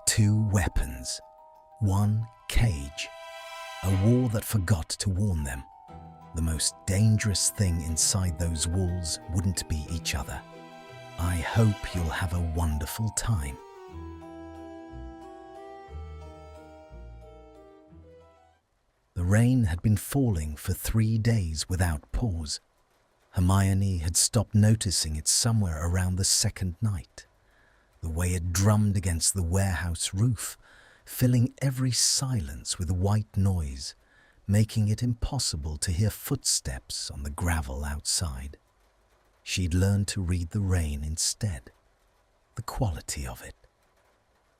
Two weapons, one cage, a war that forgot to warn them. The most dangerous thing inside those walls wouldn't be each other. I hope you'll have a wonderful time. The rain had been falling for 3 days without pause. Hermione had stopped noticing it somewhere around the second night. The way it drummed against the warehouse roof, filling every silence with white noise, making it impossible to hear footsteps on the gravel outside. She'd learned to read the rain instead, the quality of it.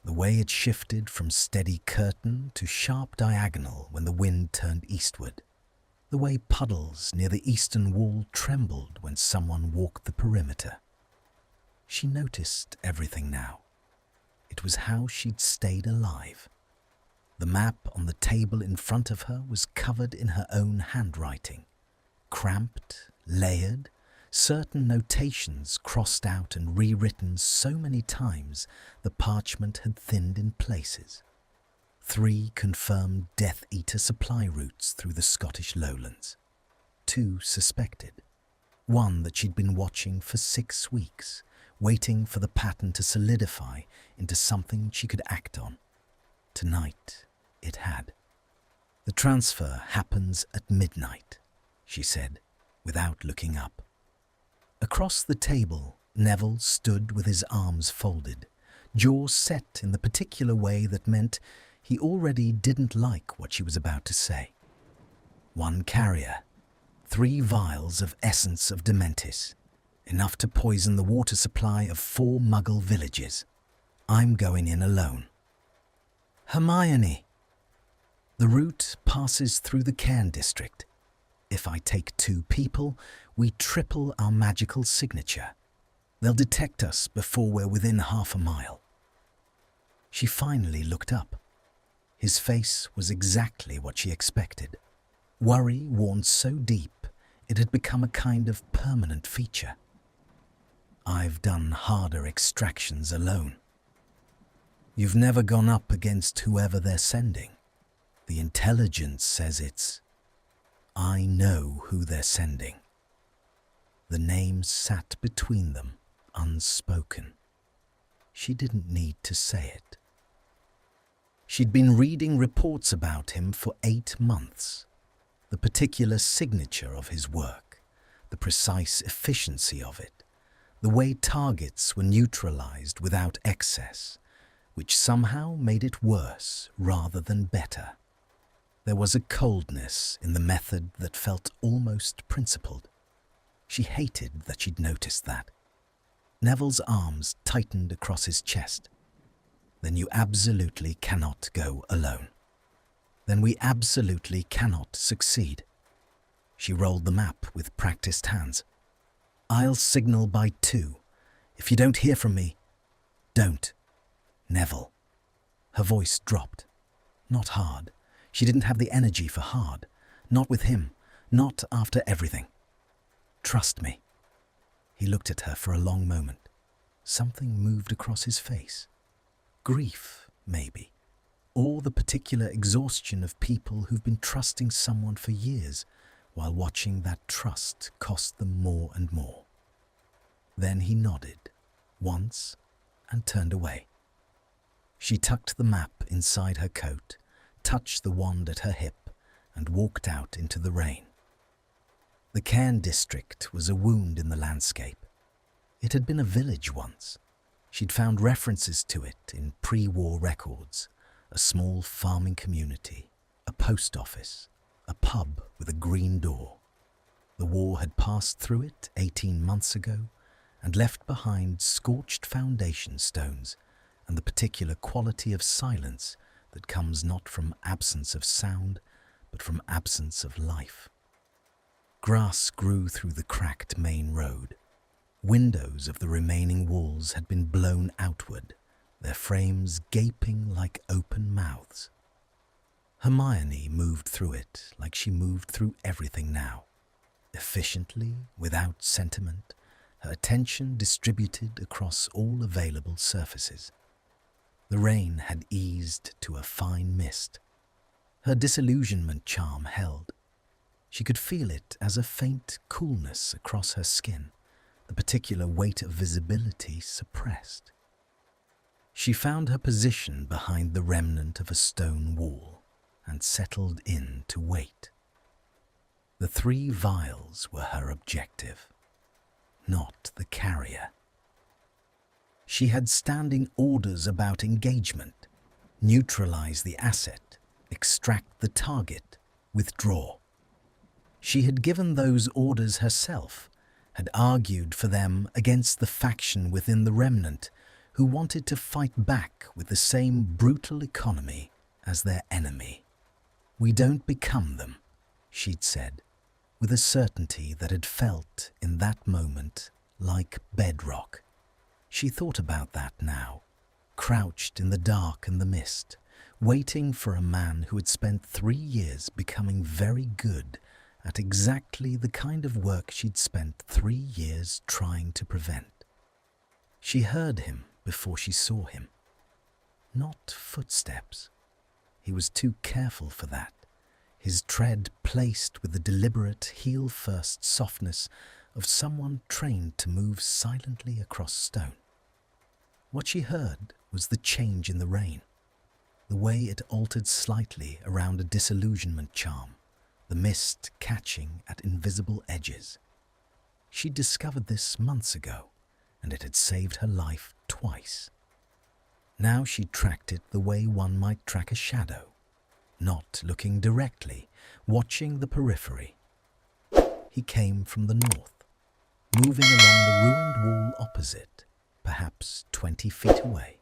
The way it shifted from steady curtain to sharp diagonal when the wind turned eastward. The way puddles near the eastern wall trembled when someone walked the perimeter. She noticed everything now. It was how she'd stayed alive. The map on the table in front of her was covered in her own handwriting. Cramped, layered, certain notations crossed out and rewritten so many times the parchment had thinned in places. 3 confirmed Death Eater supply routes through the Scottish lowlands. 2 suspected. 1 that she'd been watching for 6 weeks, waiting for the pattern to solidify into something she could act on. Tonight, it had. The transfer happens at midnight, she said, without looking up. Across the table, Neville stood with his arms folded, jaws set in the particular way that meant he already didn't like what she was about to say. 1 carrier, 3 vials of essence of Dementis, enough to poison the water supply of 4 Muggle villages. I'm going in alone. Hermione. The route passes through the Cairn district. If I take 2 people, we triple our magical signature. They'll detect us before we're within half a mile. She finally looked up. His face was exactly what she expected. Worry worn so deep, it had become a kind of permanent feature. I've done harder extractions alone. You've never gone up against whoever they're sending. The intelligence says it's... I know who they're sending. The name sat between them, unspoken. She didn't need to say it. She'd been reading reports about him for 8 months. The particular signature of his work, the precise efficiency of it, the way targets were neutralized without excess, which somehow made it worse rather than better. There was a coldness in the method that felt almost principled. She hated that she'd noticed that. Neville's arms tightened across his chest. Then you absolutely cannot go alone. Then we absolutely cannot succeed. She rolled the map with practiced hands. I'll signal by 2. If you don't hear from me, don't. Neville. Her voice dropped. Not hard. She didn't have the energy for hard. Not with him. Not after everything. Trust me. He looked at her for a long moment. Something moved across his face. Grief, maybe. Or the particular exhaustion of people who've been trusting someone for years while watching that trust cost them more and more. Then he nodded, once, and turned away. She tucked the map inside her coat, touched the wand at her hip, and walked out into the rain. The Cairn district was a wound in the landscape. It had been a village once. She'd found references to it in pre-war records, a small farming community, a post office, a pub with a green door. The war had passed through it 18 months ago and left behind scorched foundation stones and the particular quality of silence that comes not from absence of sound, but from absence of life. Grass grew through the cracked main road. Windows of the remaining walls had been blown outward, their frames gaping like open mouths. Hermione moved through it like she moved through everything now, efficiently, without sentiment, her attention distributed across all available surfaces. The rain had eased to a fine mist. Her disillusionment charm held. She could feel it as a faint coolness across her skin, the particular weight of visibility suppressed. She found her position behind the remnant of a stone wall and settled in to wait. The 3 vials were her objective, not the carrier. She had standing orders about engagement: neutralize the asset, extract the target, withdraw. She had given those orders herself, had argued for them against the faction within the remnant who wanted to fight back with the same brutal economy as their enemy. "We don't become them," she'd said, with a certainty that had felt in that moment like bedrock. She thought about that now, crouched in the dark and the mist, waiting for a man who had spent 3 years becoming very good at exactly the kind of work she'd spent 3 years trying to prevent. She heard him before she saw him. Not footsteps. He was too careful for that, his tread placed with the deliberate heel-first softness of someone trained to move silently across stone. What she heard was the change in the rain, the way it altered slightly around a disillusionment charm, the mist catching at invisible edges. She'd discovered this months ago, and it had saved her life twice. Now she tracked it the way one might track a shadow, not looking directly, watching the periphery. He came from the north, moving along the ruined wall opposite, perhaps 20 feet away.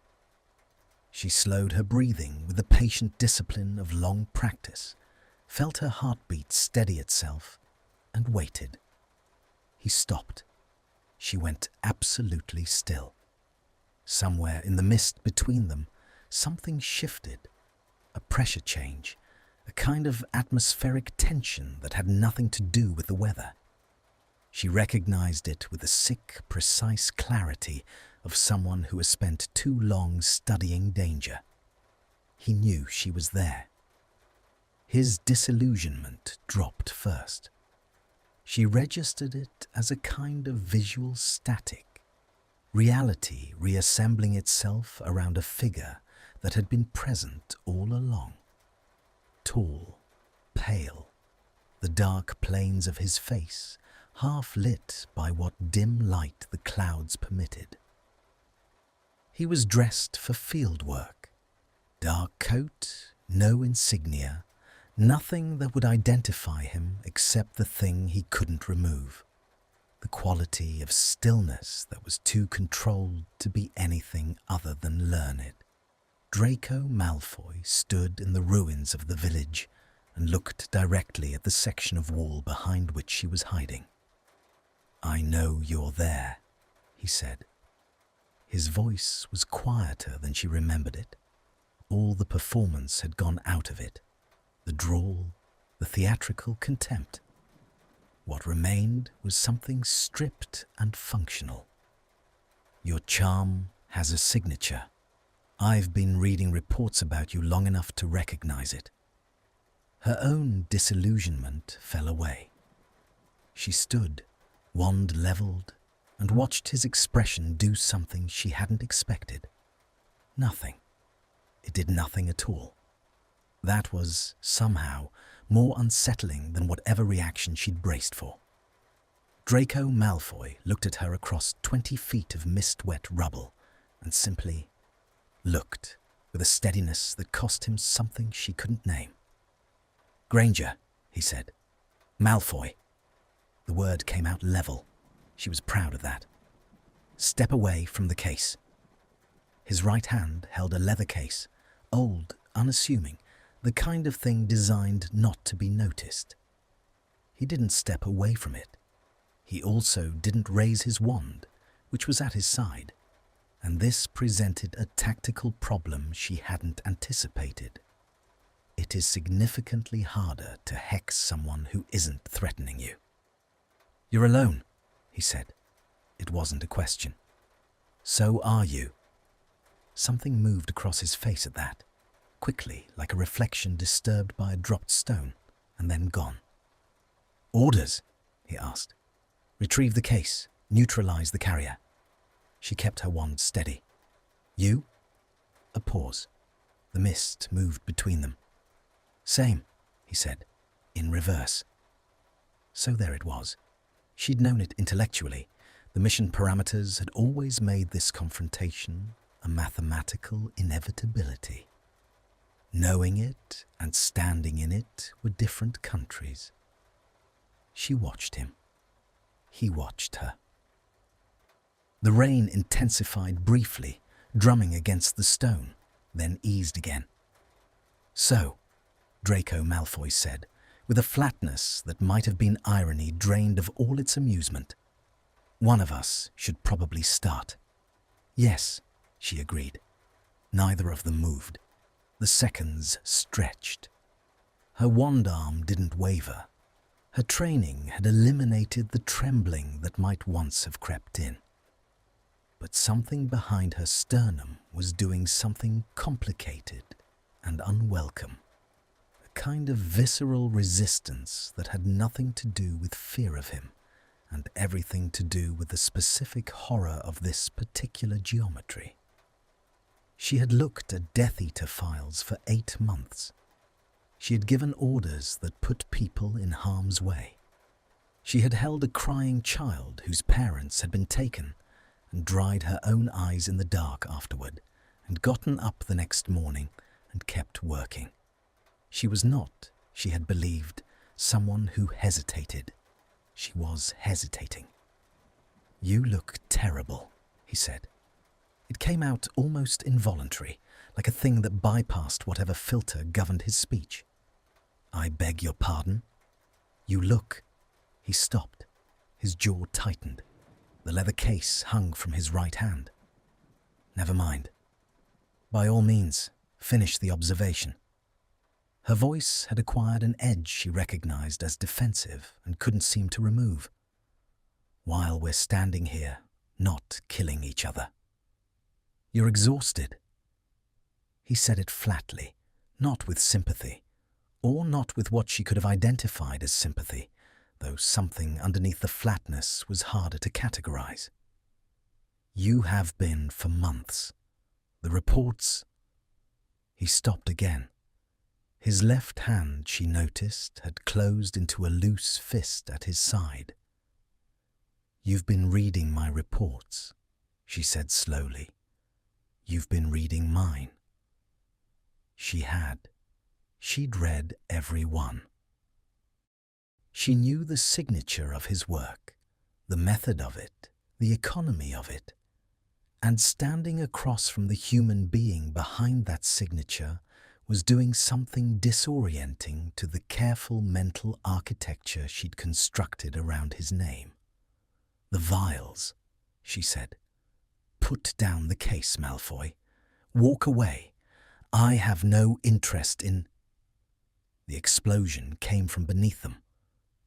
She slowed her breathing with the patient discipline of long practice, felt her heartbeat steady itself, and waited. He stopped. She went absolutely still. Somewhere in the mist between them, something shifted. A pressure change, a kind of atmospheric tension that had nothing to do with the weather. She recognized it with the sick, precise clarity of someone who has spent too long studying danger. He knew she was there. His disillusionment dropped first. She registered it as a kind of visual static, reality reassembling itself around a figure that had been present all along. Tall, pale, the dark planes of his face half lit by what dim light the clouds permitted. He was dressed for field work. Dark coat, no insignia, nothing that would identify him except the thing he couldn't remove. The quality of stillness that was too controlled to be anything other than learned. Draco Malfoy stood in the ruins of the village and looked directly at the section of wall behind which she was hiding. "I know you're there," he said. His voice was quieter than she remembered it. All the performance had gone out of it, the drawl, the theatrical contempt. What remained was something stripped and functional. "Your charm has a signature. I've been reading reports about you long enough to recognize it." Her own disillusionment fell away. She stood, wand leveled, and watched his expression do something she hadn't expected. Nothing. It did nothing at all. That was, somehow, more unsettling than whatever reaction she'd braced for. Draco Malfoy looked at her across 20 feet of mist-wet rubble and simply looked with a steadiness that cost him something she couldn't name. "Granger," he said. "Malfoy." The word came out level. She was proud of that. "Step away from the case." His right hand held a leather case, old, unassuming, the kind of thing designed not to be noticed. He didn't step away from it. He also didn't raise his wand, which was at his side, and this presented a tactical problem she hadn't anticipated. It is significantly harder to hex someone who isn't threatening you. "You're alone," he said. It wasn't a question. "So are you." Something moved across his face at that, quickly, like a reflection disturbed by a dropped stone, and then gone. "Orders?" he asked. "Retrieve the case. Neutralize the carrier." She kept her wand steady. "You?" A pause. The mist moved between them. "Same," he said, in reverse. So there it was. She'd known it intellectually. The mission parameters had always made this confrontation a mathematical inevitability. Knowing it and standing in it were different countries. She watched him. He watched her. The rain intensified briefly, drumming against the stone, then eased again. "So," Draco Malfoy said, with a flatness that might have been irony drained of all its amusement, "one of us should probably start." "Yes," she agreed. Neither of them moved. The seconds stretched. Her wand arm didn't waver. Her training had eliminated the trembling that might once have crept in. But something behind her sternum was doing something complicated and unwelcome. A kind of visceral resistance that had nothing to do with fear of him and everything to do with the specific horror of this particular geometry. She had looked at Death Eater files for 8 months. She had given orders that put people in harm's way. She had held a crying child whose parents had been taken and dried her own eyes in the dark afterward and gotten up the next morning and kept working. She was not, she had believed, someone who hesitated. She was hesitating. "You look terrible," he said. It came out almost involuntary, like a thing that bypassed whatever filter governed his speech. "I beg your pardon?" "You look..." He stopped. His jaw tightened. The leather case hung from his right hand. "Never mind. By all means, finish the observation." Her voice had acquired an edge she recognized as defensive and couldn't seem to remove. "While we're standing here, not killing each other." "You're exhausted." He said it flatly, not with sympathy, or not with what she could have identified as sympathy, though something underneath the flatness was harder to categorize. "You have been for months. The reports..." He stopped again. His left hand, she noticed, had closed into a loose fist at his side. "You've been reading my reports," she said slowly. "You've been reading mine." She had. She'd read every one. She knew the signature of his work, the method of it, the economy of it. And standing across from the human being behind that signature was doing something disorienting to the careful mental architecture she'd constructed around his name. "The vials," she said. "Put down the case, Malfoy. Walk away. I have no interest in..." The explosion came from beneath them.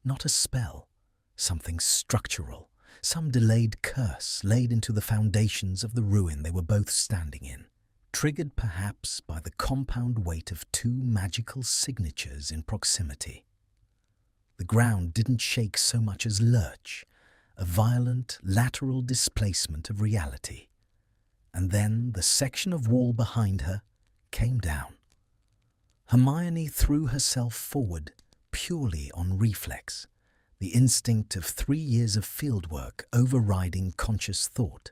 Not a spell, something structural, some delayed curse laid into the foundations of the ruin they were both standing in, triggered perhaps by the compound weight of 2 magical signatures in proximity. The ground didn't shake so much as lurch, a violent lateral displacement of reality. And then the section of wall behind her came down. Hermione threw herself forward purely on reflex, the instinct of 3 years of fieldwork overriding conscious thought,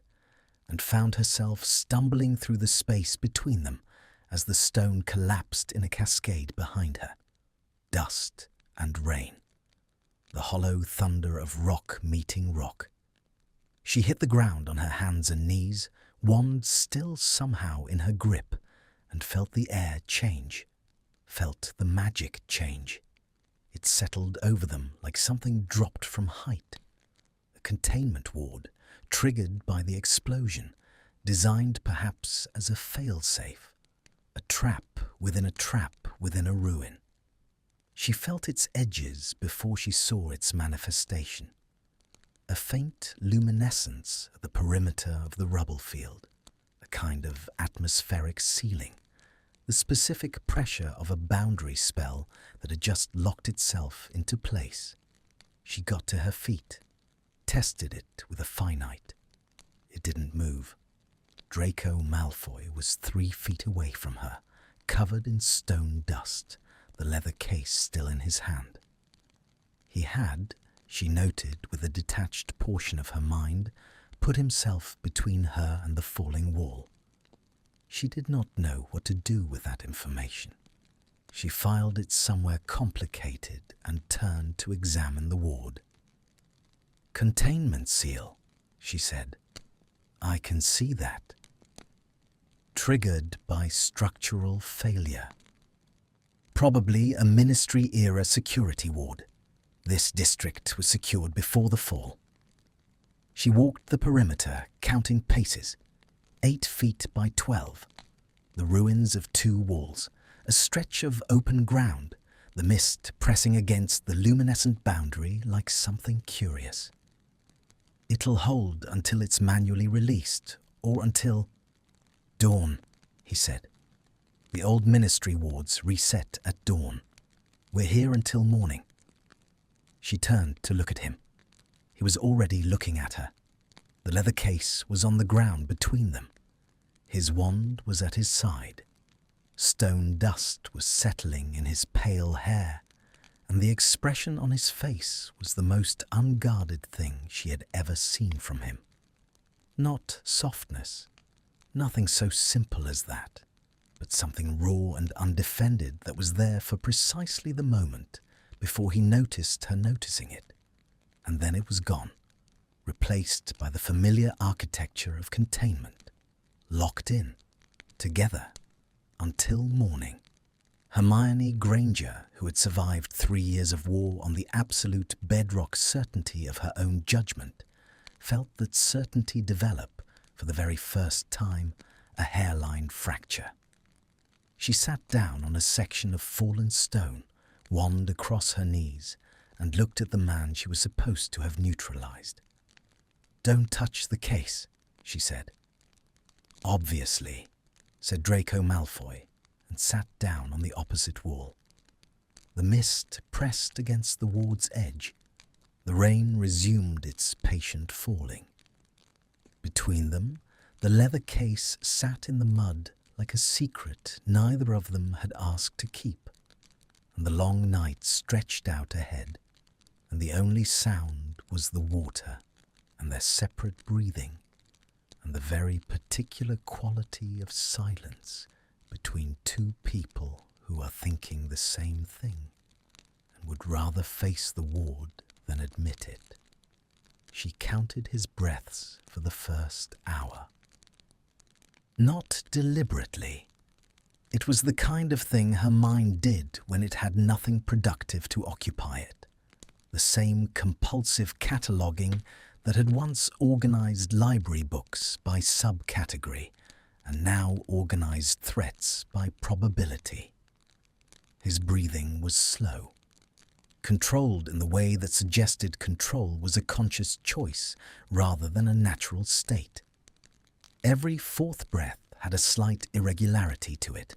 and found herself stumbling through the space between them as the stone collapsed in a cascade behind her. Dust and rain. The hollow thunder of rock meeting rock. She hit the ground on her hands and knees, wand still somehow in her grip, and felt the air change, felt the magic change. It settled over them like something dropped from height. A containment ward, triggered by the explosion, designed perhaps as a fail-safe, a trap within a ruin. She felt its edges before she saw its manifestation. A faint luminescence at the perimeter of the rubble field. a kind of atmospheric ceiling, the specific pressure of a boundary spell that had just locked itself into place. She got to her feet, tested it with a finite. It didn't move. Draco Malfoy was 3 feet away from her, covered in stone dust, the leather case still in his hand. He had, she noted with a detached portion of her mind, put himself between her and the falling wall. She did not know what to do with that information. She filed it somewhere complicated and turned to examine the ward. "Containment seal," she said. "I can see that." Triggered by structural failure. Probably a Ministry-era security ward. This district was secured before the fall. She walked the perimeter, counting paces. 8 feet by 12. The ruins of 2 walls, a stretch of open ground, the mist pressing against the luminescent boundary like something curious. "It'll hold until it's manually released, or until—" "Dawn," he said. "The old Ministry wards reset at dawn. We're here until morning." She turned to look at him. He was already looking at her. The leather case was on the ground between them. His wand was at his side. Stone dust was settling in his pale hair, and the expression on his face was the most unguarded thing she had ever seen from him. Not softness, nothing so simple as that, but something raw and undefended that was there for precisely the moment before he noticed her noticing it. And then it was gone, replaced by the familiar architecture of containment, locked in, together, until morning. Hermione Granger, who had survived 3 years of war on the absolute bedrock certainty of her own judgment, felt that certainty develop, for the very first time, a hairline fracture. She sat down on a section of fallen stone, wand across her knees, and looked at the man she was supposed to have neutralized. "Don't touch the case," she said. "Obviously," said Draco Malfoy, and sat down on the opposite wall. The mist pressed against the ward's edge. The rain resumed its patient falling. Between them, the leather case sat in the mud like a secret neither of them had asked to keep, and the long night stretched out ahead, and the only sound was the water and their separate breathing, and the very particular quality of silence between 2 people who are thinking the same thing and would rather face the ward than admit it. She counted his breaths for the first hour. Not deliberately. It was the kind of thing her mind did when it had nothing productive to occupy it. The same compulsive cataloguing that had once organized library books by subcategory and now organized threats by probability. His breathing was slow, controlled in the way that suggested control was a conscious choice rather than a natural state. Every 4th breath had a slight irregularity to it,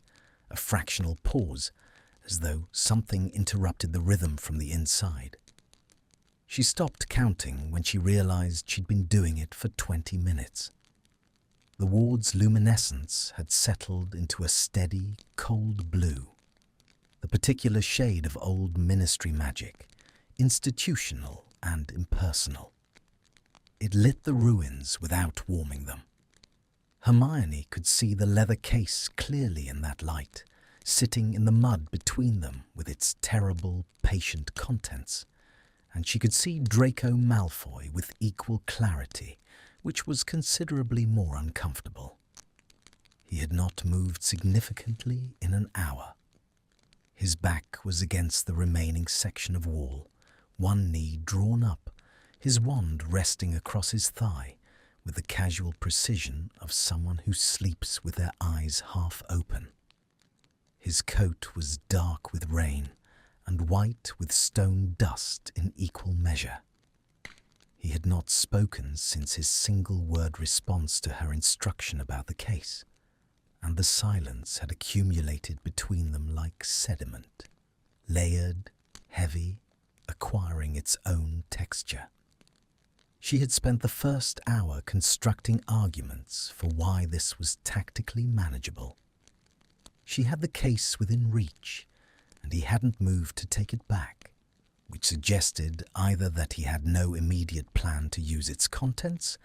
a fractional pause, as though something interrupted the rhythm from the inside. She stopped counting when she realized she'd been doing it for 20 minutes. The ward's luminescence had settled into a steady, cold blue, the particular shade of old Ministry magic, institutional and impersonal. It lit the ruins without warming them. Hermione could see the leather case clearly in that light, sitting in the mud between them with its terrible, patient contents, and she could see Draco Malfoy with equal clarity, which was considerably more uncomfortable. He had not moved significantly in an hour. His back was against the remaining section of wall, one knee drawn up, his wand resting across his thigh, with the casual precision of someone who sleeps with their eyes half open. His coat was dark with rain and white with stone dust in equal measure. He had not spoken since his single-word response to her instruction about the case, and the silence had accumulated between them like sediment, layered, heavy, acquiring its own texture. She had spent the first hour constructing arguments for why this was tactically manageable. She had the case within reach, and he hadn't moved to take it back, which suggested either that he had no immediate plan to use its contents,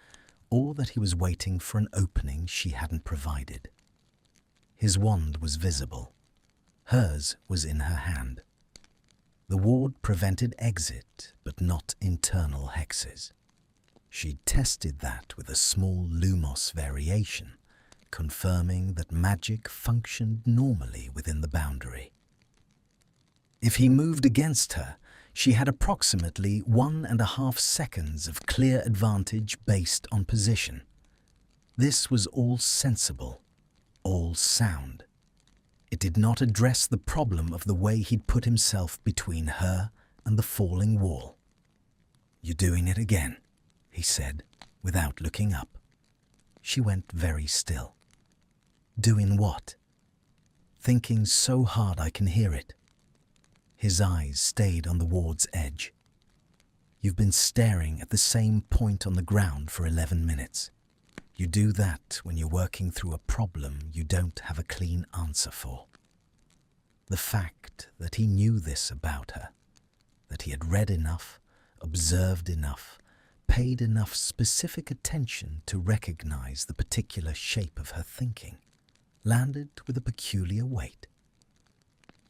or that he was waiting for an opening she hadn't provided. His wand was visible. Hers was in her hand. The ward prevented exit, but not internal hexes. She'd tested that with a small Lumos variation, confirming that magic functioned normally within the boundary. If he moved against her, she had approximately 1.5 seconds of clear advantage based on position. This was all sensible, all sound. It did not address the problem of the way he'd put himself between her and the falling wall. "You're doing it again," he said, without looking up. She went very still. "Doing what?" "Thinking so hard I can hear it." His eyes stayed on the ward's edge. "You've been staring at the same point on the ground for 11 minutes. You do that when you're working through a problem you don't have a clean answer for." The fact that he knew this about her, that he had read enough, observed enough, paid enough specific attention to recognize the particular shape of her thinking, landed with a peculiar weight.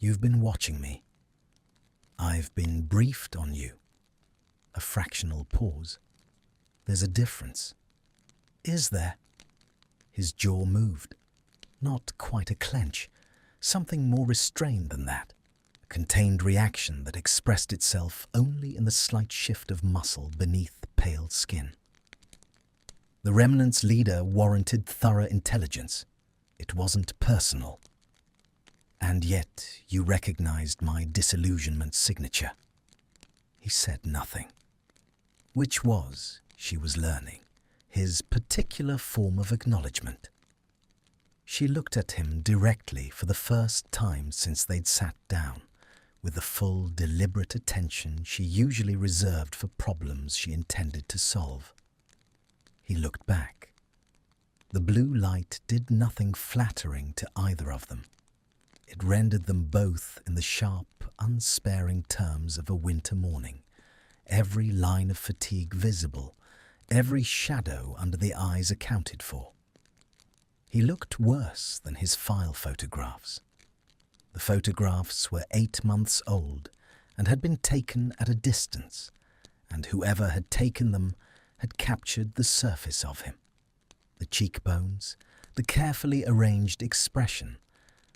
"You've been watching me. I've been briefed on you." A fractional pause. "There's a difference." "Is there?" His jaw moved. Not quite a clench, something more restrained than that. A contained reaction that expressed itself only in the slight shift of muscle beneath pale skin. The Remnant's leader warranted thorough intelligence. It wasn't personal. "And yet you recognized my disillusionment signature." He said nothing. Which was, she was learning, his particular form of acknowledgement. She looked at him directly for the first time since they'd sat down, with the full, deliberate attention she usually reserved for problems she intended to solve. He looked back. The blue light did nothing flattering to either of them. It rendered them both in the sharp, unsparing terms of a winter morning, every line of fatigue visible, every shadow under the eyes accounted for. He looked worse than his file photographs. The photographs were 8 months old and had been taken at a distance, and whoever had taken them had captured the surface of him. The cheekbones, the carefully arranged expression,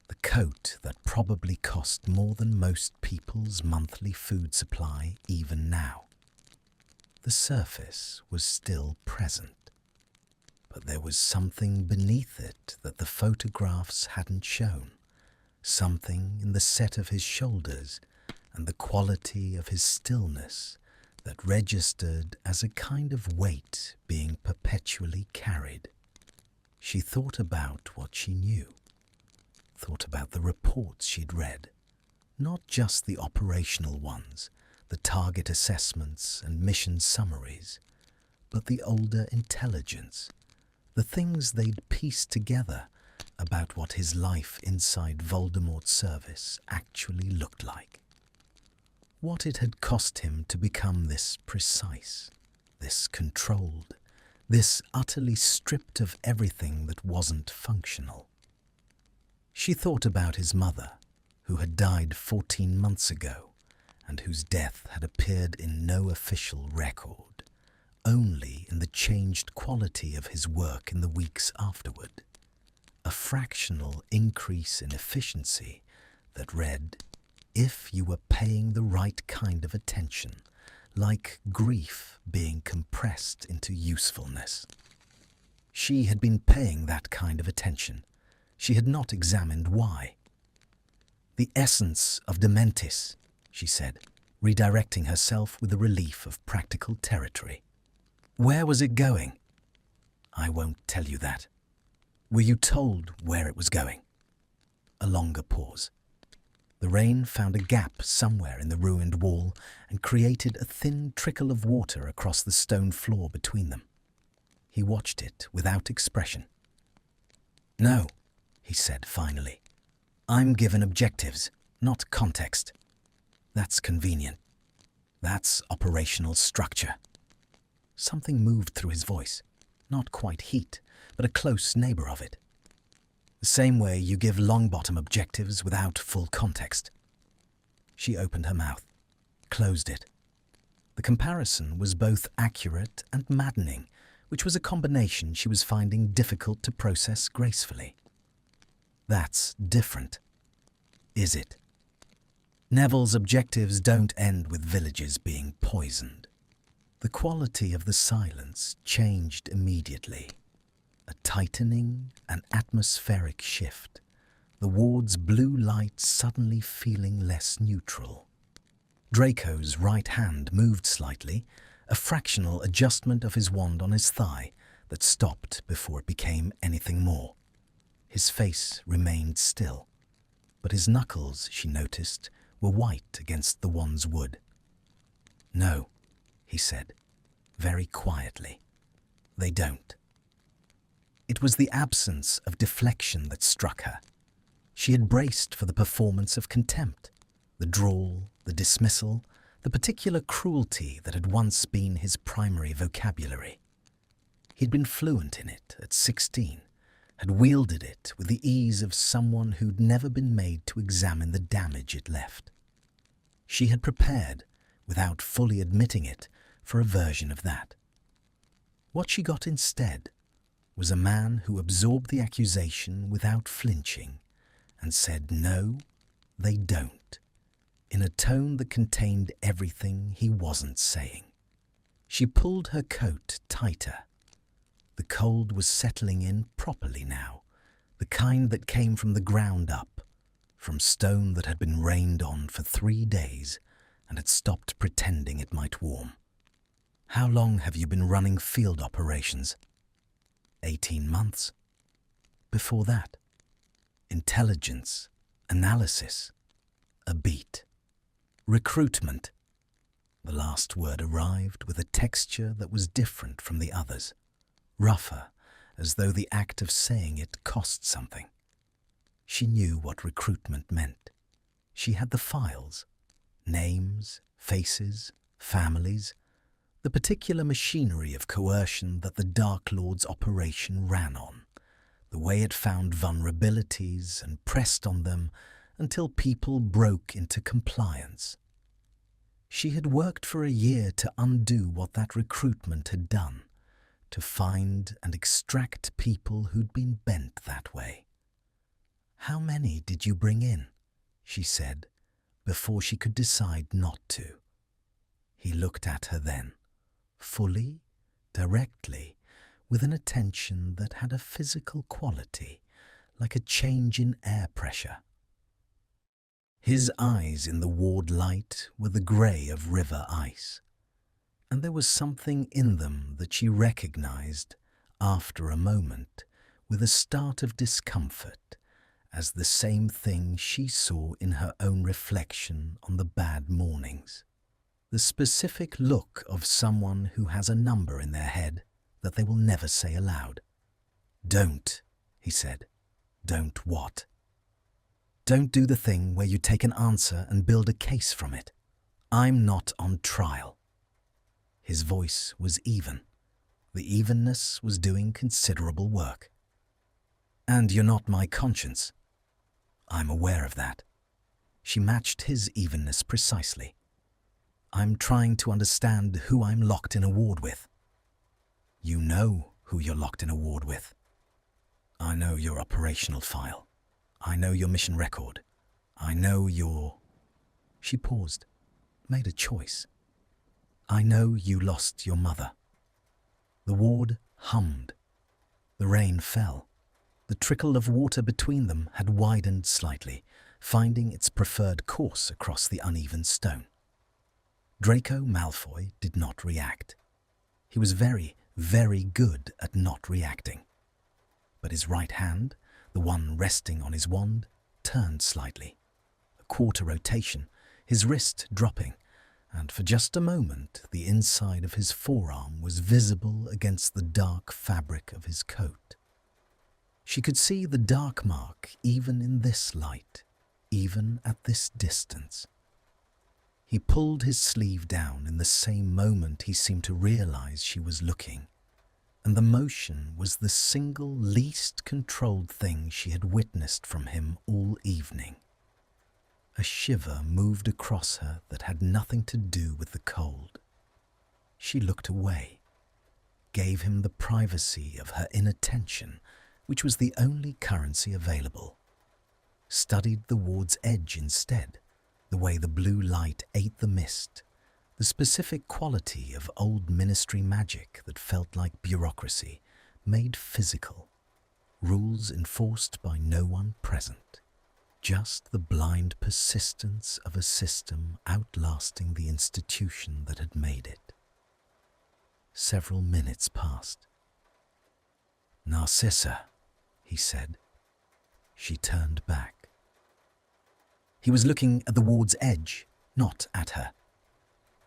the coat that probably cost more than most people's monthly food supply even now. The surface was still present, but there was something beneath it that the photographs hadn't shown, something in the set of his shoulders and the quality of his stillness that registered as a kind of weight being perpetually carried. She thought about what she knew, thought about the reports she'd read, not just the operational ones, the target assessments and mission summaries, but the older intelligence, the things they'd pieced together about what his life inside Voldemort's service actually looked like. What it had cost him to become this precise, this controlled, this utterly stripped of everything that wasn't functional. She thought about his mother, who had died 14 months ago, and whose death had appeared in no official record, only in the changed quality of his work in the weeks afterward. A fractional increase in efficiency that read, if you were paying the right kind of attention, like grief being compressed into usefulness. She had been paying that kind of attention. She had not examined why. "The essence of Dementis," she said, redirecting herself with the relief of practical territory. Where was it going? I won't tell you that. Were you told where it was going? A longer pause. The rain found a gap somewhere in the ruined wall and created a thin trickle of water across the stone floor between them. He watched it without expression. No, he said finally. I'm given objectives, not context. That's convenient. That's operational structure. Something moved through his voice, not quite heat, but a close neighbor of it. The same way you give Longbottom objectives without full context. She opened her mouth, closed it. The comparison was both accurate and maddening, which was a combination she was finding difficult to process gracefully. That's different. Is it? Neville's objectives don't end with villages being poisoned. The quality of the silence changed immediately. A tightening, an atmospheric shift. The ward's blue light suddenly feeling less neutral. Draco's right hand moved slightly, a fractional adjustment of his wand on his thigh that stopped before it became anything more. His face remained still, but his knuckles, she noticed, were white against the wand's wood. No, he said, very quietly. They don't. It was the absence of deflection that struck her. She had braced for the performance of contempt, the drawl, the dismissal, the particular cruelty that had once been his primary vocabulary. He'd been fluent in it at 16, had wielded it with the ease of someone who'd never been made to examine the damage it left. She had prepared, without fully admitting it, for a version of that. What she got instead was a man who absorbed the accusation without flinching and said, "No, they don't," in a tone that contained everything he wasn't saying. She pulled her coat tighter. The cold was settling in properly now, the kind that came from the ground up, from stone that had been rained on for 3 days and had stopped pretending it might warm. How long have you been running field operations? 18 months. Before that, intelligence, analysis, a beat. Recruitment. The last word arrived with a texture that was different from the others, rougher, as though the act of saying it cost something. She knew what recruitment meant. She had the files, names, faces, families, the particular machinery of coercion that the Dark Lord's operation ran on, the way it found vulnerabilities and pressed on them until people broke into compliance. She had worked for a year to undo what that recruitment had done, to find and extract people who'd been bent that way. "How many did you bring in?" she said, before she could decide not to. He looked at her then, fully, directly, with an attention that had a physical quality, like a change in air pressure. His eyes in the ward light were the grey of river ice, and there was something in them that she recognized, after a moment, with a start of discomfort, as the same thing she saw in her own reflection on the bad mornings. The specific look of someone who has a number in their head that they will never say aloud. "Don't," he said. "Don't what?" "Don't do the thing where you take an answer and build a case from it. I'm not on trial." His voice was even. The evenness was doing considerable work. "And you're not my conscience." "I'm aware of that." She matched his evenness precisely. "I'm trying to understand who I'm locked in a ward with." "You know who you're locked in a ward with." "I know your operational file. I know your mission record. I know your..." She paused, made a choice. "I know you lost your mother." The ward hummed. The rain fell. The trickle of water between them had widened slightly, finding its preferred course across the uneven stone. Draco Malfoy did not react. He was very, very good at not reacting. But his right hand, the one resting on his wand, turned slightly. A quarter rotation, his wrist dropping, and for just a moment the inside of his forearm was visible against the dark fabric of his coat. She could see the dark mark even in this light, even at this distance. He pulled his sleeve down in the same moment he seemed to realize she was looking, and the motion was the single least controlled thing she had witnessed from him all evening. A shiver moved across her that had nothing to do with the cold. She looked away, gave him the privacy of her inattention, which was the only currency available, studied the ward's edge instead, the way the blue light ate the mist, the specific quality of old ministry magic that felt like bureaucracy, made physical, rules enforced by no one present, just the blind persistence of a system outlasting the institution that had made it. Several minutes passed. "Narcissa," he said. She turned back. He was looking at the ward's edge, not at her.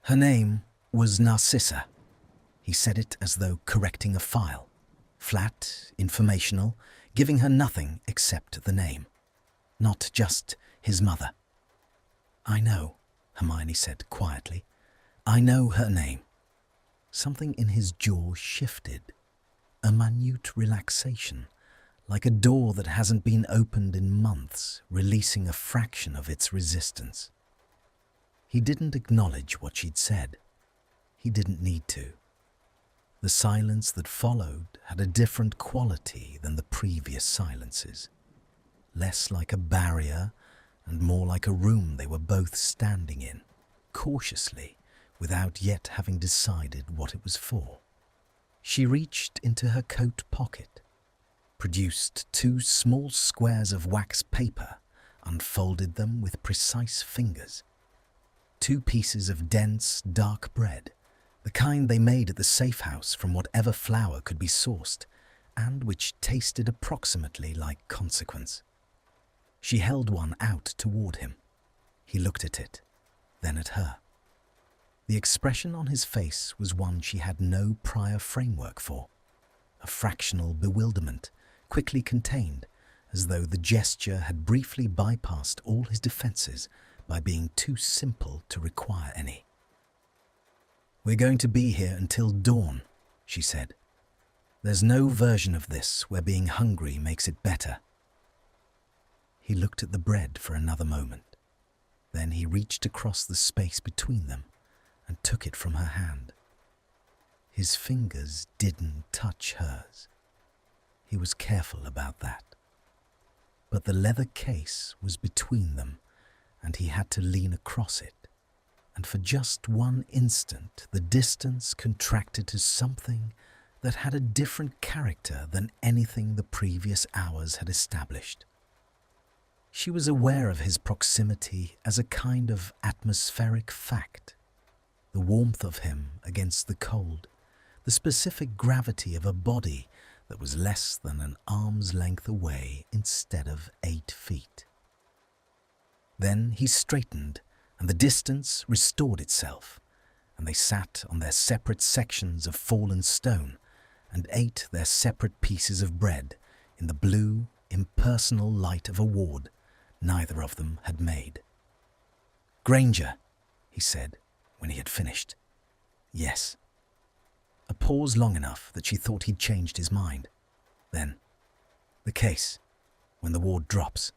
Her name was Narcissa. He said it as though correcting a file. Flat, informational, giving her nothing except the name. Not just his mother. "I know," Hermione said quietly. "I know her name." Something in his jaw shifted. A minute relaxation, like a door that hasn't been opened in months, releasing a fraction of its resistance. He didn't acknowledge what she'd said. He didn't need to. The silence that followed had a different quality than the previous silences. Less like a barrier and more like a room they were both standing in, cautiously, without yet having decided what it was for. She reached into her coat pocket, produced 2 small squares of wax paper, unfolded them with precise fingers. 2 pieces of dense, dark bread, the kind they made at the safe house from whatever flour could be sourced, and which tasted approximately like consequence. She held one out toward him. He looked at it, then at her. The expression on his face was one she had no prior framework for, a fractional bewilderment, quickly contained, as though the gesture had briefly bypassed all his defenses by being too simple to require any. "We're going to be here until dawn," she said. "There's no version of this where being hungry makes it better." He looked at the bread for another moment. Then he reached across the space between them and took it from her hand. His fingers didn't touch hers. He was careful about that. But the leather case was between them, and he had to lean across it. And for just one instant, the distance contracted to something that had a different character than anything the previous hours had established. She was aware of his proximity as a kind of atmospheric fact, the warmth of him against the cold, the specific gravity of a body that was less than an arm's length away instead of 8 feet. Then he straightened, and the distance restored itself, and they sat on their separate sections of fallen stone and ate their separate pieces of bread in the blue, impersonal light of a ward neither of them had made. "Granger," he said when he had finished. "Yes." A pause long enough that she thought he'd changed his mind. Then, "The case, when the ward drops."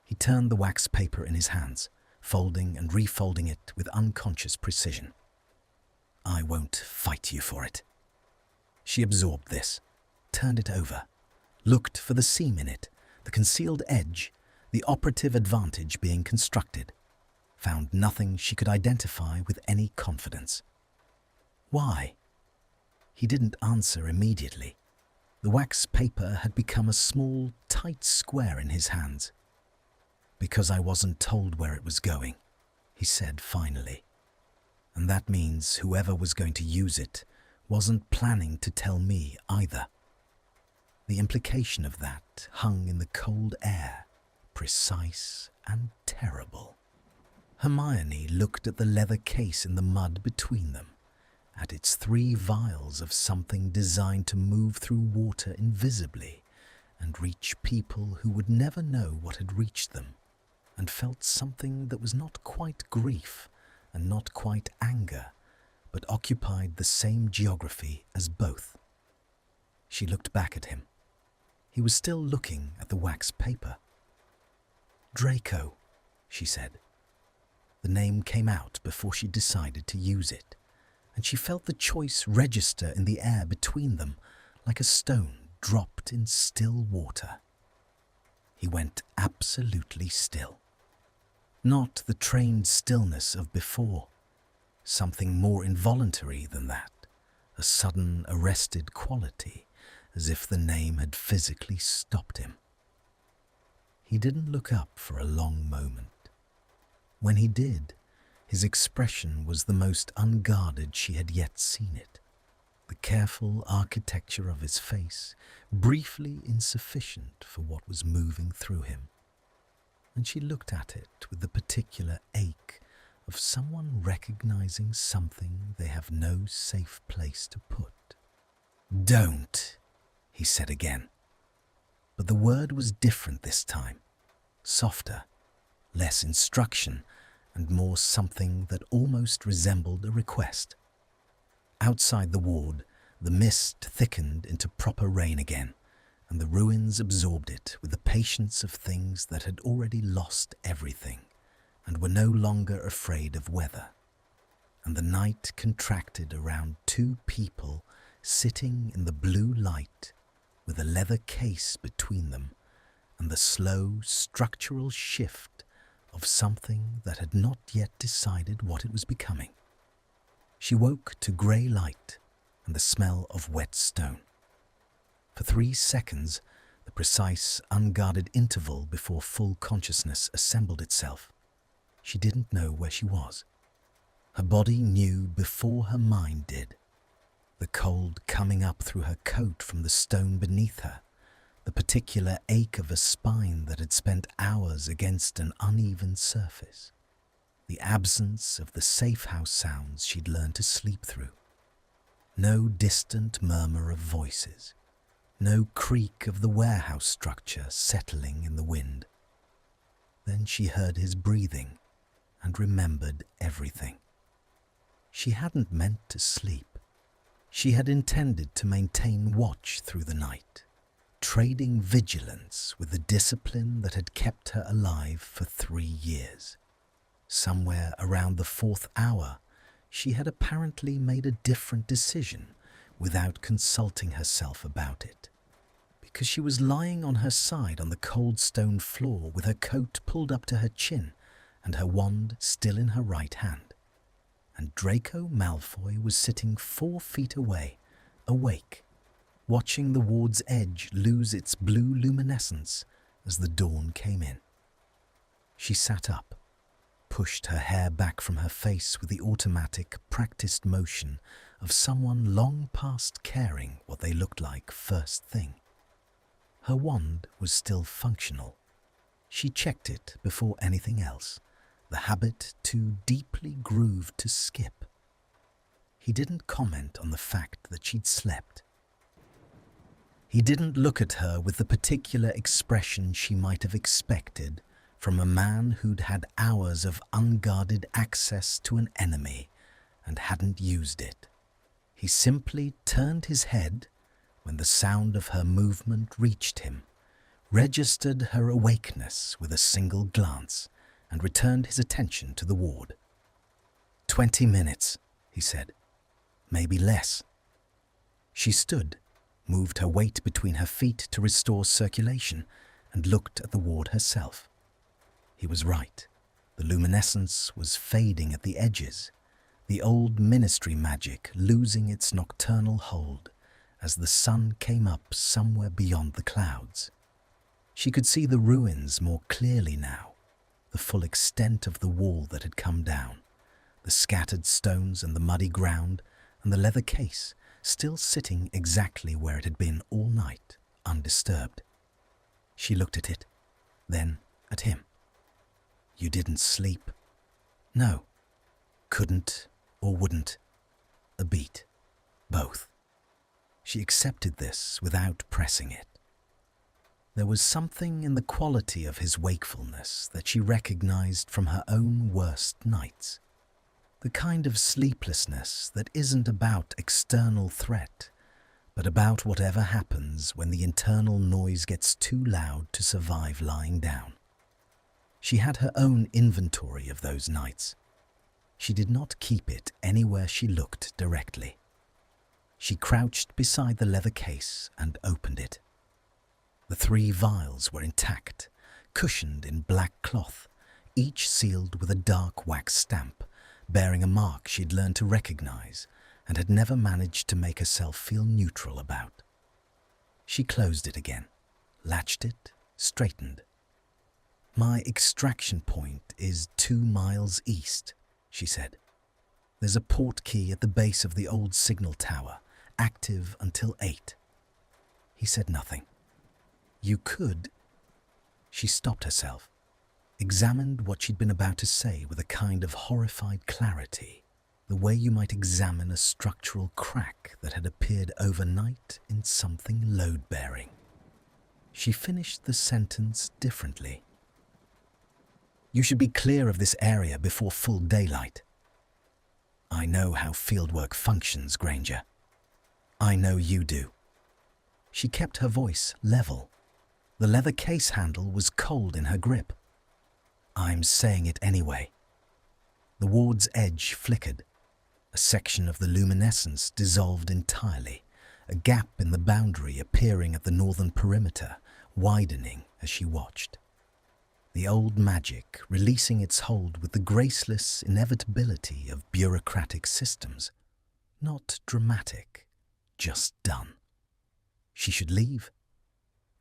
He turned the wax paper in his hands, folding and refolding it with unconscious precision. "I won't fight you for it." She absorbed this, turned it over, looked for the seam in it, the concealed edge, the operative advantage being constructed, found nothing she could identify with any confidence. "Why?" He didn't answer immediately. The wax paper had become a small, tight square in his hands. "Because I wasn't told where it was going," he said finally. "And that means whoever was going to use it wasn't planning to tell me either. The implication of that hung in the cold air, precise and terrible. Hermione looked at the leather case in the mud between them, at its 3 vials of something designed to move through water invisibly and reach people who would never know what had reached them, and felt something that was not quite grief and not quite anger, but occupied the same geography as both. She looked back at him. He was still looking at the wax paper. "Draco," she said. The name came out before she decided to use it, and she felt the choice register in the air between them like a stone dropped in still water. He went absolutely still. Not the trained stillness of before, something more involuntary than that, a sudden arrested quality, as if the name had physically stopped him. He didn't look up for a long moment. When he did, his expression was the most unguarded she had yet seen it. The careful architecture of his face briefly insufficient for what was moving through him. And she looked at it with the particular ache of someone recognizing something they have no safe place to put. "Don't," he said again. But the word was different this time, softer, less instruction, and more something that almost resembled a request. Outside the ward, the mist thickened into proper rain again, and the ruins absorbed it with the patience of things that had already lost everything and were no longer afraid of weather. And the night contracted around 2 people sitting in the blue light with a leather case between them and the slow structural shift of something that had not yet decided what it was becoming. She woke to grey light and the smell of wet stone. For 3 seconds, the precise, unguarded interval before full consciousness assembled itself, she didn't know where she was. Her body knew before her mind did. The cold coming up through her coat from the stone beneath her, the particular ache of a spine that had spent hours against an uneven surface, the absence of the safe house sounds she'd learned to sleep through. No distant murmur of voices, no creak of the warehouse structure settling in the wind. Then she heard his breathing and remembered everything. She hadn't meant to sleep. She had intended to maintain watch through the night, trading vigilance with the discipline that had kept her alive for 3 years. Somewhere around the 4th hour, she had apparently made a different decision without consulting herself about it, because she was lying on her side on the cold stone floor with her coat pulled up to her chin and her wand still in her right hand. And Draco Malfoy was sitting 4 feet away, awake, watching the ward's edge lose its blue luminescence as the dawn came in. She sat up, pushed her hair back from her face with the automatic, practiced motion of someone long past caring what they looked like first thing. Her wand was still functional. She checked it before anything else, the habit too deeply grooved to skip. He didn't comment on the fact that she'd slept. He didn't look at her with the particular expression she might have expected from a man who'd had hours of unguarded access to an enemy and hadn't used it. He simply turned his head when the sound of her movement reached him, registered her awakeness with a single glance, and returned his attention to the ward. 20 minutes, he said. Maybe less. She stood, moved her weight between her feet to restore circulation, and looked at the ward herself. He was right. The luminescence was fading at the edges, the old ministry magic losing its nocturnal hold as the sun came up somewhere beyond the clouds. She could see the ruins more clearly now, the full extent of the wall that had come down, the scattered stones and the muddy ground and the leather case still sitting exactly where it had been all night, undisturbed. She looked at it, then at him. "You didn't sleep?" "No. Couldn't or wouldn't. A beat. Both." She accepted this without pressing it. There was something in the quality of his wakefulness that she recognized from her own worst nights. The kind of sleeplessness that isn't about external threat, but about whatever happens when the internal noise gets too loud to survive lying down. She had her own inventory of those nights. She did not keep it anywhere she looked directly. She crouched beside the leather case and opened it. The 3 vials were intact, cushioned in black cloth, each sealed with a dark wax stamp, bearing a mark she'd learned to recognize and had never managed to make herself feel neutral about. She closed it again, latched it, straightened. "My extraction point is 2 miles east," she said. "There's a port key at the base of the old signal tower, active until 8. He said nothing. "You could..." She stopped herself, examined what she'd been about to say with a kind of horrified clarity, the way you might examine a structural crack that had appeared overnight in something load-bearing. She finished the sentence differently. "You should be clear of this area before full daylight." "I know how fieldwork functions, Granger. I know you do." She kept her voice level. The leather case handle was cold in her grip. "I'm saying it anyway." The ward's edge flickered. A section of the luminescence dissolved entirely, a gap in the boundary appearing at the northern perimeter, widening as she watched. The old magic releasing its hold with the graceless inevitability of bureaucratic systems. Not dramatic, just done. She should leave.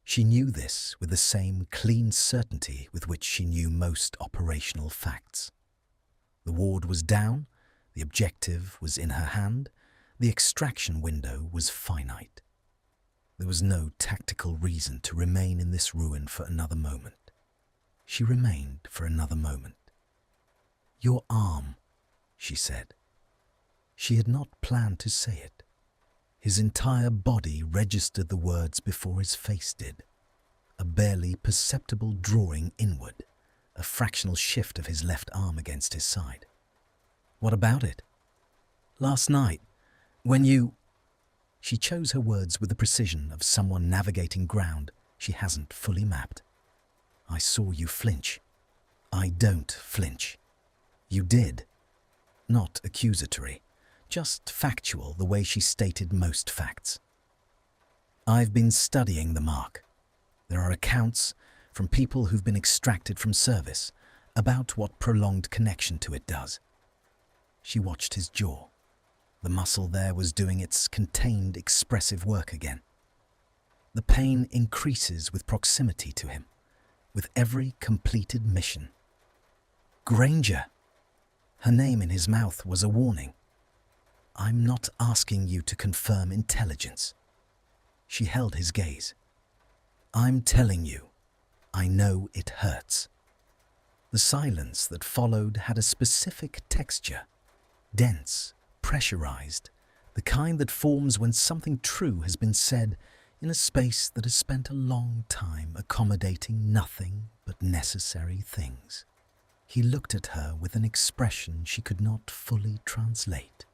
She knew this with the same clean certainty with which she knew most operational facts. The ward was down, the objective was in her hand, the extraction window was finite. There was no tactical reason to remain in this ruin for another moment. She remained for another moment. "Your arm," she said. She had not planned to say it. His entire body registered the words before his face did. A barely perceptible drawing inward, a fractional shift of his left arm against his side. "What about it?" "Last night, when you..." She chose her words with the precision of someone navigating ground she hasn't fully mapped. "I saw you flinch." "I don't flinch." "You did." Not accusatory, just factual the way she stated most facts. "I've been studying the mark. There are accounts from people who've been extracted from service about what prolonged connection to it does." She watched his jaw. The muscle there was doing its contained, expressive work again. The pain increases with proximity to him, with every completed mission. "Granger!" Her name in his mouth was a warning. "I'm not asking you to confirm intelligence." She held his gaze. "I'm telling you, I know it hurts." The silence that followed had a specific texture, dense, pressurized, the kind that forms when something true has been said in a space that has spent a long time accommodating nothing but necessary things. He looked at her with an expression she could not fully translate.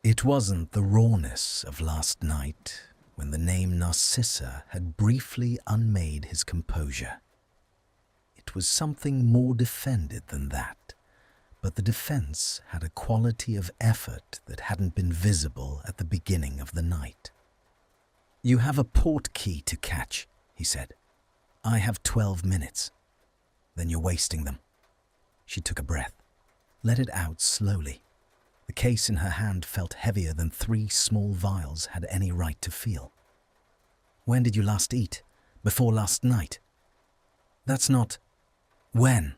It wasn't the rawness of last night, when the name Narcissa had briefly unmade his composure. It was something more defended than that, but the defense had a quality of effort that hadn't been visible at the beginning of the night. "You have a port key to catch," he said. "I have 12 minutes. Then you're wasting them." She took a breath, let it out slowly. The case in her hand felt heavier than 3 small vials had any right to feel. "When did you last eat? Before last night?" "That's not..." "When?"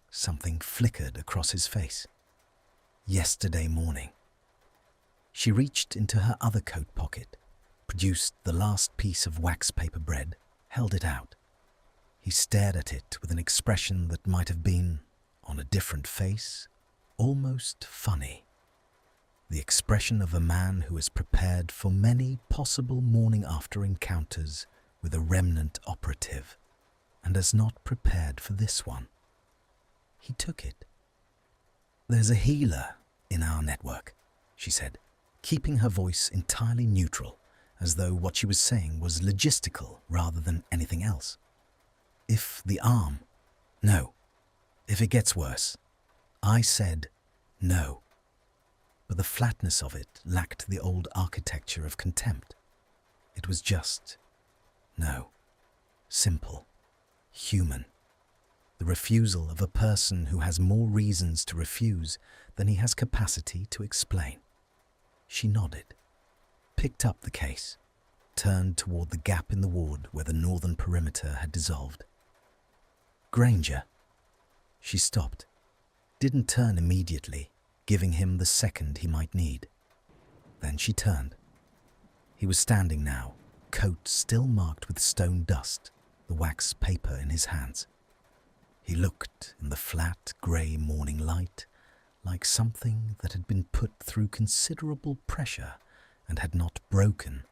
Something flickered across his face. "Yesterday morning." She reached into her other coat pocket, produced the last piece of wax paper bread, held it out. He stared at it with an expression that might have been, on a different face, almost funny. The expression of a man who is prepared for many possible morning-after encounters with a remnant operative, and is not prepared for this one. He took it. "There's a healer in our network," she said, keeping her voice entirely neutral, as though what she was saying was logistical rather than anything else. "If the arm... No. If it gets worse." I said no. But the flatness of it lacked the old architecture of contempt. It was just no. Simple. Human. The refusal of a person who has more reasons to refuse than he has capacity to explain. She nodded, picked up the case, turned toward the gap in the ward where the northern perimeter had dissolved. "Granger." She stopped, didn't turn immediately, giving him the second he might need. Then she turned. He was standing now, coat still marked with stone dust, the wax paper in his hands. He looked in the flat, grey morning light like something that had been put through considerable pressure and had not broken,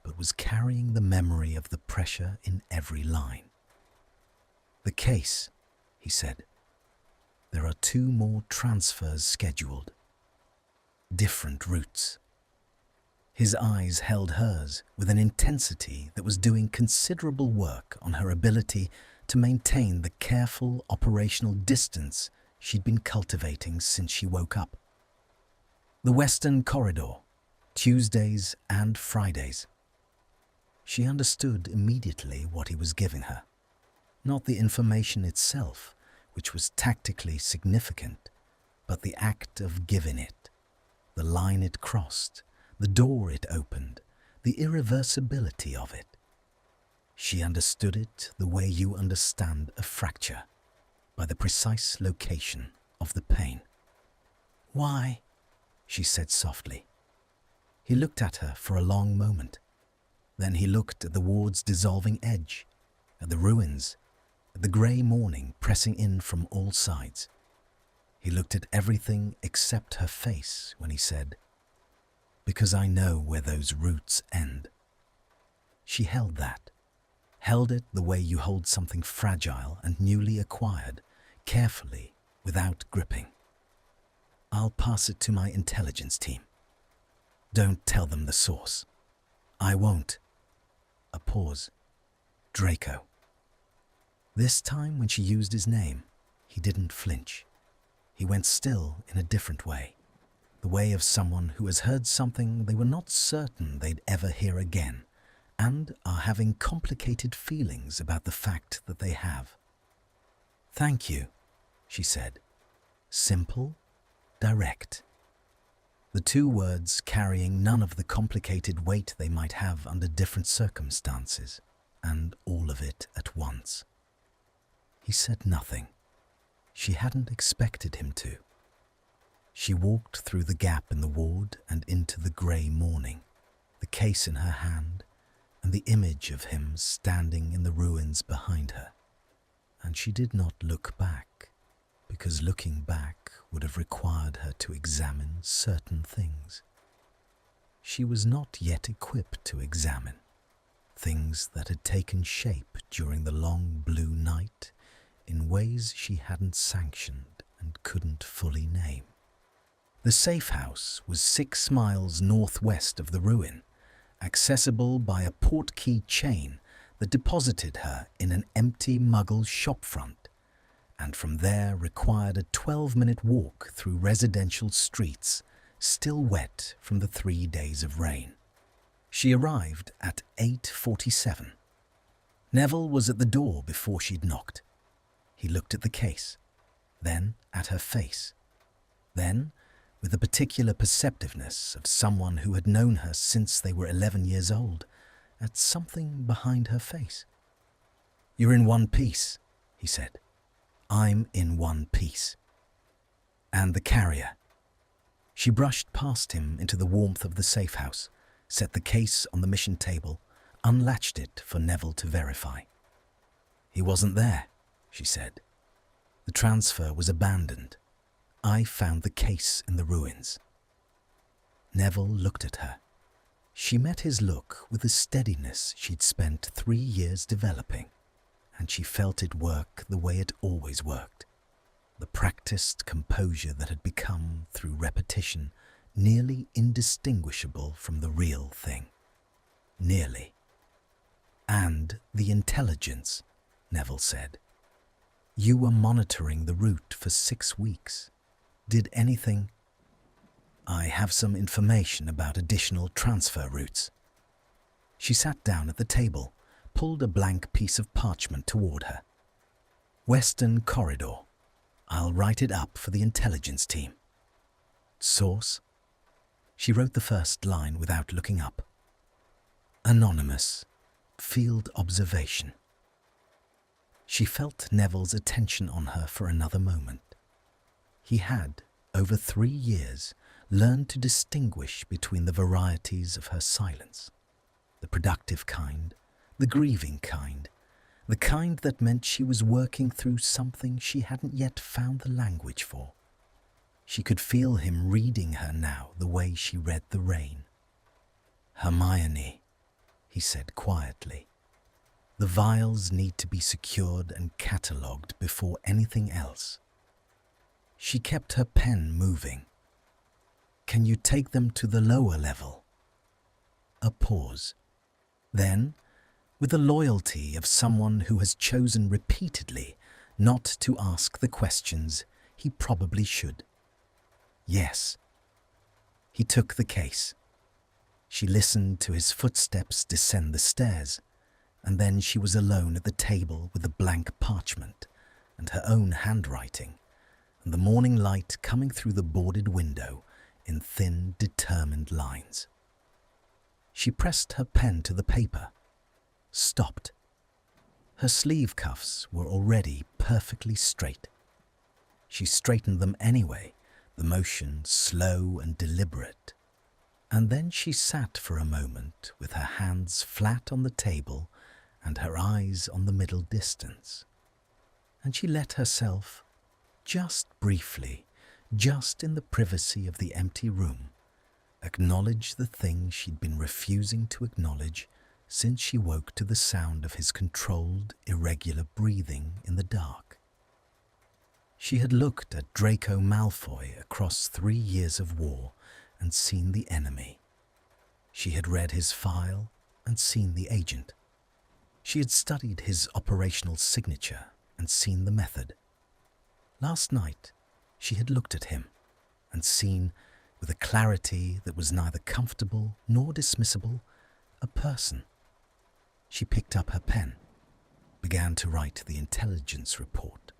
but was carrying the memory of the pressure in every line. "The case," he said. "There are 2 more transfers scheduled. Different routes." His eyes held hers with an intensity that was doing considerable work on her ability to maintain the careful operational distance she'd been cultivating since she woke up. "The Western Corridor, Tuesdays and Fridays." She understood immediately what he was giving her. Not the information itself, which was tactically significant, but the act of giving it, the line it crossed, the door it opened, the irreversibility of it. She understood it the way you understand a fracture, by the precise location of the pain. "Why?" she said softly. He looked at her for a long moment. Then he looked at the ward's dissolving edge, at the ruins, at the grey morning pressing in from all sides. He looked at everything except her face when he said, "Because I know where those roots end." She held that, held it the way you hold something fragile and newly acquired, carefully, without gripping. "I'll pass it to my intelligence team. Don't tell them the source." "I won't." A pause. "Draco." This time when she used his name, he didn't flinch. He went still in a different way, the way of someone who has heard something they were not certain they'd ever hear again, and are having complicated feelings about the fact that they have. "Thank you," she said. Simple, direct. The 2 words carrying none of the complicated weight they might have under different circumstances, and all of it at once. He said nothing. She hadn't expected him to. She walked through the gap in the ward and into the grey morning, the case in her hand, and the image of him standing in the ruins behind her. And she did not look back, because looking back would have required her to examine certain things. She was not yet equipped to examine things that had taken shape during the long blue night in ways she hadn't sanctioned and couldn't fully name. The safe house was 6 miles northwest of the ruin, accessible by a portkey chain that deposited her in an empty Muggle shopfront, and from there required a 12-minute walk through residential streets, still wet from the 3 days of rain. She arrived at 8:47. Neville was at the door before she'd knocked. He looked at the case, then at her face, then, with the particular perceptiveness of someone who had known her since they were 11 years old, at something behind her face. "You're in one piece," he said. "I'm in one piece." "And the carrier?" She brushed past him into the warmth of the safe house, set the case on the mission table, unlatched it for Neville to verify. "He wasn't there," she said. "The transfer was abandoned. I found the case in the ruins." Neville looked at her. She met his look with the steadiness she'd spent 3 years developing, and she felt it work the way it always worked. The practiced composure that had become, through repetition, nearly indistinguishable from the real thing. Nearly. "And the intelligence," Neville said. "You were monitoring the route for 6 weeks. Did anything—" "I have some information about additional transfer routes." She sat down at the table, pulled a blank piece of parchment toward her. "Western Corridor. I'll write it up for the intelligence team." "Source?" She wrote the first line without looking up. "Anonymous. Field observation." She felt Neville's attention on her for another moment. He had, over 3 years, learned to distinguish between the varieties of her silence. The productive kind, the grieving kind, the kind that meant she was working through something she hadn't yet found the language for. She could feel him reading her now the way she read the rain. "Hermione," he said quietly, "the vials need to be secured and catalogued before anything else." She kept her pen moving. "Can you take them to the lower level?" A pause. Then, with the loyalty of someone who has chosen repeatedly not to ask the questions he probably should. "Yes." He took the case. She listened to his footsteps descend the stairs, and then she was alone at the table with the blank parchment and her own handwriting, and the morning light coming through the boarded window in thin, determined lines. She pressed her pen to the paper, stopped. Her sleeve cuffs were already perfectly straight. She straightened them anyway, the motion slow and deliberate. And then she sat for a moment with her hands flat on the table and her eyes on the middle distance. And she let herself, just briefly, just in the privacy of the empty room, acknowledge the thing she'd been refusing to acknowledge since she woke to the sound of his controlled, irregular breathing in the dark. She had looked at Draco Malfoy across 3 years of war and seen the enemy. She had read his file and seen the agent. She had studied his operational signature and seen the method. Last night, she had looked at him and seen, with a clarity that was neither comfortable nor dismissible, a person. She picked up her pen, began to write the intelligence report,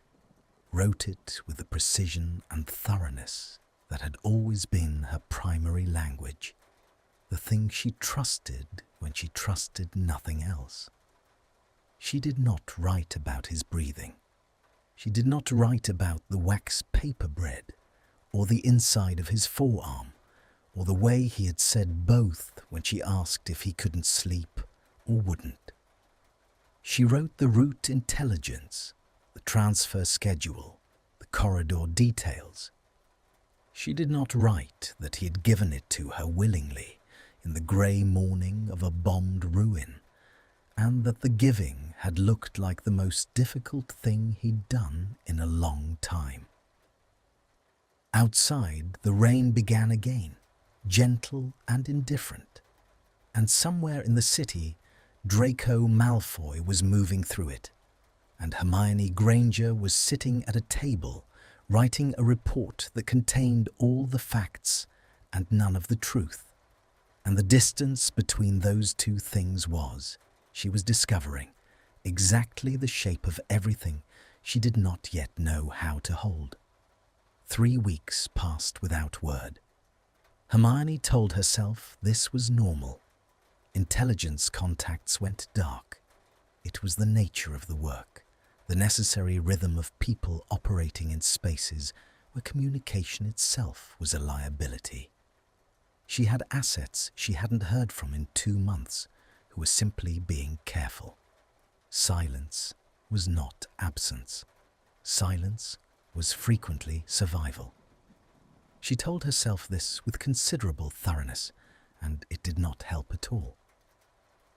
wrote it with the precision and thoroughness that had always been her primary language, the thing she trusted when she trusted nothing else. She did not write about his breathing. She did not write about the wax paper bread, or the inside of his forearm, or the way he had said both when she asked if he couldn't sleep or wouldn't. She wrote the route intelligence, the transfer schedule, the corridor details. She did not write that he had given it to her willingly in the grey morning of a bombed ruin, and that the giving had looked like the most difficult thing he'd done in a long time. Outside, the rain began again, gentle and indifferent, and somewhere in the city, Draco Malfoy was moving through it, and Hermione Granger was sitting at a table writing a report that contained all the facts and none of the truth. And the distance between those two things was, she was discovering, exactly the shape of everything she did not yet know how to hold. 3 weeks passed without word. Hermione told herself this was normal. Intelligence contacts went dark. It was the nature of the work, the necessary rhythm of people operating in spaces where communication itself was a liability. She had assets she hadn't heard from in 2 months, who were simply being careful. Silence was not absence. Silence was frequently survival. She told herself this with considerable thoroughness, and it did not help at all.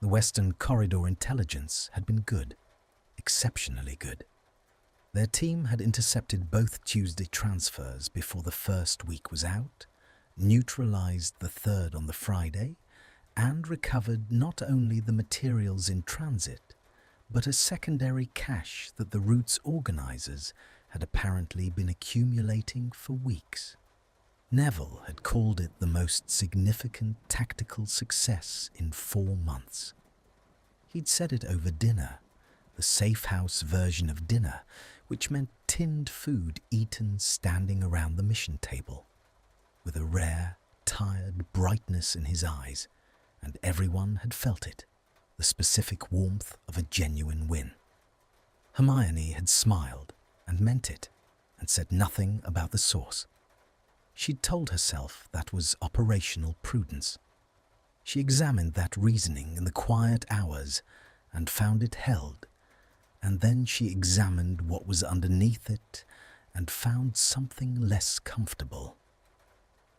The Western Corridor intelligence had been good, exceptionally good. Their team had intercepted both Tuesday transfers before the first week was out, neutralized the third on the Friday, and recovered not only the materials in transit, but a secondary cache that the route's organizers had apparently been accumulating for weeks. Neville had called it the most significant tactical success in 4 months. He'd said it over dinner, the safe house version of dinner, which meant tinned food eaten standing around the mission table, with a rare, tired brightness in his eyes, and everyone had felt it, the specific warmth of a genuine win. Hermione had smiled and meant it, and said nothing about the source. She'd told herself that was operational prudence. She examined that reasoning in the quiet hours and found it held, and then she examined what was underneath it and found something less comfortable.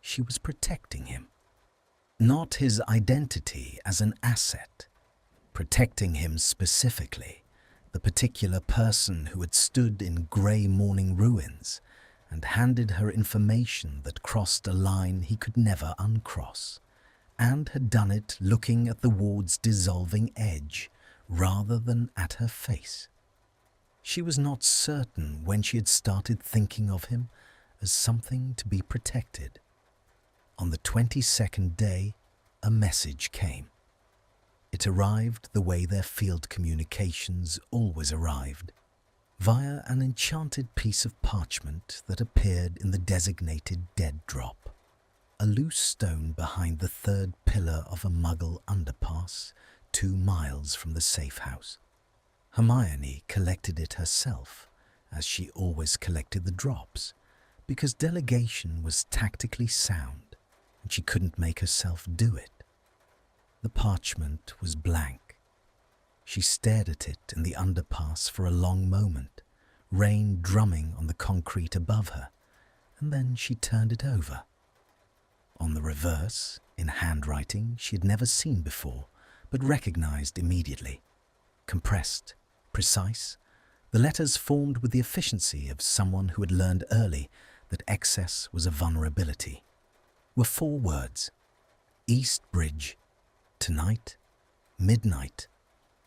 She was protecting him. Not his identity as an asset, protecting him specifically, the particular person who had stood in grey morning ruins and handed her information that crossed a line he could never uncross, and had done it looking at the ward's dissolving edge rather than at her face. She was not certain when she had started thinking of him as something to be protected. On the 22nd day, a message came. It arrived the way their field communications always arrived, via an enchanted piece of parchment that appeared in the designated dead drop, a loose stone behind the third pillar of a Muggle underpass 2 miles from the safe house. Hermione collected it herself, as she always collected the drops, because delegation was tactically sound, and she couldn't make herself do it. The parchment was blank. She stared at it in the underpass for a long moment, rain drumming on the concrete above her, and then she turned it over. On the reverse, in handwriting she had never seen before, but recognized immediately. Compressed, precise, the letters formed with the efficiency of someone who had learned early that excess was a vulnerability, were 4 words: East Bridge, tonight, midnight,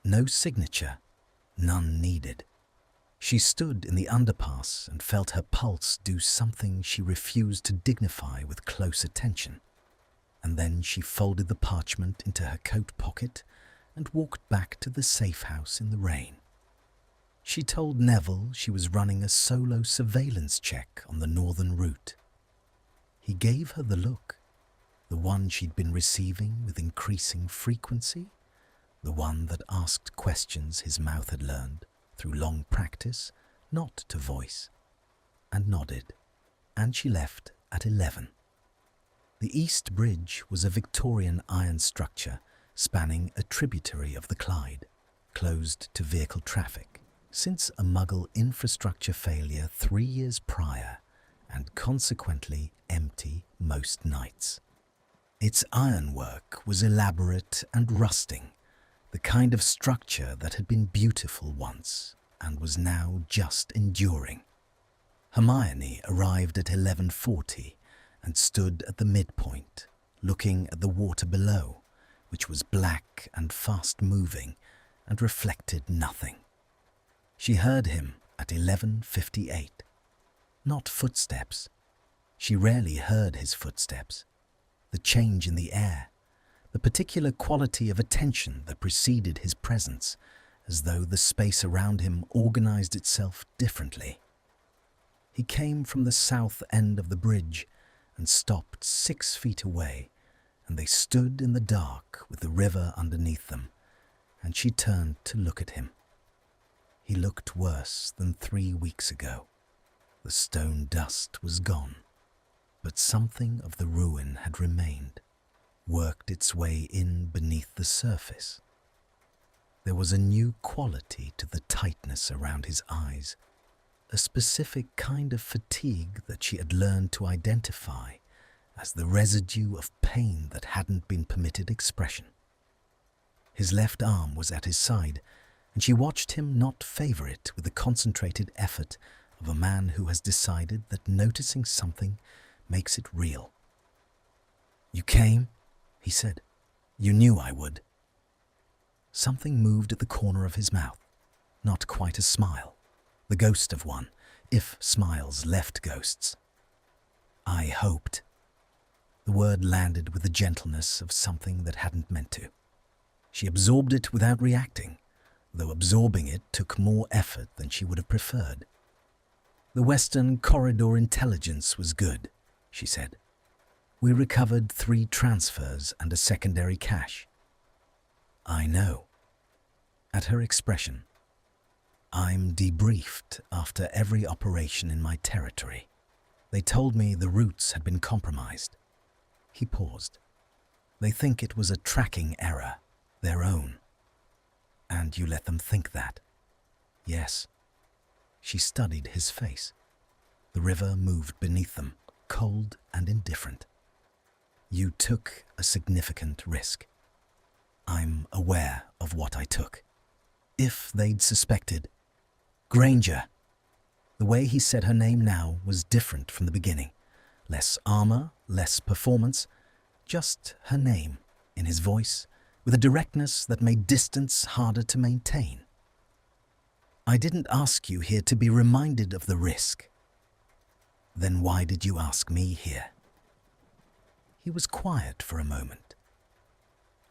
no signature, none needed. She stood in the underpass and felt her pulse do something she refused to dignify with close attention, and then she folded the parchment into her coat pocket and walked back to the safe house in the rain. She told Neville she was running a solo surveillance check on the northern route. He gave her the look, the one she'd been receiving with increasing frequency, the one that asked questions his mouth had learned, through long practice, not to voice, and nodded, and she left at 11. The East Bridge was a Victorian iron structure spanning a tributary of the Clyde, closed to vehicle traffic, since a Muggle infrastructure failure 3 years prior, and consequently empty most nights. Its ironwork was elaborate and rusting, the kind of structure that had been beautiful once and was now just enduring. Hermione arrived at 11:40 and stood at the midpoint, looking at the water below, which was black and fast-moving and reflected nothing. She heard him at 11:58. Not footsteps. She rarely heard his footsteps. The change in the air, the particular quality of attention that preceded his presence, as though the space around him organized itself differently. He came from the south end of the bridge and stopped 6 feet away, and they stood in the dark with the river underneath them, and she turned to look at him. He looked worse than 3 weeks ago. The stone dust was gone, but something of the ruin had remained, worked its way in beneath the surface. There was a new quality to the tightness around his eyes, a specific kind of fatigue that she had learned to identify as the residue of pain that hadn't been permitted expression. His left arm was at his side, and she watched him not favor it with the concentrated effort of a man who has decided that noticing something makes it real. "You came?" he said. "You knew I would." Something moved at the corner of his mouth, not quite a smile, the ghost of one, if smiles left ghosts. "I hoped." The word landed with the gentleness of something that hadn't meant to. She absorbed it without reacting, though absorbing it took more effort than she would have preferred. "The Western Corridor intelligence was good," she said. "We recovered 3 transfers and a secondary cache." "I know." At her expression, "I'm debriefed after every operation in my territory. They told me the routes had been compromised." He paused. "They think it was a tracking error, their own." "And you let them think that?" "Yes." She studied his face. The river moved beneath them, cold and indifferent. "You took a significant risk." "I'm aware of what I took." If they'd suspected. "Granger." The way he said her name now was different from the beginning. Less armor, less performance, just her name in his voice, with a directness that made distance harder to maintain. "I didn't ask you here to be reminded of the risk." "Then why did you ask me here?" He was quiet for a moment.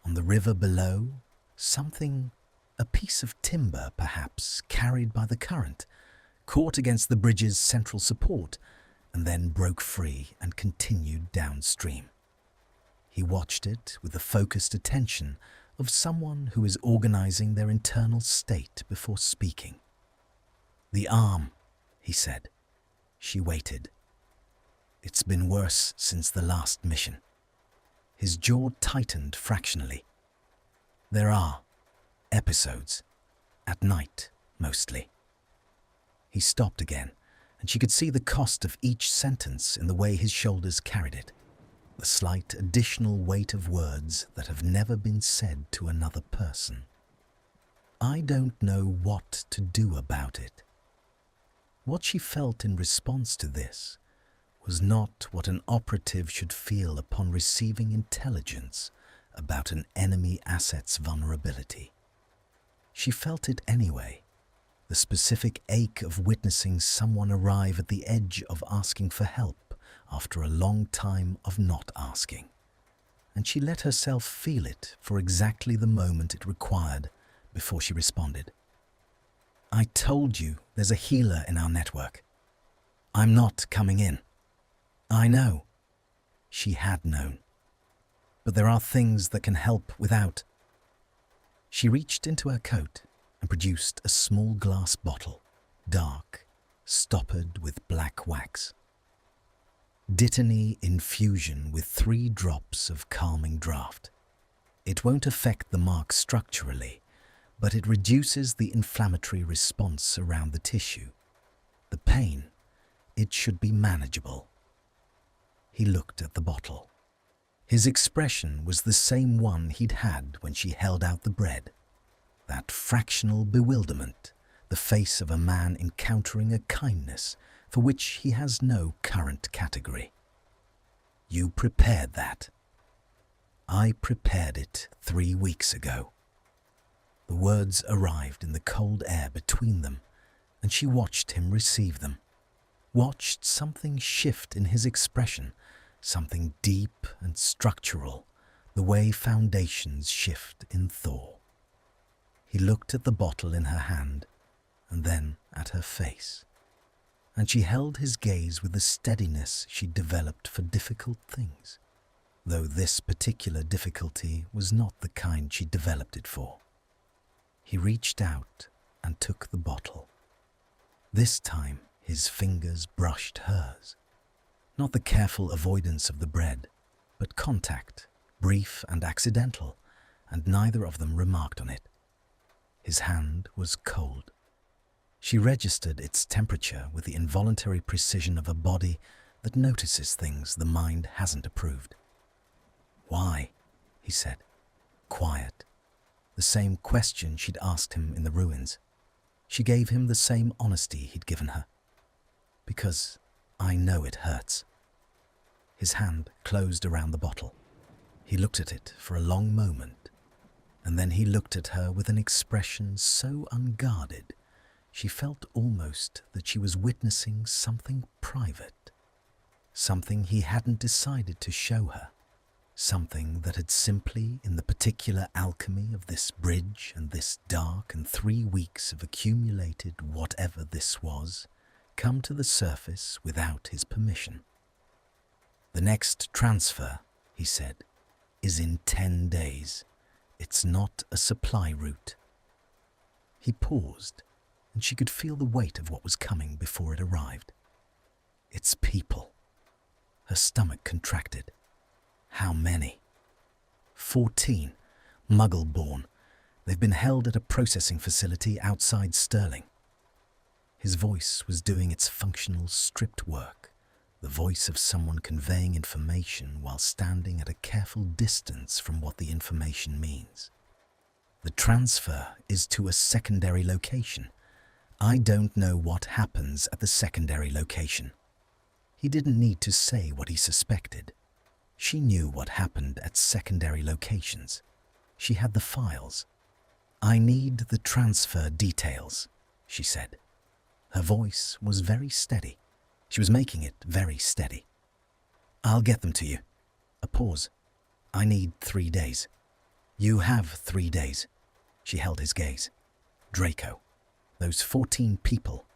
On the river below, something, a piece of timber perhaps, carried by the current, caught against the bridge's central support and then broke free and continued downstream. He watched it with the focused attention of someone who is organizing their internal state before speaking. "The arm," he said. She waited. "It's been worse since the last mission." His jaw tightened fractionally. "There are episodes, at night mostly." He stopped again, and she could see the cost of each sentence in the way his shoulders carried it, the slight additional weight of words that have never been said to another person. "I don't know what to do about it." What she felt in response to this was not what an operative should feel upon receiving intelligence about an enemy asset's vulnerability. She felt it anyway, the specific ache of witnessing someone arrive at the edge of asking for help after a long time of not asking. And she let herself feel it for exactly the moment it required before she responded. "I told you there's a healer in our network. I'm not coming in." "I know." She had known. "But there are things that can help without." She reached into her coat and produced a small glass bottle, dark, stoppered with black wax. "Dittany infusion with 3 drops of calming draft. It won't affect the mark structurally, but it reduces the inflammatory response around the tissue. The pain, it should be manageable." He looked at the bottle. His expression was the same one he'd had when she held out the bread. That fractional bewilderment, the face of a man encountering a kindness for which he has no current category. "You prepared that." "I prepared it 3 weeks ago." The words arrived in the cold air between them, and she watched him receive them. Watched something shift in his expression, something deep and structural, the way foundations shift in thaw. He looked at the bottle in her hand, and then at her face, and she held his gaze with the steadiness she'd developed for difficult things, though this particular difficulty was not the kind she'd developed it for. He reached out and took the bottle. This time His fingers brushed hers. Not the careful avoidance of the bread, but contact, brief and accidental, and neither of them remarked on it. His hand was cold. She registered its temperature with the involuntary precision of a body that notices things the mind hasn't approved. "Why?" he said, quiet. The same question she'd asked him in the ruins. She gave him the same honesty he'd given her. "Because I know it hurts." His hand closed around the bottle. He looked at it for a long moment, and then he looked at her with an expression so unguarded she felt almost that she was witnessing something private, something he hadn't decided to show her, something that had simply, in the particular alchemy of this bridge and this dark and 3 weeks of accumulated whatever this was, come to the surface without his permission. "The next transfer," he said, "is in 10 days. It's not a supply route." He paused, and she could feel the weight of what was coming before it arrived. "It's people." Her stomach contracted. "How many?" 14, Muggle-born. They've been held at a processing facility outside Stirling. His voice was doing its functional stripped work, the voice of someone conveying information while standing at a careful distance from what the information means. "The transfer is to a secondary location. I don't know what happens at the secondary location." He didn't need to say what he suspected. She knew what happened at secondary locations. She had the files. "I need the transfer details," she said. Her voice was very steady. She was making it very steady. "I'll get them to you." A pause. "I need 3 days." "You have 3 days." She held his gaze. "Draco. Those 14 people."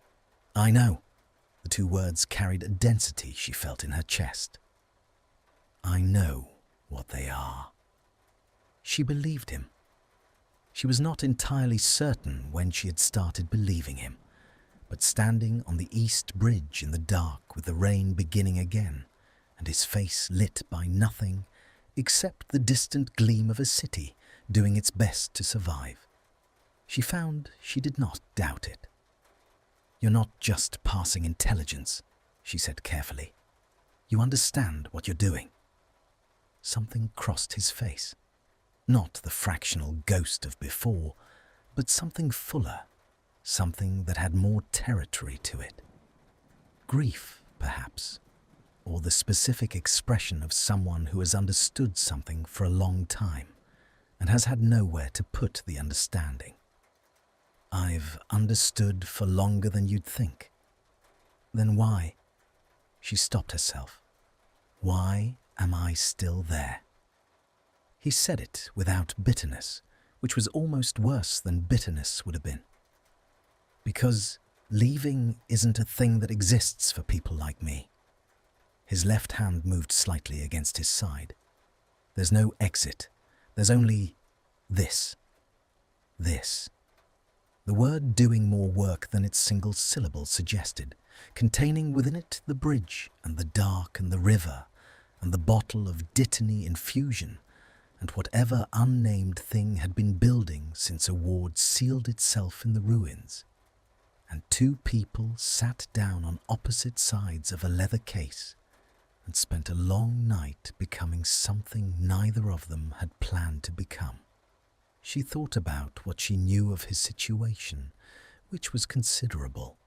"I know." The 2 words carried a density she felt in her chest. "I know what they are." She believed him. She was not entirely certain when she had started believing him, but standing on the East Bridge in the dark with the rain beginning again, and his face lit by nothing except the distant gleam of a city doing its best to survive, she found she did not doubt it. "You're not just passing intelligence," she said carefully. "You understand what you're doing." Something crossed his face. Not the fractional ghost of before, but something fuller, something that had more territory to it. Grief, perhaps, or the specific expression of someone who has understood something for a long time and has had nowhere to put the understanding. "I've understood for longer than you'd think." "Then why?" She stopped herself. "Why am I still there?" He said it without bitterness, which was almost worse than bitterness would have been. "Because leaving isn't a thing that exists for people like me." His left hand moved slightly against his side. "There's no exit. There's only this. This." The word doing more work than its single syllable suggested, containing within it the bridge and the dark and the river and the bottle of Dittany infusion and whatever unnamed thing had been building since a ward sealed itself in the ruins. And 2 people sat down on opposite sides of a leather case and spent a long night becoming something neither of them had planned to become. She thought about what she knew of his situation, which was considerable.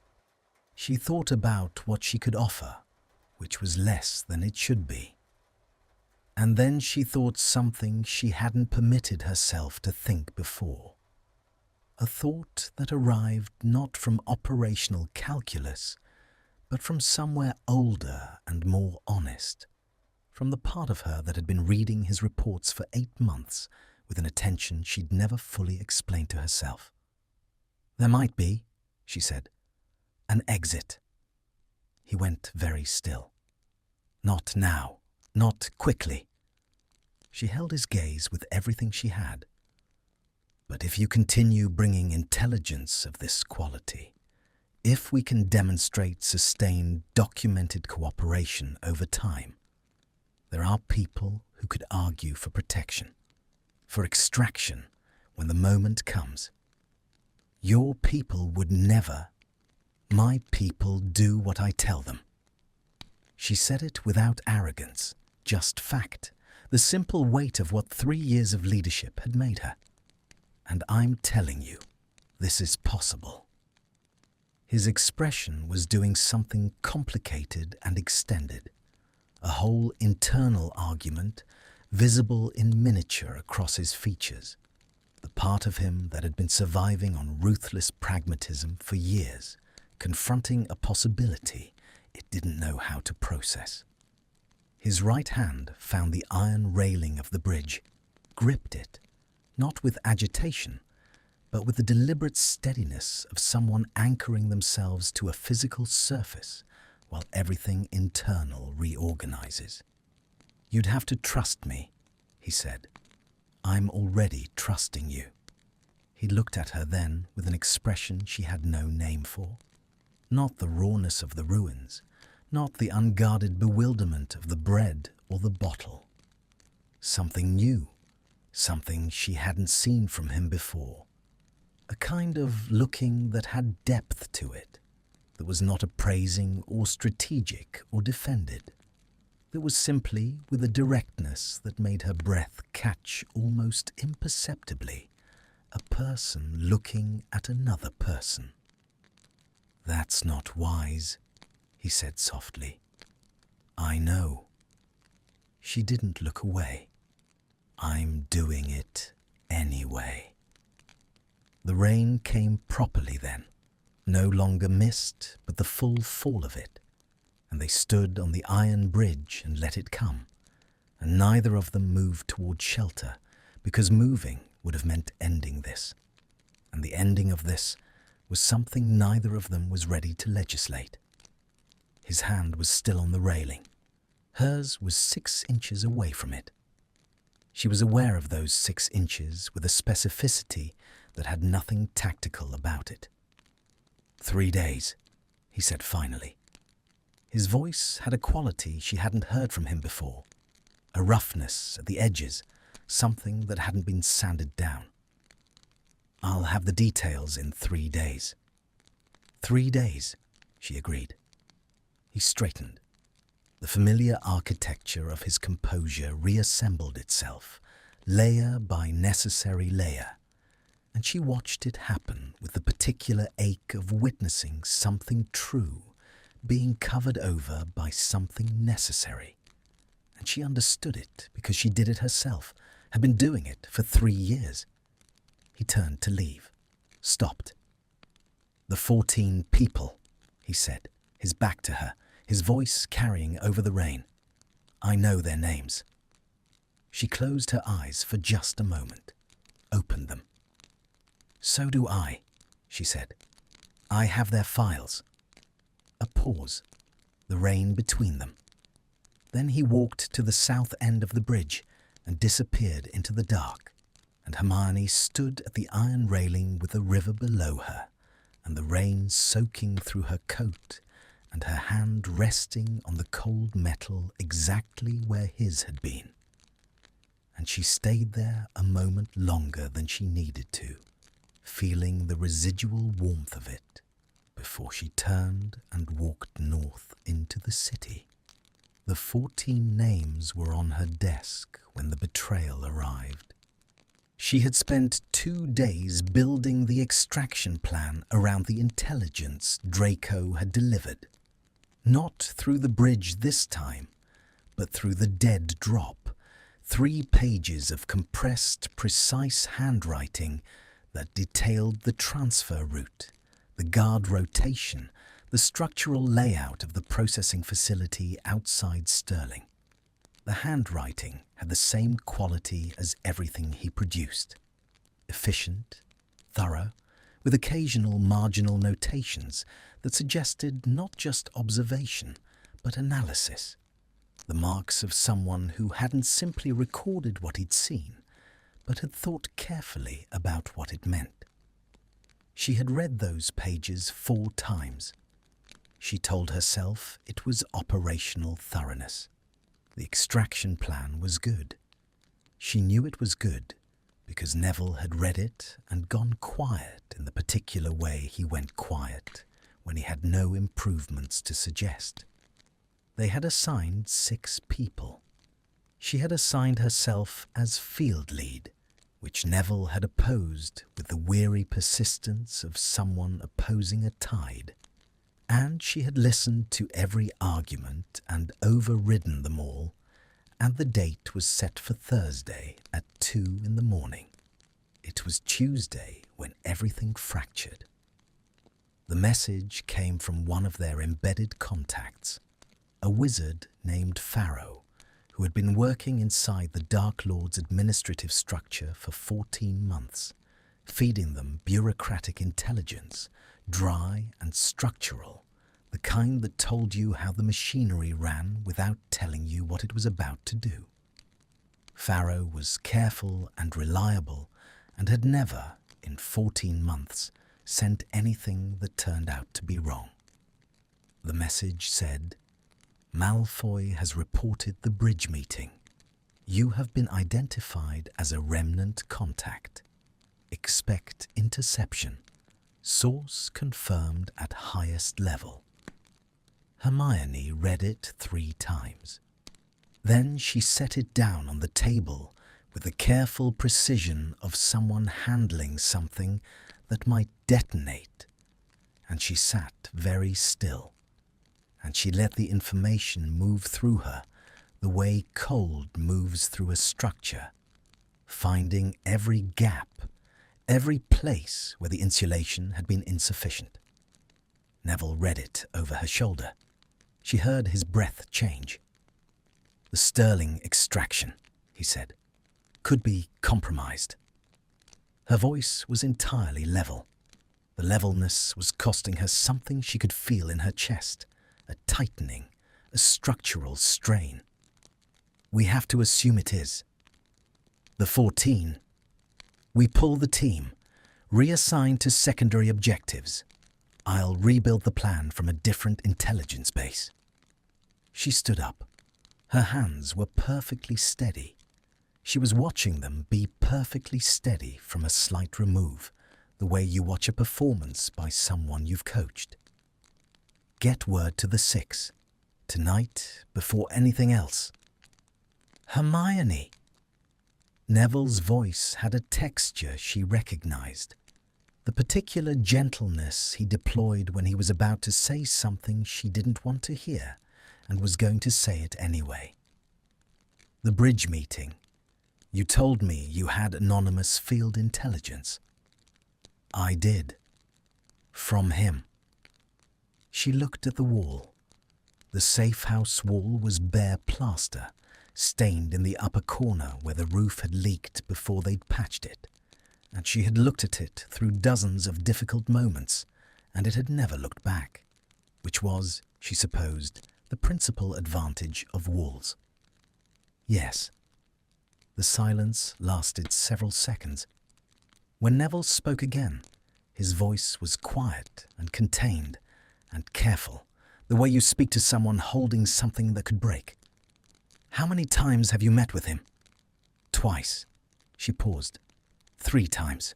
She thought about what she could offer, which was less than it should be. And then she thought something she hadn't permitted herself to think before. A thought that arrived not from operational calculus, but from somewhere older and more honest, from the part of her that had been reading his reports for 8 months with an attention she'd never fully explained to herself. "There might be," she said, "an exit." He went very still. "Not now. Not quickly." She held his gaze with everything she had. "But if you continue bringing intelligence of this quality, If we can demonstrate sustained, documented cooperation over time, there are people who could argue for protection, for extraction when the moment comes. Your people would never. My people do what I tell them. She said it without arrogance, just fact, the simple weight of what 3 years of leadership had made her. And I'm telling you, this is possible. His expression was doing something complicated and extended, a whole internal argument visible in miniature across his features, the part of him that had been surviving on ruthless pragmatism for years, confronting a possibility it didn't know how to process. His right hand found the iron railing of the bridge, gripped it, not with agitation, but with the deliberate steadiness of someone anchoring themselves to a physical surface while everything internal reorganizes. "You'd have to trust me," he said. "I'm already trusting you." He looked at her then with an expression she had no name for. Not the rawness of the ruins, not the unguarded bewilderment of the bread or the bottle. Something new, something she hadn't seen from him before. A kind of looking that had depth to it, that was not appraising or strategic or defended. That was simply with a directness that made her breath catch almost imperceptibly, a person looking at another person. "That's not wise," he said softly. "I know." She didn't look away. "I'm doing it anyway." The rain came properly then, no longer mist, but the full fall of it, and they stood on the iron bridge and let it come, and neither of them moved toward shelter, because moving would have meant ending this, and the ending of this was something neither of them was ready to legislate. His hand was still on the railing. Hers was 6 inches away from it. She was aware of those 6 inches with a specificity that had nothing tactical about it. 3 days, he said finally. His voice had a quality she hadn't heard from him before, a roughness at the edges, something that hadn't been sanded down. "I'll have the details in 3 days." 3 days, she agreed. He straightened. The familiar architecture of his composure reassembled itself, layer by necessary layer, and she watched it happen with the particular ache of witnessing something true being covered over by something necessary. And she understood it because she did it herself, had been doing it for 3 years. He turned to leave, stopped. "The 14 people," he said, his back to her, his voice carrying over the rain. "I know their names." She closed her eyes for just a moment, opened them. "So do I," she said. "I have their files." A pause, the rain between them. Then he walked to the south end of the bridge and disappeared into the dark, and Hermione stood at the iron railing with the river below her, and the rain soaking through her coat, and her hand resting on the cold metal exactly where his had been. And she stayed there a moment longer than she needed to, feeling the residual warmth of it, before she turned and walked north into the city. The 14 names were on her desk when the betrayal arrived. She had spent 2 days building the extraction plan around the intelligence Draco had delivered. Not through the bridge this time, but through the dead drop, 3 pages of compressed, precise handwriting that detailed the transfer route, the guard rotation, the structural layout of the processing facility outside Stirling. The handwriting had the same quality as everything he produced. Efficient, thorough, with occasional marginal notations that suggested not just observation, but analysis. The marks of someone who hadn't simply recorded what he'd seen, but had thought carefully about what it meant. She had read those pages 4 times. She told herself it was operational thoroughness. The extraction plan was good. She knew it was good because Neville had read it and gone quiet in the particular way he went quiet when he had no improvements to suggest. They had assigned 6 people. She had assigned herself as field lead, which Neville had opposed with the weary persistence of someone opposing a tide. And she had listened to every argument and overridden them all, and the date was set for Thursday at 2 in the morning. It was Tuesday when everything fractured. The message came from one of their embedded contacts, a wizard named Pharaoh, who had been working inside the Dark Lord's administrative structure for 14 months, feeding them bureaucratic intelligence, dry and structural, the kind that told you how the machinery ran without telling you what it was about to do. Pharaoh was careful and reliable and had never, in 14 months, sent anything that turned out to be wrong. The message said, "Malfoy has reported the bridge meeting. You have been identified as a remnant contact. Expect interception. Source confirmed at highest level." Hermione read it 3 times. Then she set it down on the table with the careful precision of someone handling something that might detonate, and she sat very still, and she let the information move through her the way cold moves through a structure, finding every gap, every place where the insulation had been insufficient. Neville read it over her shoulder. She heard his breath change. "The Sterling extraction," he said, "could be compromised." Her voice was entirely level. The levelness was costing her something she could feel in her chest, a tightening, a structural strain. "We have to assume it is. The 14. We pull the team, reassign to secondary objectives. I'll rebuild the plan from a different intelligence base." She stood up. Her hands were perfectly steady. She was watching them be perfectly steady from a slight remove, the way you watch a performance by someone you've coached. "Get word to the 6. Tonight, before anything else." "Hermione!" Neville's voice had a texture she recognized, the particular gentleness he deployed when he was about to say something she didn't want to hear and was going to say it anyway. "The bridge meeting. You told me you had anonymous field intelligence." "I did. From him." She looked at the wall. The safe house wall was bare plaster, stained in the upper corner where the roof had leaked before they'd patched it, and she had looked at it through dozens of difficult moments, and it had never looked back, which was, she supposed, the principal advantage of walls. "Yes." The silence lasted several seconds. When Neville spoke again, his voice was quiet and contained and careful, the way you speak to someone holding something that could break. "How many times have you met with him?" "Twice." She paused. "3 times.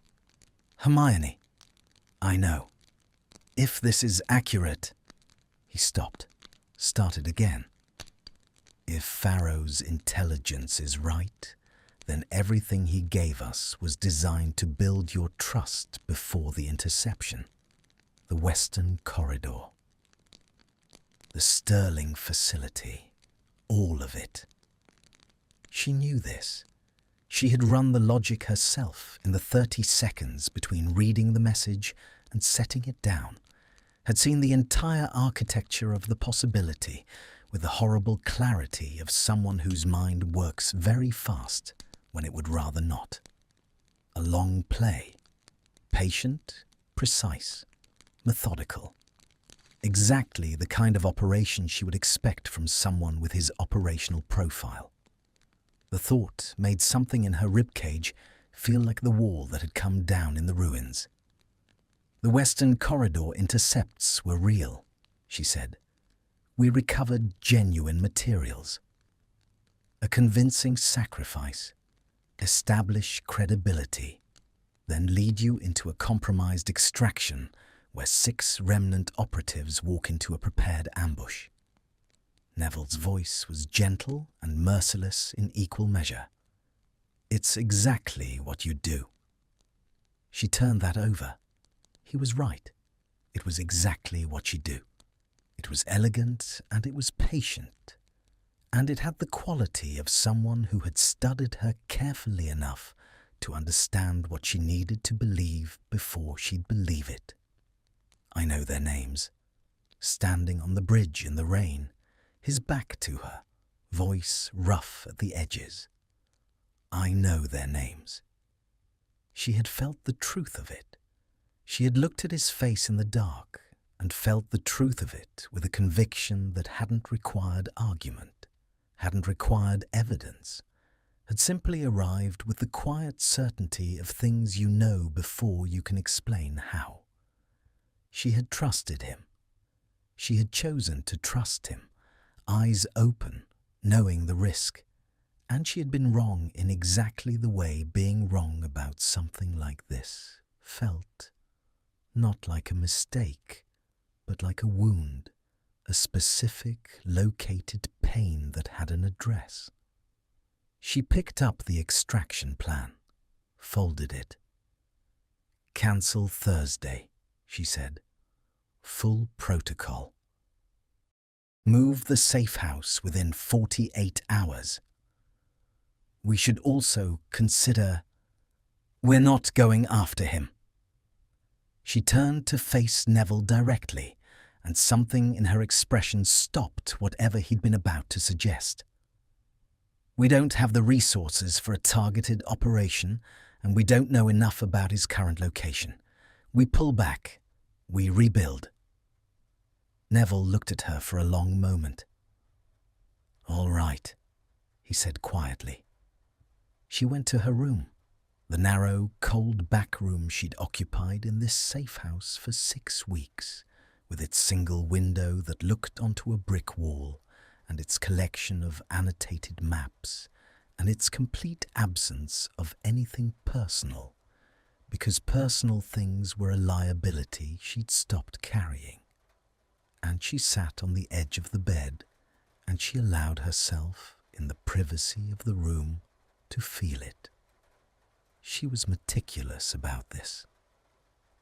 "Hermione." "I know. If this is accurate—" He stopped, started again. "If Pharaoh's intelligence is right, then everything he gave us was designed to build your trust before the interception. The Western Corridor. The Sterling facility. All of it." She knew this. She had run the logic herself in the 30 seconds between reading the message and setting it down, had seen the entire architecture of the possibility with the horrible clarity of someone whose mind works very fast when it would rather not. A long play, patient, precise, methodical. Exactly the kind of operation she would expect from someone with his operational profile. The thought made something in her ribcage feel like the wall that had come down in the ruins. The Western Corridor intercepts were real, she said. We recovered genuine materials. A convincing sacrifice. Establish credibility. Then lead you into a compromised extraction where 6 remnant operatives walk into a prepared ambush. Neville's voice was gentle and merciless in equal measure. It's exactly what you do. She turned that over. He was right. It was exactly what she'd do. It was elegant and it was patient. And it had the quality of someone who had studied her carefully enough to understand what she needed to believe before she'd believe it. I know their names. Standing on the bridge in the rain, his back to her, voice rough at the edges. I know their names. She had felt the truth of it. She had looked at his face in the dark and felt the truth of it with a conviction that hadn't required argument, hadn't required evidence, had simply arrived with the quiet certainty of things you know before you can explain how. She had trusted him. She had chosen to trust him, eyes open, knowing the risk, and she had been wrong in exactly the way being wrong about something like this felt. Not like a mistake, but like a wound, a specific, located pain that had an address. She picked up the extraction plan, folded it. Cancel Thursday, she said. Full protocol. Move the safe house within 48 hours. We should also consider... We're not going after him. She turned to face Neville directly, and something in her expression stopped whatever he'd been about to suggest. We don't have the resources for a targeted operation, and we don't know enough about his current location. We pull back. We rebuild. Neville looked at her for a long moment. All right, he said quietly. She went to her room, the narrow, cold back room she'd occupied in this safe house for 6 weeks, with its single window that looked onto a brick wall and its collection of annotated maps and its complete absence of anything personal, because personal things were a liability she'd stopped carrying. And she sat on the edge of the bed, and she allowed herself, in the privacy of the room, to feel it. She was meticulous about this.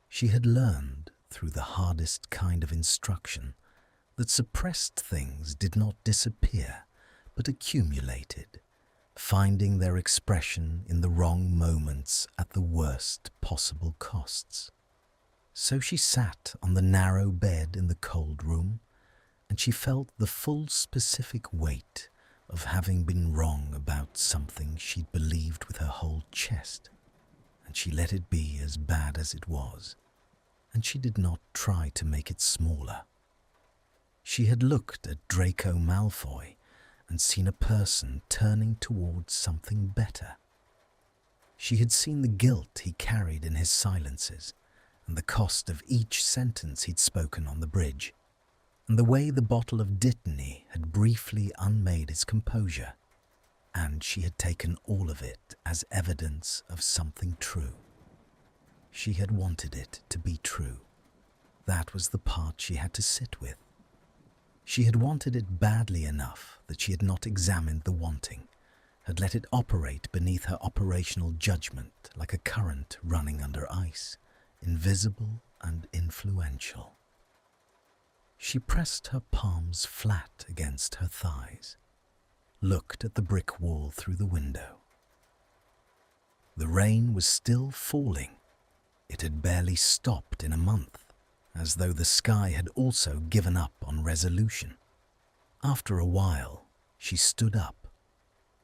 She had learned, through the hardest kind of instruction, that suppressed things did not disappear, but accumulated, finding their expression in the wrong moments at the worst possible costs. So she sat on the narrow bed in the cold room, and she felt the full specific weight of having been wrong about something she'd believed with her whole chest, and she let it be as bad as it was, and she did not try to make it smaller. She had looked at Draco Malfoy and seen a person turning towards something better. She had seen the guilt he carried in his silences, and the cost of each sentence he'd spoken on the bridge, and the way the bottle of Dittany had briefly unmade his composure, and she had taken all of it as evidence of something true. She had wanted it to be true. That was the part she had to sit with. She had wanted it badly enough that she had not examined the wanting, had let it operate beneath her operational judgment like a current running under ice, invisible and influential. She pressed her palms flat against her thighs, looked at the brick wall through the window. The rain was still falling. It had barely stopped in a month, as though the sky had also given up on resolution. After a while, she stood up,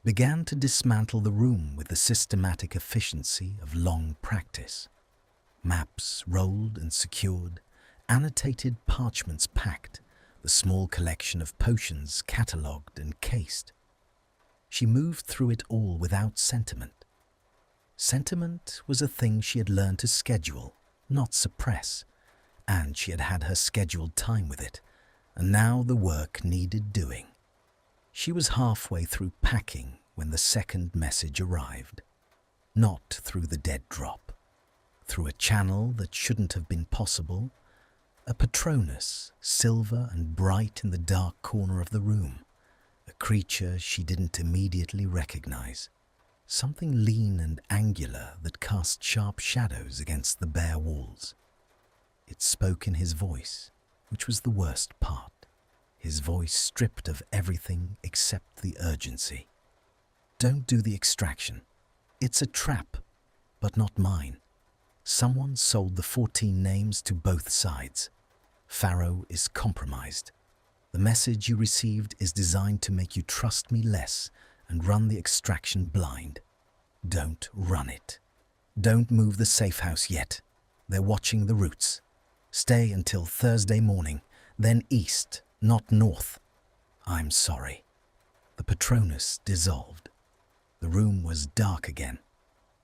began to dismantle the room with the systematic efficiency of long practice. Maps rolled and secured, annotated parchments packed, the small collection of potions catalogued and cased. She moved through it all without sentiment. Sentiment was a thing she had learned to schedule, not suppress, and she had had her scheduled time with it, and now the work needed doing. She was halfway through packing when the second message arrived. Not through the dead drop, through a channel that shouldn't have been possible, a Patronus, silver and bright in the dark corner of the room, a creature she didn't immediately recognize, something lean and angular that cast sharp shadows against the bare walls. It spoke in his voice, which was the worst part, his voice stripped of everything except the urgency. Don't do the extraction. It's a trap, but not mine. Someone sold the 14 names to both sides. Pharaoh is compromised. The message you received is designed to make you trust me less and run the extraction blind. Don't run it. Don't move the safe house yet. They're watching the routes. Stay until Thursday morning, then east, not north. I'm sorry. The Patronus dissolved. The room was dark again.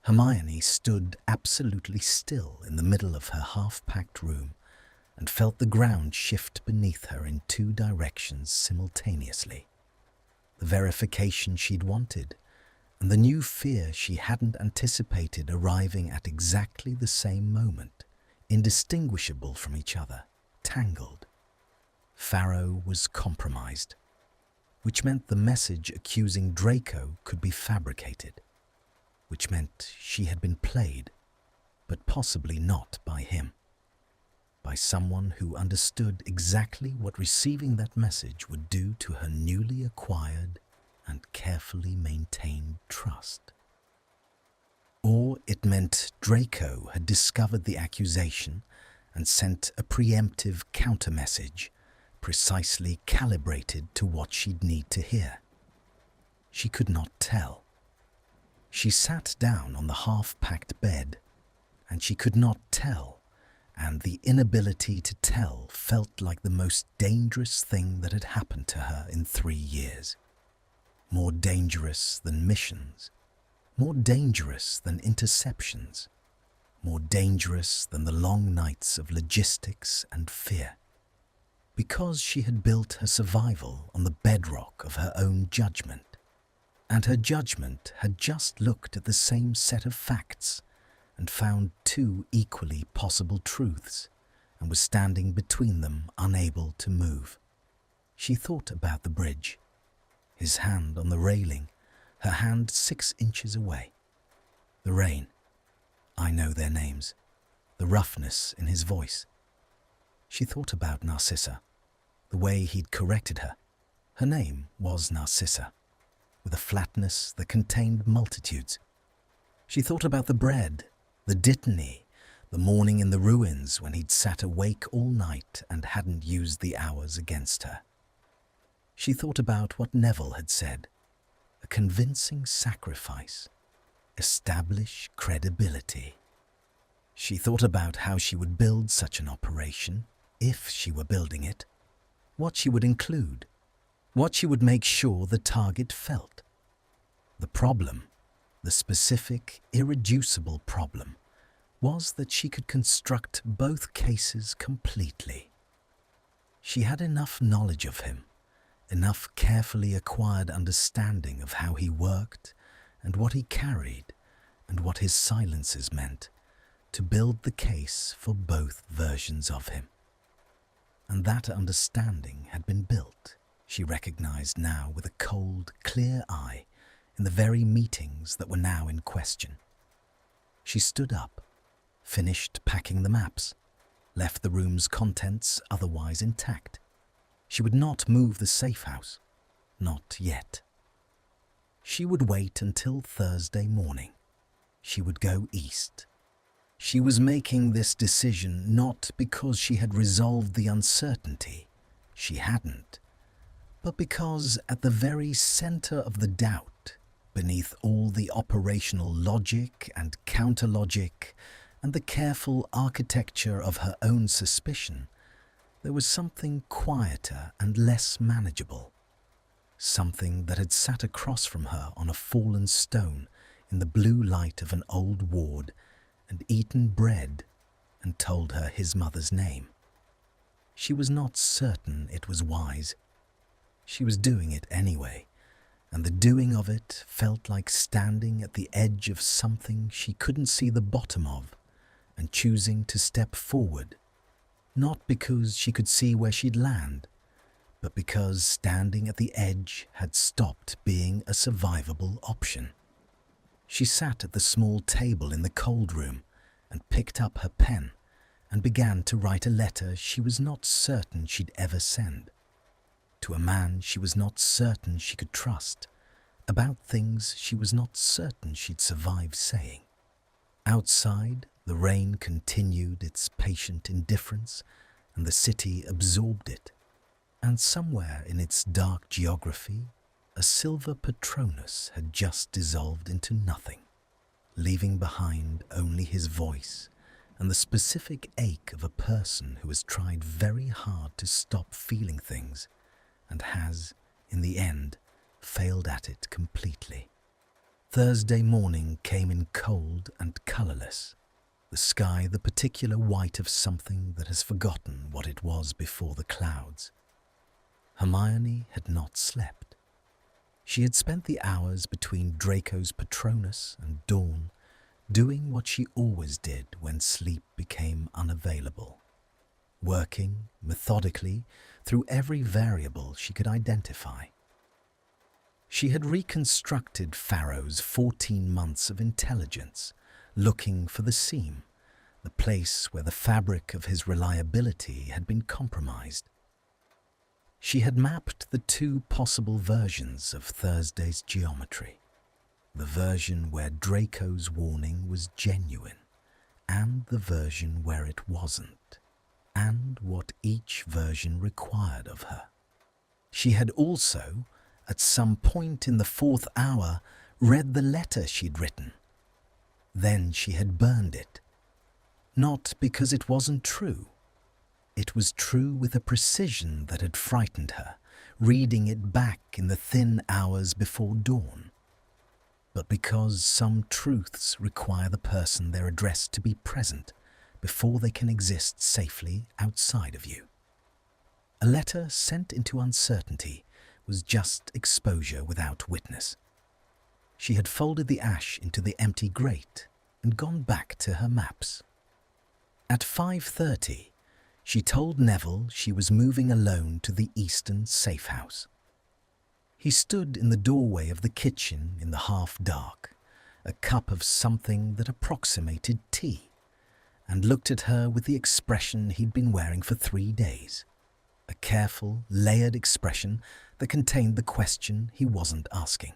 Hermione stood absolutely still in the middle of her half-packed room and felt the ground shift beneath her in two directions simultaneously. The verification she'd wanted, and the new fear she hadn't anticipated arriving at exactly the same moment, indistinguishable from each other, tangled. Pharaoh was compromised, which meant the message accusing Draco could be fabricated, which meant she had been played, but possibly not by him, by someone who understood exactly what receiving that message would do to her newly acquired and carefully maintained trust. Or it meant Draco had discovered the accusation and sent a preemptive counter-message precisely calibrated to what she'd need to hear. She could not tell. She sat down on the half-packed bed, and she could not tell, and the inability to tell felt like the most dangerous thing that had happened to her in 3 years. More dangerous than missions, more dangerous than interceptions, more dangerous than the long nights of logistics and fear. Because she had built her survival on the bedrock of her own judgment, and her judgment had just looked at the same set of facts and found two equally possible truths and was standing between them, unable to move. She thought about the bridge, his hand on the railing, her hand 6 inches away. The rain. I know their names. The roughness in his voice. She thought about Narcissa, the way he'd corrected her. Her name was Narcissa, with a flatness that contained multitudes. She thought about the bread, the dittany, the morning in the ruins when he'd sat awake all night and hadn't used the hours against her. She thought about what Neville had said, a convincing sacrifice, establish credibility. She thought about how she would build such an operation, if she were building it, what she would include, what she would make sure the target felt. The problem, the specific, irreducible problem, was that she could construct both cases completely. She had enough knowledge of him, enough carefully acquired understanding of how he worked and what he carried and what his silences meant, to build the case for both versions of him. And that understanding had been built, she recognized now with a cold, clear eye, in the very meetings that were now in question. She stood up, finished packing the maps, left the room's contents otherwise intact. She would not move the safe house, not yet. She would wait until Thursday morning. She would go east. She was making this decision not because she had resolved the uncertainty. She hadn't. But because at the very center of the doubt, beneath all the operational logic and counter-logic and the careful architecture of her own suspicion, there was something quieter and less manageable. Something that had sat across from her on a fallen stone in the blue light of an old ward and eaten bread and told her his mother's name. She was not certain it was wise. She was doing it anyway, and the doing of it felt like standing at the edge of something she couldn't see the bottom of and choosing to step forward, not because she could see where she'd land, but because standing at the edge had stopped being a survivable option. She sat at the small table in the cold room and picked up her pen and began to write a letter she was not certain she'd ever send, to a man she was not certain she could trust, about things she was not certain she'd survive saying. Outside, the rain continued its patient indifference, and the city absorbed it. And somewhere in its dark geography, a silver Patronus had just dissolved into nothing, leaving behind only his voice and the specific ache of a person who has tried very hard to stop feeling things and has, in the end, failed at it completely. Thursday morning came in cold and colourless, the sky the particular white of something that has forgotten what it was before the clouds. Hermione had not slept. She had spent the hours between Draco's Patronus and dawn doing what she always did when sleep became unavailable, working methodically through every variable she could identify. She had reconstructed Pharaoh's 14 months of intelligence, looking for the seam, the place where the fabric of his reliability had been compromised. She had mapped the two possible versions of Thursday's geometry, the version where Draco's warning was genuine, and the version where it wasn't, and what each version required of her. She had also, at some point in the 4th hour, read the letter she'd written. Then she had burned it. Not because it wasn't true. It was true with a precision that had frightened her, reading it back in the thin hours before dawn. But because some truths require the person they're addressed to be present before they can exist safely outside of you. A letter sent into uncertainty was just exposure without witness. She had folded the ash into the empty grate and gone back to her maps. At 5:30, she told Neville she was moving alone to the Eastern safe house. He stood in the doorway of the kitchen in the half-dark, a cup of something that approximated tea, and looked at her with the expression he'd been wearing for 3 days, a careful, layered expression that contained the question he wasn't asking.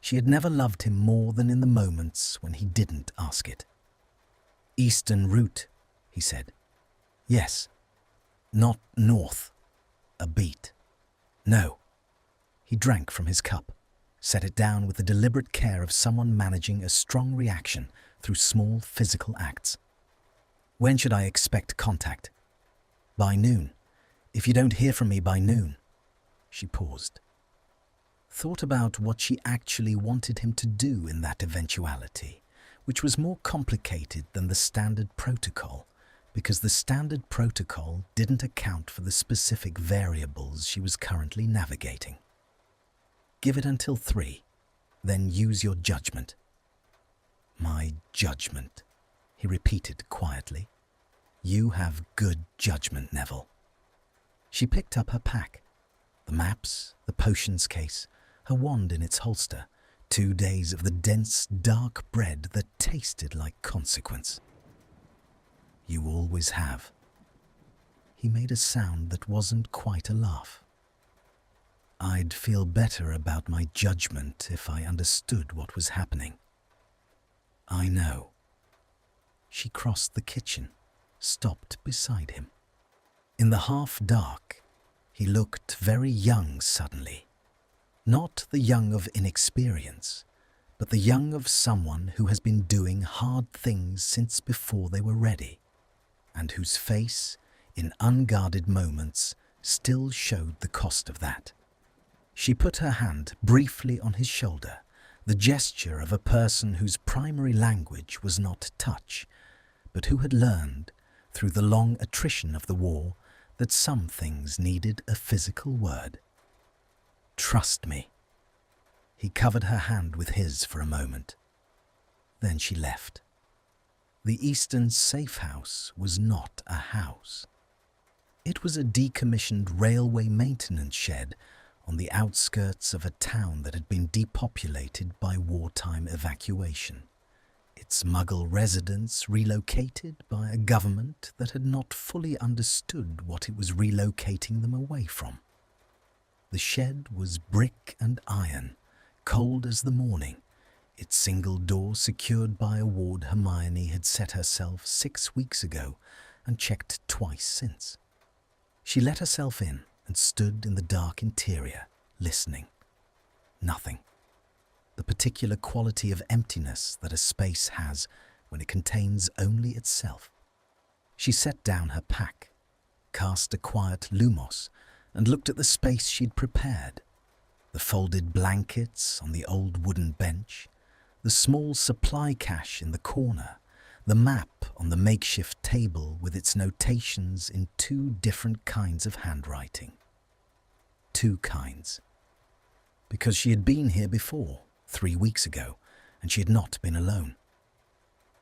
She had never loved him more than in the moments when he didn't ask it. "Eastern route," he said. "Yes. Not north. A beat. No." He drank from his cup, set it down with the deliberate care of someone managing a strong reaction through small physical acts. "When should I expect contact?" "By noon. If you don't hear from me by noon." She paused. Thought about what she actually wanted him to do in that eventuality, which was more complicated than the standard protocol, because the standard protocol didn't account for the specific variables she was currently navigating. "Give it until 3, then use your judgment." "My judgment," he repeated quietly. "You have good judgment, Neville." She picked up her pack, the maps, the potions case, her wand in its holster, 2 days of the dense, dark bread that tasted like consequence. "You always have." He made a sound that wasn't quite a laugh. "I'd feel better about my judgment if I understood what was happening." "I know." She crossed the kitchen, stopped beside him. In the half-dark, he looked very young suddenly. Not the young of inexperience, but the young of someone who has been doing hard things since before they were ready, and whose face, in unguarded moments, still showed the cost of that. She put her hand briefly on his shoulder, the gesture of a person whose primary language was not touch, but who had learned, through the long attrition of the war, that some things needed a physical word. "Trust me." He covered her hand with his for a moment. Then she left. The Eastern safe house was not a house. It was a decommissioned railway maintenance shed on the outskirts of a town that had been depopulated by wartime evacuation. Its Muggle residents relocated by a government that had not fully understood what it was relocating them away from. The shed was brick and iron, cold as the morning, its single door secured by a ward Hermione had set herself 6 weeks ago and checked twice since. She let herself in and stood in the dark interior, listening. Nothing. The particular quality of emptiness that a space has when it contains only itself. She set down her pack, cast a quiet lumos, and looked at the space she'd prepared. The folded blankets on the old wooden bench, the small supply cache in the corner, the map on the makeshift table with its notations in 2 different kinds of handwriting. 2 kinds. Because she had been here before, 3 weeks ago, and she had not been alone.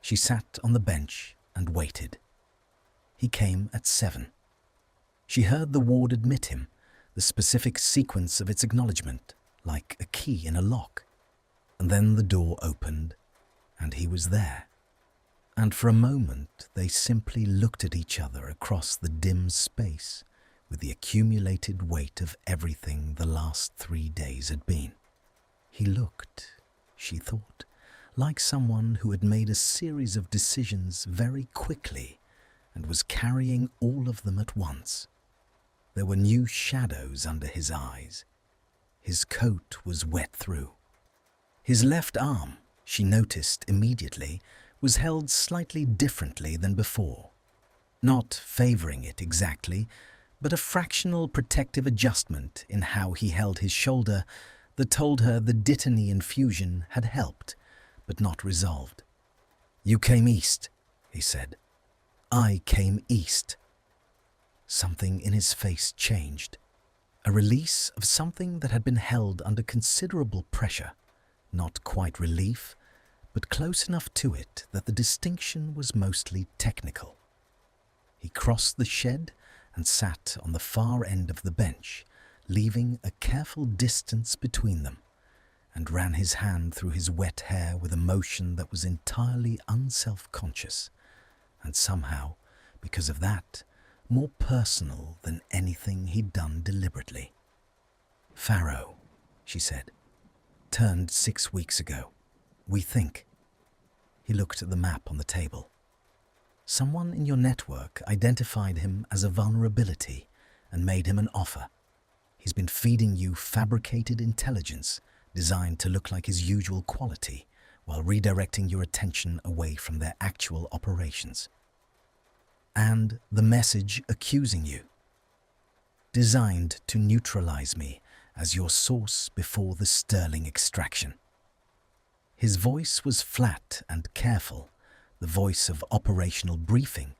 She sat on the bench and waited. He came at 7. She heard the ward admit him, the specific sequence of its acknowledgement, like a key in a lock. And then the door opened, and he was there. And for a moment they simply looked at each other across the dim space with the accumulated weight of everything the last 3 days had been. He looked, she thought, like someone who had made a series of decisions very quickly and was carrying all of them at once. There were new shadows under his eyes. His coat was wet through. His left arm, she noticed immediately, was held slightly differently than before. Not favouring it exactly, but a fractional protective adjustment in how he held his shoulder that told her the Dittany infusion had helped, but not resolved. "You came east," he said. "I came east." Something in his face changed. A release of something that had been held under considerable pressure. Not quite relief, but close enough to it that the distinction was mostly technical. He crossed the shed and sat on the far end of the bench, leaving a careful distance between them, and ran his hand through his wet hair with a motion that was entirely unself-conscious, and somehow, because of that, more personal than anything he'd done deliberately. "Pharaoh," she said, "turned 6 weeks ago. We think." He looked at the map on the table. "Someone in your network identified him as a vulnerability and made him an offer. He's been feeding you fabricated intelligence designed to look like his usual quality while redirecting your attention away from their actual operations. And the message accusing you. Designed to neutralize me as your source before the Sterling extraction." His voice was flat and careful, the voice of operational briefing,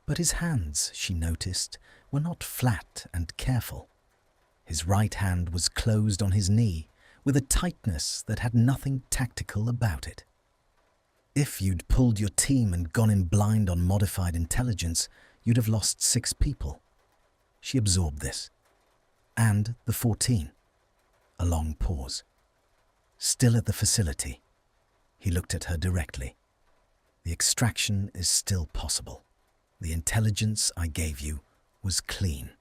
but his hands, she noticed, were not flat and careful. His right hand was closed on his knee, with a tightness that had nothing tactical about it. "If you'd pulled your team and gone in blind on modified intelligence, you'd have lost 6 people." She absorbed this. "And the 14. A long pause. "Still at the facility." He looked at her directly. "The extraction is still possible. The intelligence I gave you was clean."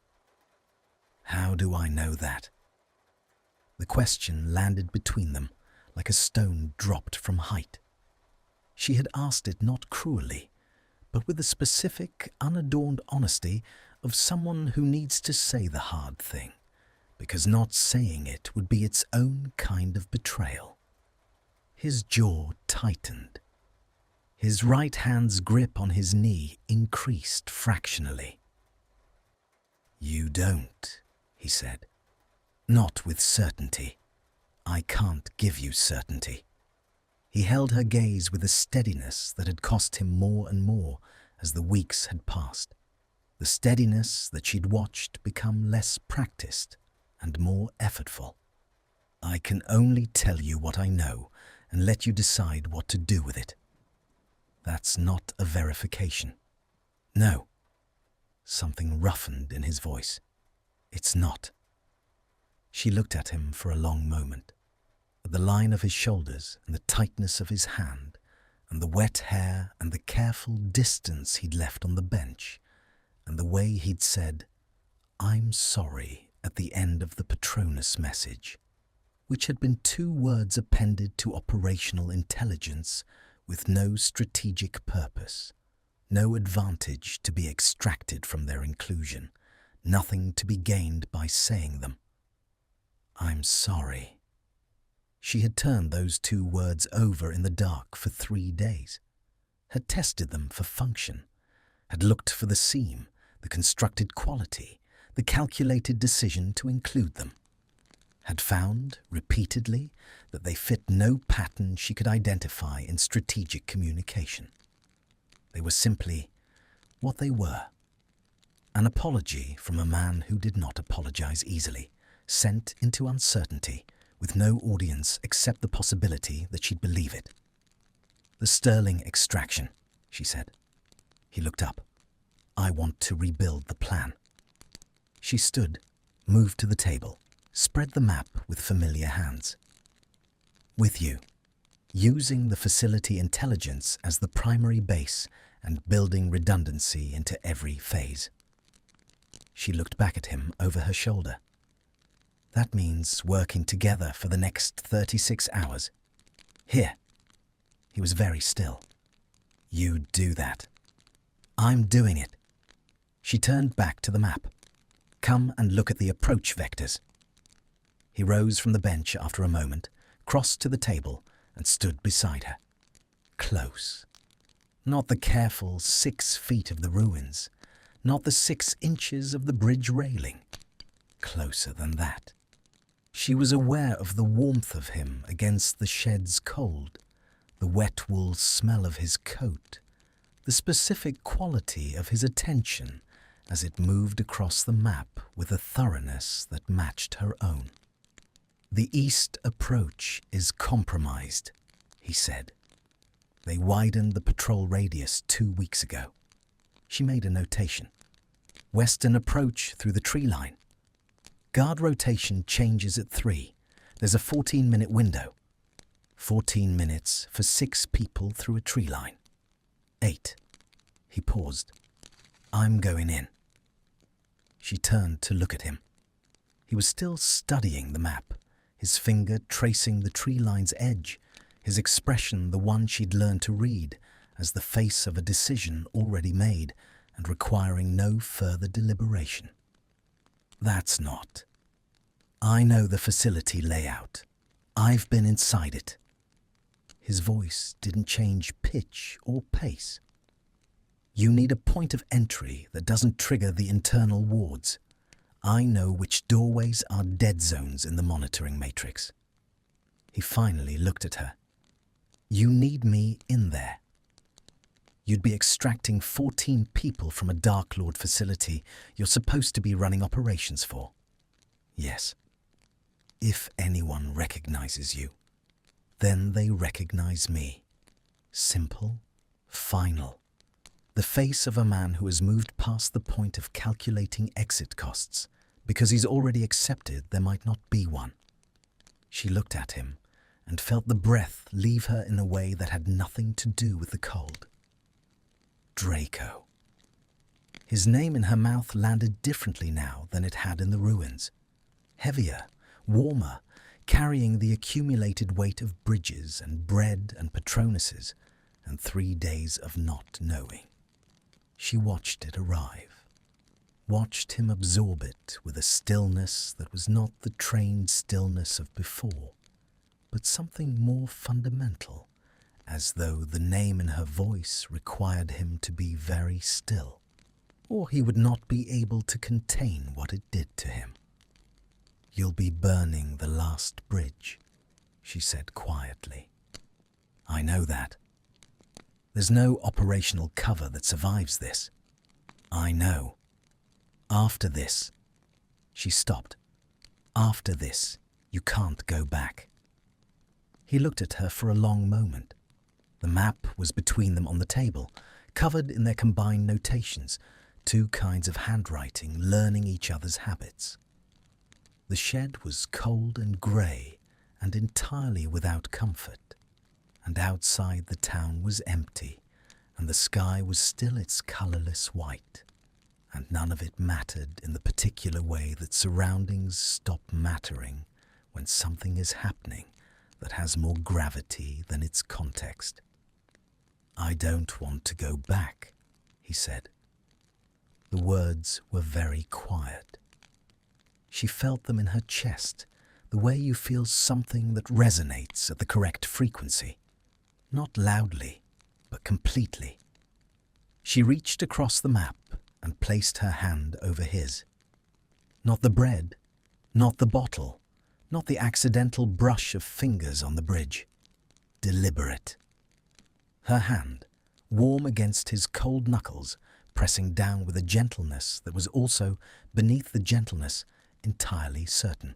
"How do I know that?" The question landed between them like a stone dropped from height. She had asked it not cruelly, but with the specific, unadorned honesty of someone who needs to say the hard thing, because not saying it would be its own kind of betrayal. His jaw tightened. His right hand's grip on his knee increased fractionally. "You don't," he said. "Not with certainty. I can't give you certainty." He held her gaze with a steadiness that had cost him more and more as the weeks had passed. The steadiness that she'd watched become less practiced and more effortful. "I can only tell you what I know and let you decide what to do with it." "That's not a verification." "No." Something roughened in his voice. "It's not." She looked at him for a long moment, at the line of his shoulders and the tightness of his hand, and the wet hair and the careful distance he'd left on the bench, and the way he'd said, "I'm sorry," at the end of the Patronus message, which had been 2 words appended to operational intelligence with no strategic purpose, no advantage to be extracted from their inclusion, nothing to be gained by saying them. "I'm sorry." She had turned those 2 words over in the dark for 3 days, had tested them for function, had looked for the seam, the constructed quality, the calculated decision to include them, had found, repeatedly, that they fit no pattern she could identify in strategic communication. They were simply what they were. An apology from a man who did not apologize easily, sent into uncertainty, with no audience except the possibility that she'd believe it. "The Sterling extraction," she said. He looked up. "I want to rebuild the plan." She stood, moved to the table, spread the map with familiar hands. "With you, using the facility intelligence as the primary base and building redundancy into every phase." She looked back at him over her shoulder. "That means working together for the next 36 hours. Here." He was very still. "You do that." "I'm doing it." She turned back to the map. "Come and look at the approach vectors." He rose from the bench after a moment, crossed to the table, and stood beside her. Close. Not the careful 6 feet of the ruins, not the 6 inches of the bridge railing. Closer than that. She was aware of the warmth of him against the shed's cold, the wet wool smell of his coat, the specific quality of his attention as it moved across the map with a thoroughness that matched her own. "The east approach is compromised," he said. "They widened the patrol radius 2 weeks ago." She made a notation. "Western approach through the tree line. Guard rotation changes at 3. There's a 14-minute window. 14 minutes for 6 people through a tree line. 8. He paused. "I'm going in." She turned to look at him. He was still studying the map, his finger tracing the tree line's edge, his expression the one she'd learned to read as the face of a decision already made and requiring no further deliberation. "That's not. I know the facility layout. I've been inside it." His voice didn't change pitch or pace. "You need a point of entry that doesn't trigger the internal wards. I know which doorways are dead zones in the monitoring matrix." He finally looked at her. "You need me in there. You'd be extracting 14 people from a Dark Lord facility you're supposed to be running operations for." "Yes. If anyone recognizes you, then they recognize me. Simple, final. The face of a man who has moved past the point of calculating exit costs because he's already accepted there might not be one." She looked at him and felt the breath leave her in a way that had nothing to do with the cold. Draco. His name in her mouth landed differently now than it had in the ruins. Heavier, warmer, carrying the accumulated weight of bridges and bread and Patronuses and 3 days of not knowing. She watched it arrive, watched him absorb it with a stillness that was not the trained stillness of before, but something more fundamental, as though the name in her voice required him to be very still, or he would not be able to contain what it did to him. "You'll be burning the last bridge," she said quietly. I know that. There's no operational cover that survives this. I know. After this, she stopped. After this, you can't go back. He looked at her for a long moment. The map was between them on the table, covered in their combined notations, two kinds of handwriting learning each other's habits. The shed was cold and grey and entirely without comfort, and outside the town was empty, and the sky was still its colourless white, and none of it mattered in the particular way that surroundings stop mattering when something is happening that has more gravity than its context. I don't want to go back, he said. The words were very quiet. She felt them in her chest, the way you feel something that resonates at the correct frequency. Not loudly, but completely. She reached across the map and placed her hand over his. Not the bread, not the bottle, not the accidental brush of fingers on the bridge. Deliberate. Her hand, warm against his cold knuckles, pressing down with a gentleness that was also, beneath the gentleness, entirely certain.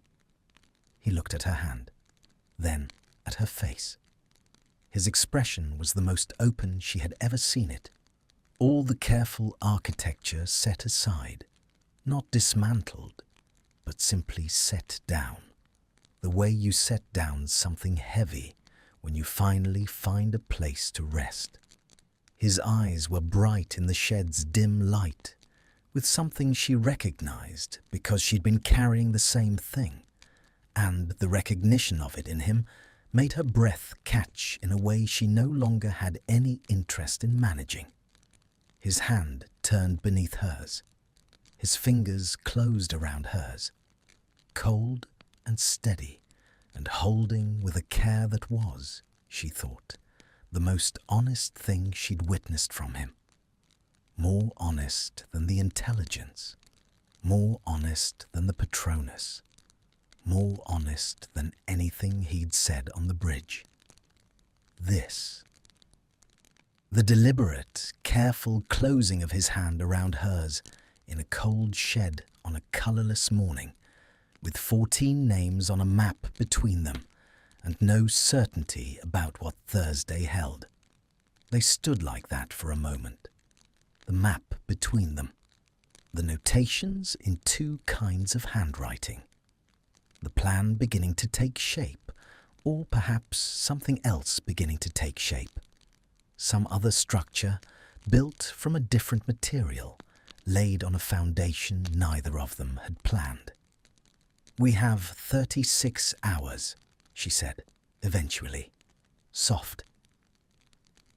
He looked at her hand, then at her face. His expression was the most open she had ever seen it. All the careful architecture set aside, not dismantled, but simply set down. The way you set down something heavy when you finally find a place to rest. His eyes were bright in the shed's dim light, with something she recognized because she'd been carrying the same thing, and the recognition of it in him made her breath catch in a way she no longer had any interest in managing. His hand turned beneath hers. His fingers closed around hers, cold and steady, and holding with a care that was, she thought, the most honest thing she'd witnessed from him. More honest than the intelligence, more honest than the Patronus, more honest than anything he'd said on the bridge. This. The deliberate, careful closing of his hand around hers in a cold shed on a colourless morning, with 14 names on a map between them, and no certainty about what Thursday held. They stood like that for a moment. The map between them. The notations in two kinds of handwriting. The plan beginning to take shape, or perhaps something else beginning to take shape. Some other structure built from a different material, laid on a foundation neither of them had planned. We have 36 hours, she said, eventually, soft.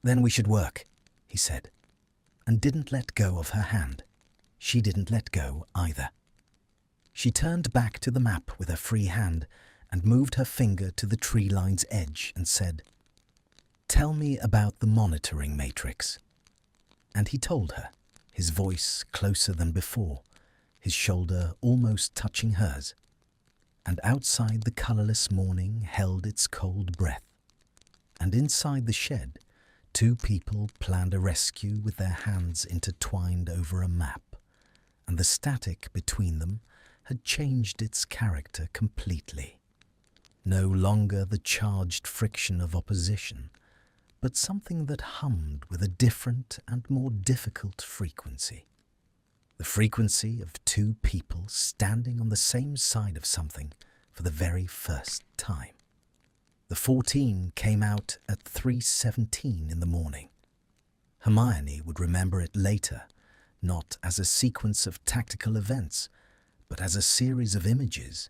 Then we should work, he said, and didn't let go of her hand. She didn't let go either. She turned back to the map with her free hand and moved her finger to the tree line's edge and said, "Tell me about the monitoring matrix." And he told her, his voice closer than before, his shoulder almost touching hers. And outside the colourless morning held its cold breath. And inside the shed, two people planned a rescue with their hands intertwined over a map, and the static between them had changed its character completely. No longer the charged friction of opposition, but something that hummed with a different and more difficult frequency. The frequency of two people standing on the same side of something for the very first time. The 14 came out at 3:17 in the morning. Hermione would remember it later, not as a sequence of tactical events, but as a series of images,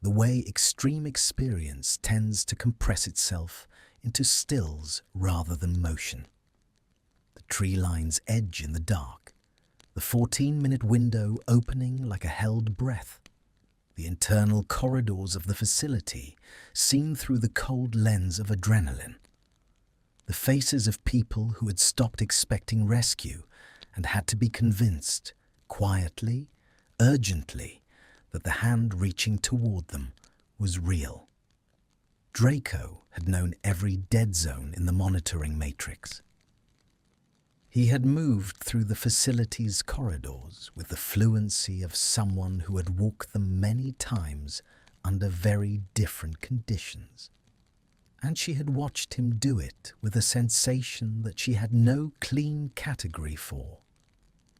the way extreme experience tends to compress itself into stills rather than motion. The tree line's edge in the dark, the 14-minute window opening like a held breath, the internal corridors of the facility seen through the cold lens of adrenaline, the faces of people who had stopped expecting rescue and had to be convinced, quietly, urgently, that the hand reaching toward them was real. Draco had known every dead zone in the monitoring matrix. He had moved through the facility's corridors with the fluency of someone who had walked them many times under very different conditions. And she had watched him do it with a sensation that she had no clean category for: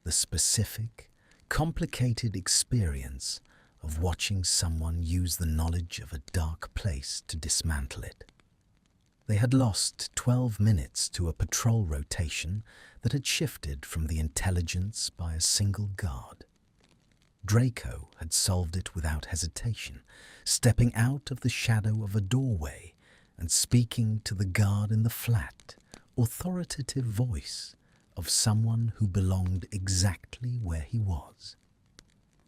the specific, complicated experience of watching someone use the knowledge of a dark place to dismantle it. They had lost 12 minutes to a patrol rotation that had shifted from the intelligence by a single guard. Draco had solved it without hesitation, stepping out of the shadow of a doorway and speaking to the guard in the flat, authoritative voice of someone who belonged exactly where he was,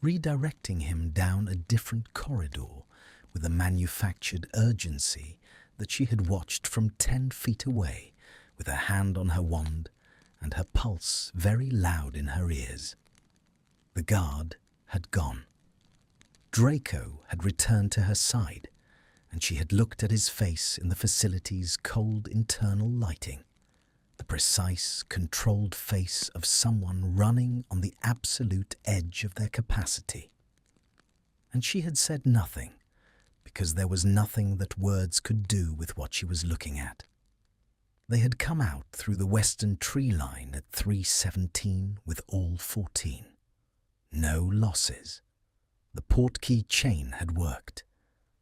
redirecting him down a different corridor with a manufactured urgency that she had watched from 10 feet away, with her hand on her wand and her pulse very loud in her ears. The guard had gone. Draco had returned to her side, and she had looked at his face in the facility's cold internal lighting, the precise, controlled face of someone running on the absolute edge of their capacity. And she had said nothing, because there was nothing that words could do with what she was looking at. They had come out through the western tree line at 3:17 with all 14. No losses. The portkey chain had worked.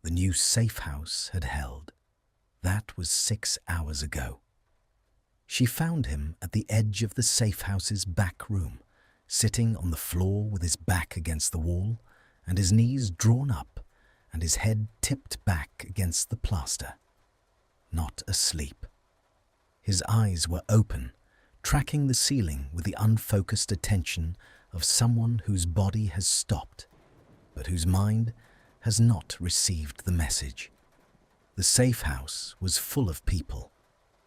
The new safe house had held. That was 6 hours ago. She found him at the edge of the safe house's back room, sitting on the floor with his back against the wall and his knees drawn up and his head tipped back against the plaster. Not asleep. His eyes were open, tracking the ceiling with the unfocused attention of someone whose body has stopped, but whose mind has not received the message. The safe house was full of people.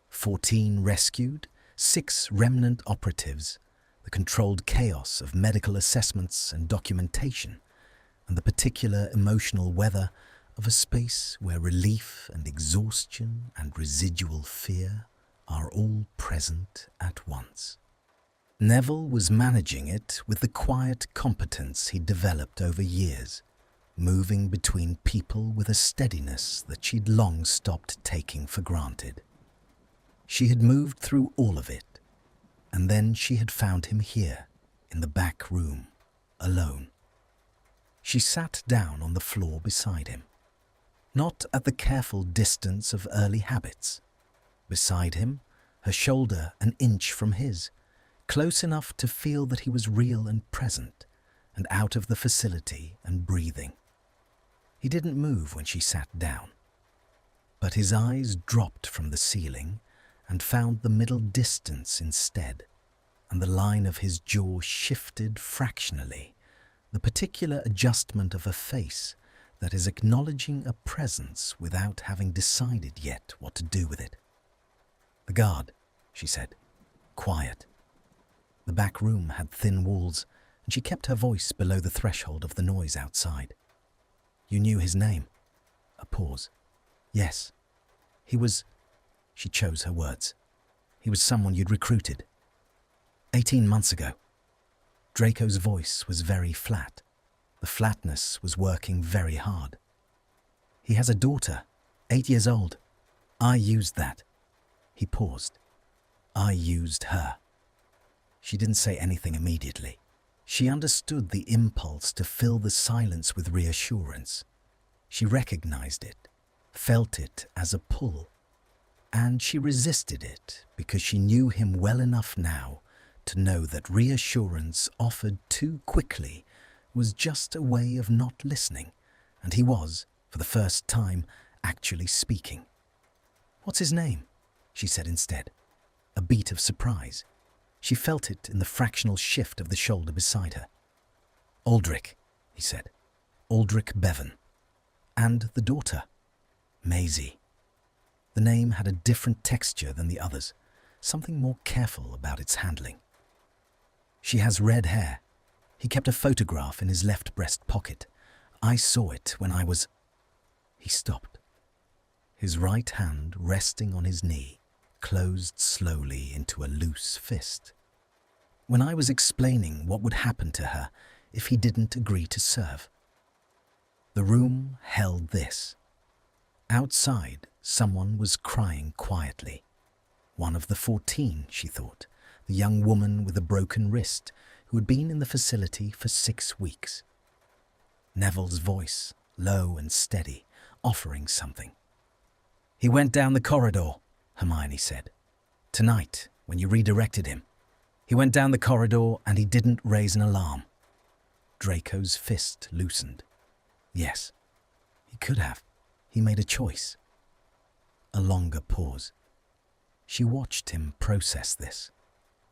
14 rescued, 6 remnant operatives, the controlled chaos of medical assessments and documentation, and the particular emotional weather of a space where relief and exhaustion and residual fear are all present at once. Neville was managing it with the quiet competence he'd developed over years, moving between people with a steadiness that she'd long stopped taking for granted. She had moved through all of it, and then she had found him here, in the back room, alone. She sat down on the floor beside him, not at the careful distance of early habits. Beside him, her shoulder an inch from his, close enough to feel that he was real and present, and out of the facility and breathing. He didn't move when she sat down, but his eyes dropped from the ceiling and found the middle distance instead, and the line of his jaw shifted fractionally, the particular adjustment of a face that is acknowledging a presence without having decided yet what to do with it. "The guard," she said, quiet. The back room had thin walls, and she kept her voice below the threshold of the noise outside. "You knew his name?" A pause. "Yes. He was..." She chose her words. "He was someone you'd recruited. 18 months ago." Draco's voice was very flat. The flatness was working very hard. "He has a daughter, 8 years old. I used that." He paused. "I used her." She didn't say anything immediately. She understood the impulse to fill the silence with reassurance. She recognized it, felt it as a pull. And she resisted it because she knew him well enough now to know that reassurance offered too quickly was just a way of not listening, and he was, for the first time, actually speaking. "What's his name?" she said instead, a beat of surprise. She felt it in the fractional shift of the shoulder beside her. "Aldrich," he said. "Aldrich Bevan. And the daughter, Maisie." The name had a different texture than the others, something more careful about its handling. "She has red hair." He kept a photograph in his left breast pocket. "I saw it when I was..." He stopped. his right hand resting on his knee, closed slowly into a loose fist. When I was explaining what would happen to her if he didn't agree to serve. The room held this. Outside, someone was crying quietly. One of the 14, she thought, the young woman with a broken wrist who had been in the facility for 6 weeks. Neville's voice, low and steady, offering something. "He went down the corridor," Hermione said. "Tonight, when you redirected him. He went down the corridor and he didn't raise an alarm." Draco's fist loosened. Yes, he could have. He made a choice. A longer pause. She watched him process this,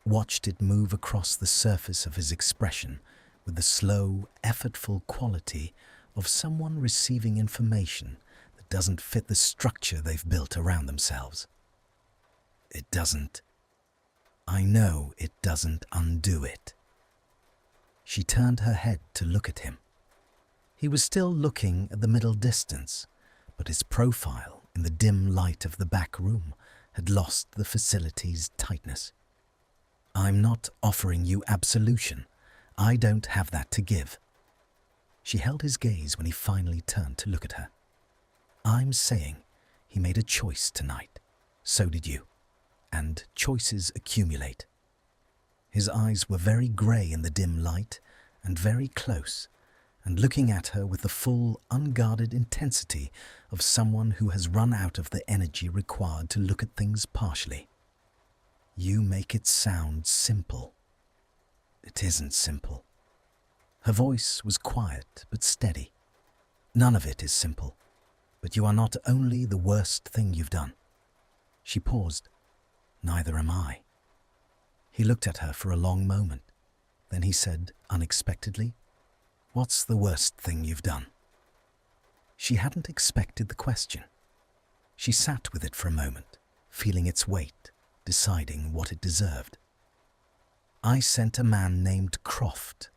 watched it move across the surface of his expression with the slow, effortful quality of someone receiving information that doesn't fit the structure they've built around themselves. It doesn't. I know it doesn't undo it. She turned her head to look at him. He was still looking at the middle distance, but his profile in the dim light of the back room had lost the facility's tightness. "I'm not offering you absolution. I don't have that to give." She held his gaze when he finally turned to look at her. "I'm saying he made a choice tonight. So did you. And choices accumulate." His eyes were very grey in the dim light and very close, and looking at her with the full, unguarded intensity of someone who has run out of the energy required to look at things partially. "You make it sound simple." "It isn't simple." Her voice was quiet but steady. "None of it is simple, but you are not only the worst thing you've done." She paused. "Neither am I." He looked at her for a long moment. Then he said unexpectedly, "What's the worst thing you've done?" She hadn't expected the question. She sat with it for a moment, feeling its weight, deciding what it deserved. "I sent a man named Croft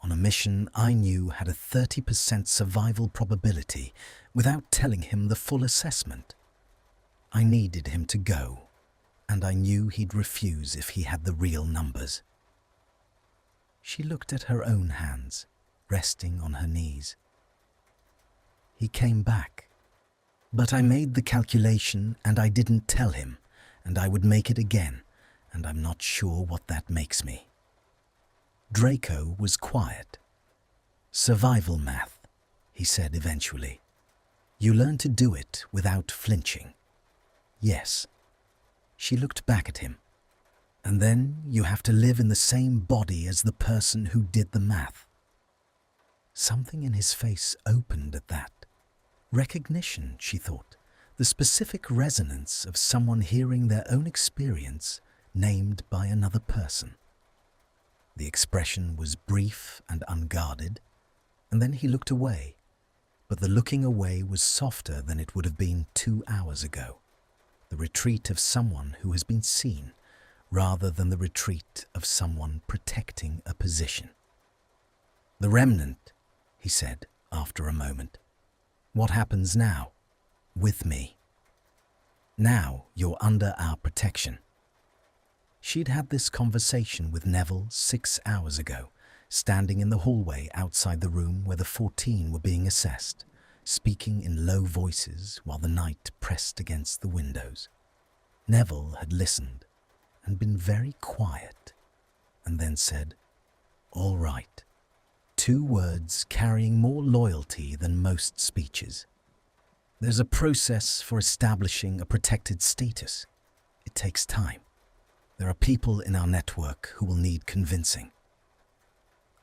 on a mission I knew had a 30% survival probability without telling him the full assessment. I needed him to go, and I knew he'd refuse if he had the real numbers." She looked at her own hands, resting on her knees. "He came back, but I made the calculation and I didn't tell him, and I would make it again, and I'm not sure what that makes me." Draco was quiet. "Survival math," he said eventually. "You learn to do it without flinching." "Yes." She looked back at him. "And then you have to live in the same body as the person who did the math." Something in his face opened at that. Recognition, she thought, the specific resonance of someone hearing their own experience named by another person. The expression was brief and unguarded, and then he looked away, but the looking away was softer than it would have been 2 hours ago, the retreat of someone who has been seen, rather than the retreat of someone protecting a position. "The remnant," he said after a moment. "What happens now? With me. Now you're under our protection." She'd had this conversation with Neville 6 hours ago, standing in the hallway outside the room where the 14 were being assessed, speaking in low voices while the night pressed against the windows. Neville had listened and been very quiet, and then said, "All right." 2 words carrying more loyalty than most speeches. "There's a process for establishing a protected status. It takes time. There are people in our network who will need convincing.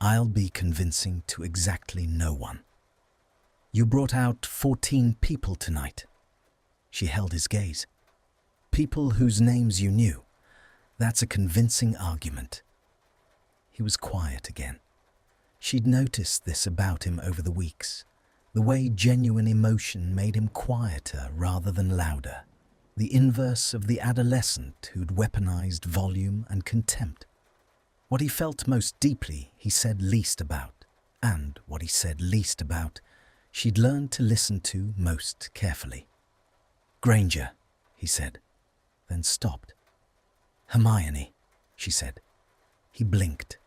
I'll be convincing to exactly no one. You brought out 14 people tonight." She held his gaze. "People whose names you knew. That's a convincing argument." He was quiet again. She'd noticed this about him over the weeks, the way genuine emotion made him quieter rather than louder, the inverse of the adolescent who'd weaponized volume and contempt. What he felt most deeply, he said least about, and what he said least about, she'd learned to listen to most carefully. Granger, he said, then stopped. Hermione, she said. He blinked.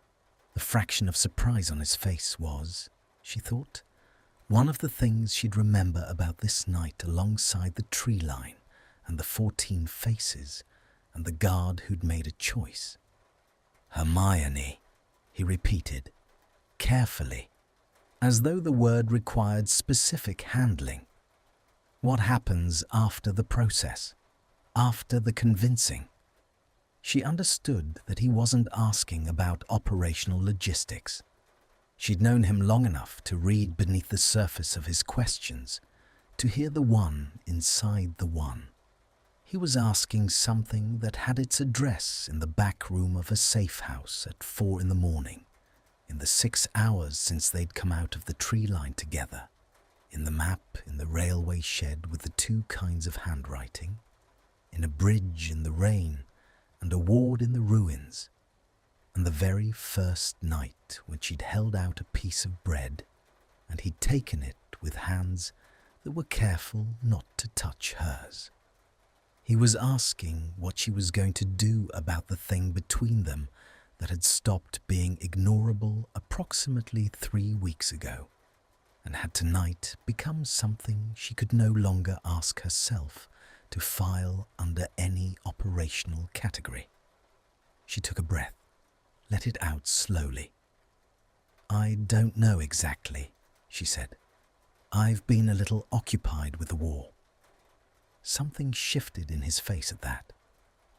The fraction of surprise on his face was, she thought, one of the things she'd remember about this night alongside the tree line and the 14 faces and the guard who'd made a choice. Hermione, he repeated, carefully, as though the word required specific handling. What happens after the process? After the convincing? She understood that he wasn't asking about operational logistics. She'd known him long enough to read beneath the surface of his questions, to hear the one inside the one. He was asking something that had its address in the back room of a safe house at 4 a.m, in the 6 hours since they'd come out of the tree line together, in the map in the railway shed with the 2 kinds of handwriting, in a bridge in the rain and a ward in the ruins, and the very first night when she'd held out a piece of bread and he'd taken it with hands that were careful not to touch hers. He was asking what she was going to do about the thing between them that had stopped being ignorable approximately 3 weeks ago, and had tonight become something she could no longer ask herself to file under any operational category. She took a breath, let it out slowly. I don't know exactly, she said. I've been a little occupied with the war. Something shifted in his face at that,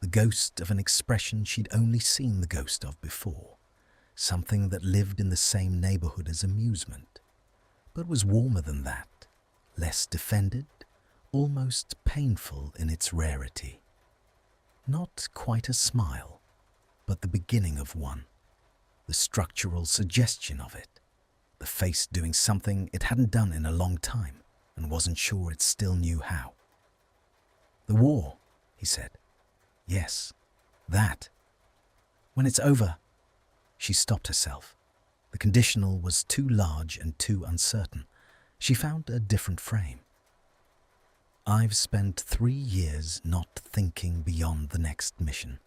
the ghost of an expression she'd only seen the ghost of before, something that lived in the same neighborhood as amusement, but was warmer than that, less defended, almost painful in its rarity. Not quite a smile, but the beginning of one, the structural suggestion of it, the face doing something it hadn't done in a long time and wasn't sure it still knew how. The war, he said. Yes, that. When it's over, she stopped herself. The conditional was too large and too uncertain. She found a different frame. I've spent 3 years not thinking beyond the next mission.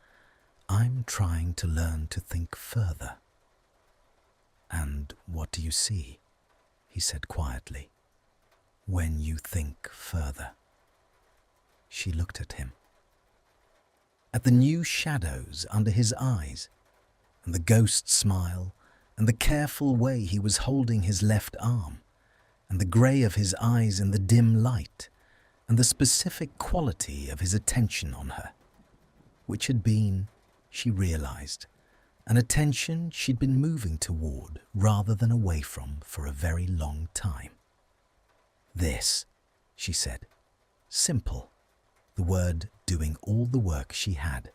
I'm trying to learn to think further. And what do you see? He said quietly. When you think further. She looked at him. At the new shadows under his eyes, and the ghost smile, and the careful way he was holding his left arm, and the grey of his eyes in the dim light, and the specific quality of his attention on her, which had been, she realized, an attention she'd been moving toward rather than away from for a very long time. This, she said, simple, the word doing all the work she had.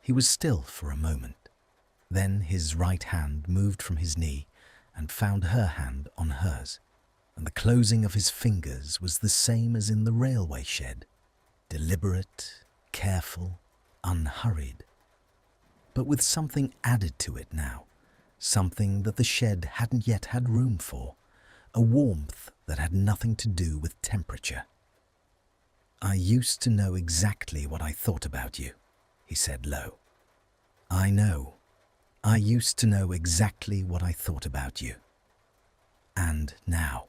He was still for a moment. Then his right hand moved from his knee and found her hand on hers, and the closing of his fingers was the same as in the railway shed, deliberate, careful, unhurried, but with something added to it now, something that the shed hadn't yet had room for, a warmth that had nothing to do with temperature. I used to know exactly what I thought about you, he said low. I know. I used to know exactly what I thought about you. And now.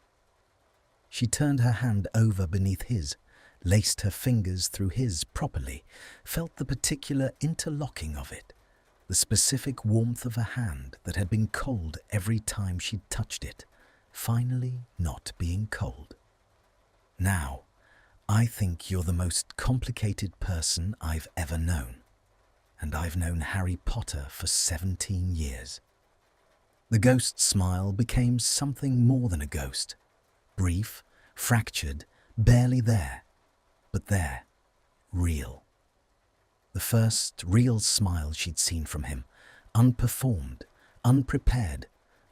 She turned her hand over beneath his, laced her fingers through his properly, felt the particular interlocking of it, the specific warmth of a hand that had been cold every time she'd touched it, finally not being cold. Now, I think you're the most complicated person I've ever known, and I've known Harry Potter for 17 years. The ghost smile became something more than a ghost, brief, fractured, barely there, but there, real. The first real smile she'd seen from him, unperformed, unprepared,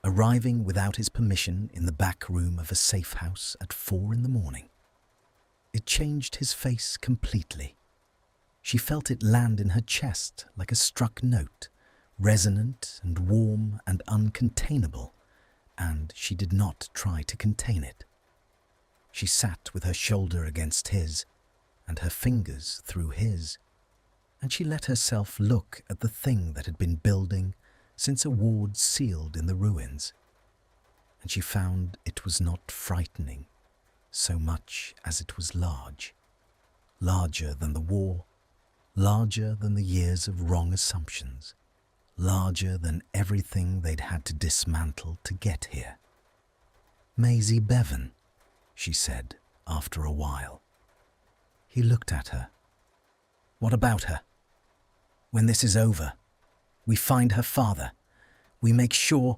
arriving without his permission in the back room of a safe house at 4 a.m. It changed his face completely. She felt it land in her chest like a struck note, resonant and warm and uncontainable, and she did not try to contain it. She sat with her shoulder against his, and her fingers through his, and she let herself look at the thing that had been building since a ward sealed in the ruins, and she found it was not frightening so much as it was large, larger than the war, larger than the years of wrong assumptions, larger than everything they'd had to dismantle to get here. "Maisie Bevan," she said after a while. He looked at her. "What about her? When this is over, we find her father. We make sure—"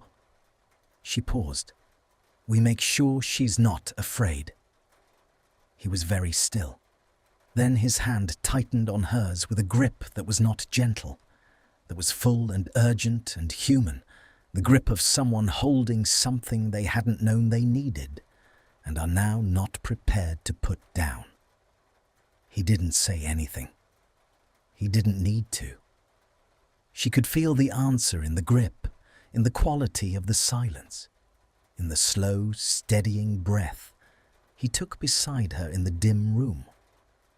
She paused. "We make sure she's not afraid." He was very still. Then his hand tightened on hers with a grip that was not gentle, that was full and urgent and human, the grip of someone holding something they hadn't known they needed and are now not prepared to put down. He didn't say anything. He didn't need to. She could feel the answer in the grip, in the quality of the silence, in the slow, steadying breath he took beside her in the dim room,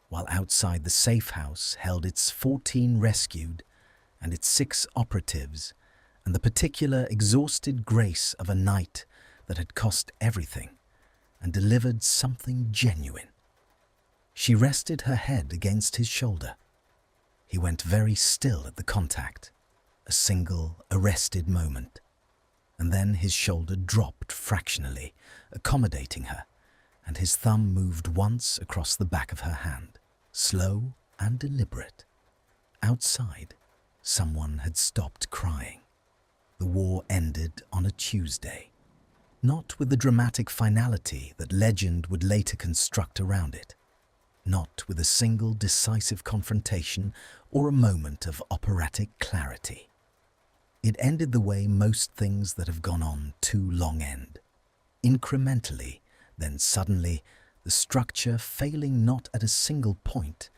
while outside the safe house held its 14 rescued and its 6 operatives, and the particular exhausted grace of a night that had cost everything and delivered something genuine. She rested her head against his shoulder. He went very still at the contact, a single arrested moment, and then his shoulder dropped fractionally, accommodating her, and his thumb moved once across the back of her hand, slow and deliberate. Outside, someone had stopped crying. The war ended on a Tuesday, not with the dramatic finality that legend would later construct around it, not with a single decisive confrontation or a moment of operatic clarity. It ended the way most things that have gone on too long end, incrementally, then suddenly, the structure failing not at a single point,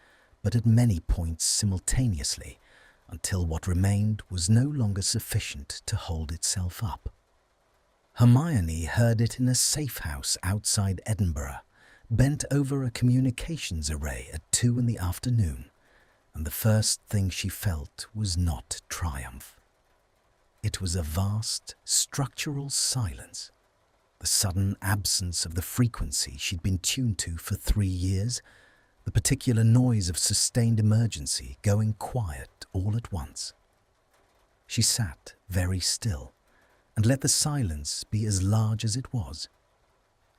but at many points simultaneously, until what remained was no longer sufficient to hold itself up. Hermione heard it in a safe house outside Edinburgh, bent over a communications array at 2 in the afternoon, and the first thing she felt was not triumph. It was a vast, structural silence, the sudden absence of the frequency she'd been tuned to for 3 years, the particular noise of sustained emergency going quiet all at once. She sat very still and let the silence be as large as it was,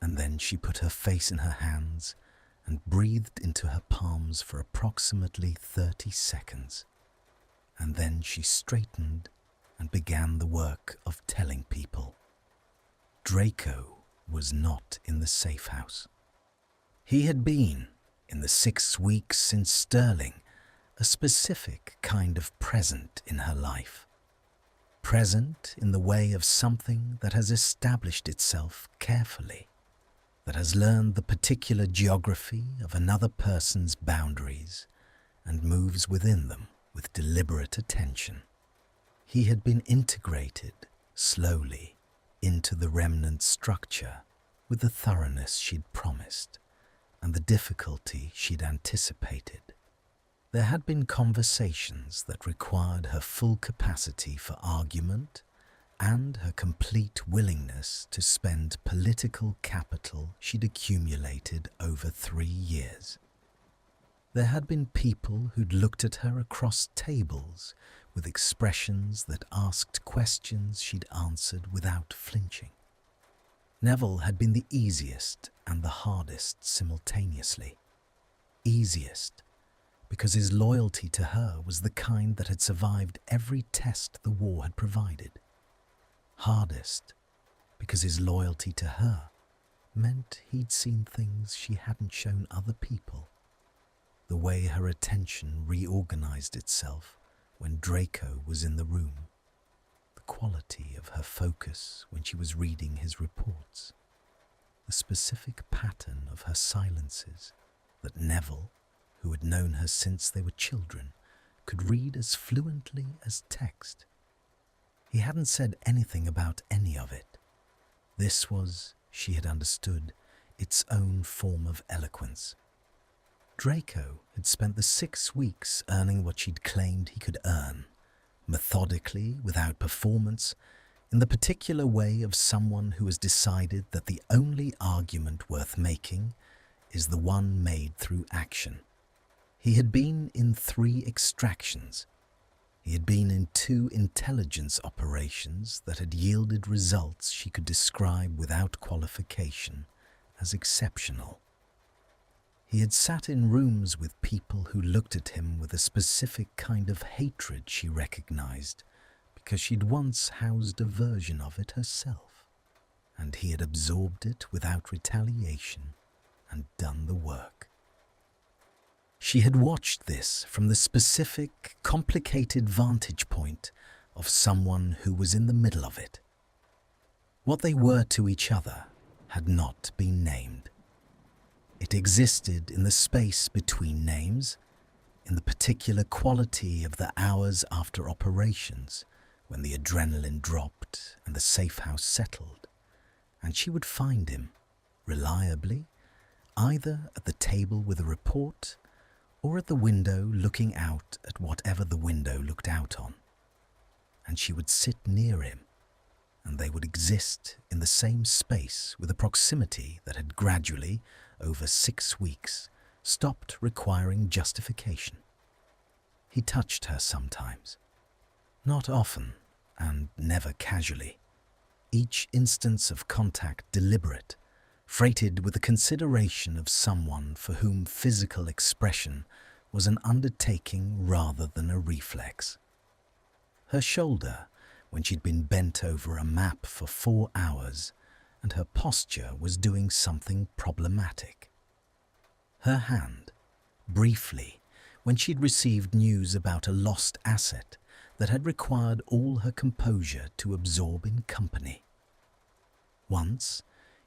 and then she put her face in her hands and breathed into her palms for approximately 30 seconds, and then she straightened and began the work of telling people. Draco was not in the safe house. He had been, in the 6 weeks since Sterling, a specific kind of present in her life. Present in the way of something that has established itself carefully, that has learned the particular geography of another person's boundaries and moves within them with deliberate attention. He had been integrated, slowly, into the remnant structure with the thoroughness she'd promised and the difficulty she'd anticipated. There had been conversations that required her full capacity for argument and her complete willingness to spend political capital she'd accumulated over 3 years. There had been people who'd looked at her across tables with expressions that asked questions she'd answered without flinching. Neville had been the easiest and the hardest simultaneously. Easiest, because his loyalty to her was the kind that had survived every test the war had provided. Hardest, because his loyalty to her meant he'd seen things she hadn't shown other people. The way her attention reorganized itself when Draco was in the room, the quality of her focus when she was reading his reports, the specific pattern of her silences that Neville, who had known her since they were children, could read as fluently as text. He hadn't said anything about any of it. This was, she had understood, its own form of eloquence. Draco had spent the 6 weeks earning what she'd claimed he could earn, methodically, without performance, in the particular way of someone who has decided that the only argument worth making is the one made through action. He had been in 3 extractions. He had been in 2 intelligence operations that had yielded results she could describe without qualification as exceptional. He had sat in rooms with people who looked at him with a specific kind of hatred she recognized because she'd once housed a version of it herself, and he had absorbed it without retaliation and done the work. She had watched this from the specific, complicated vantage point of someone who was in the middle of it. What they were to each other had not been named. It existed in the space between names, in the particular quality of the hours after operations, when the adrenaline dropped and the safe house settled, and she would find him, reliably, either at the table with a report or at the window looking out at whatever the window looked out on. And she would sit near him, and they would exist in the same space with a proximity that had gradually, over 6 weeks, stopped requiring justification. He touched her sometimes, not often and never casually, each instance of contact deliberate, freighted with the consideration of someone for whom physical expression was an undertaking rather than a reflex. Her shoulder, when she'd been bent over a map for 4 hours, and her posture was doing something problematic. Her hand, briefly, when she'd received news about a lost asset that had required all her composure to absorb in company. Once,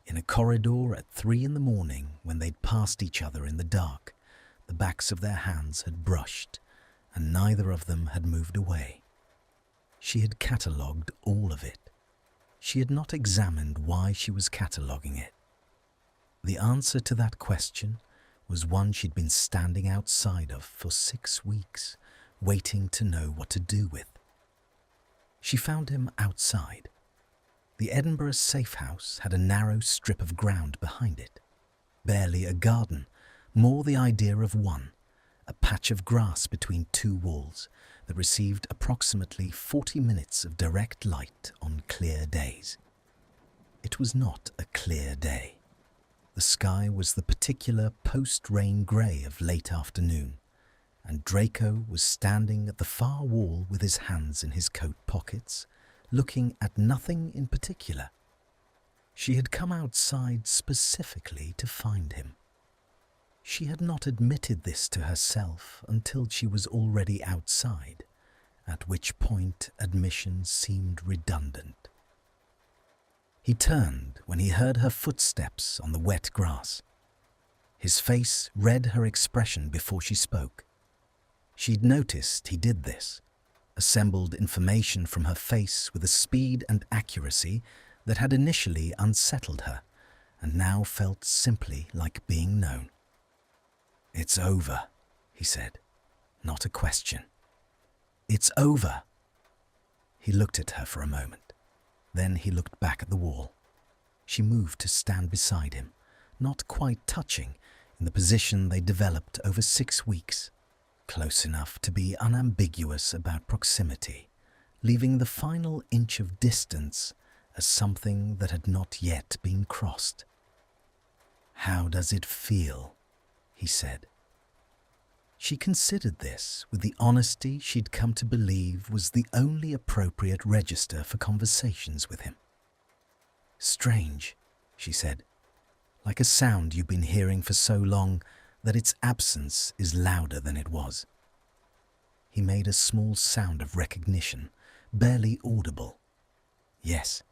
in a corridor at 3 a.m, when they'd passed each other in the dark, the backs of their hands had brushed, and neither of them had moved away. She had catalogued all of it. She had not examined why she was cataloguing it. The answer to that question was one she'd been standing outside of for 6 weeks, waiting to know what to do with. She found him outside. The Edinburgh safe house had a narrow strip of ground behind it, barely a garden, more the idea of one, a patch of grass between 2 walls that received approximately 40 minutes of direct light on clear days. It was not a clear day. The sky was the particular post-rain grey of late afternoon, and Draco was standing at the far wall with his hands in his coat pockets, looking at nothing in particular. She had come outside specifically to find him. She had not admitted this to herself until she was already outside, at which point admission seemed redundant. He turned when he heard her footsteps on the wet grass. His face read her expression before she spoke. She'd noticed he did this, assembled information from her face with a speed and accuracy that had initially unsettled her, and now felt simply like being known. "It's over," he said, not a question. "It's over." He looked at her for a moment. Then he looked back at the wall. She moved to stand beside him, not quite touching, in the position they developed over 6 weeks, close enough to be unambiguous about proximity, leaving the final inch of distance as something that had not yet been crossed. "How does it feel?" he said. She considered this with the honesty she'd come to believe was the only appropriate register for conversations with him. "Strange," she said, "like a sound you've been hearing for so long that its absence is louder than it was." He made a small sound of recognition, barely audible. "Yes."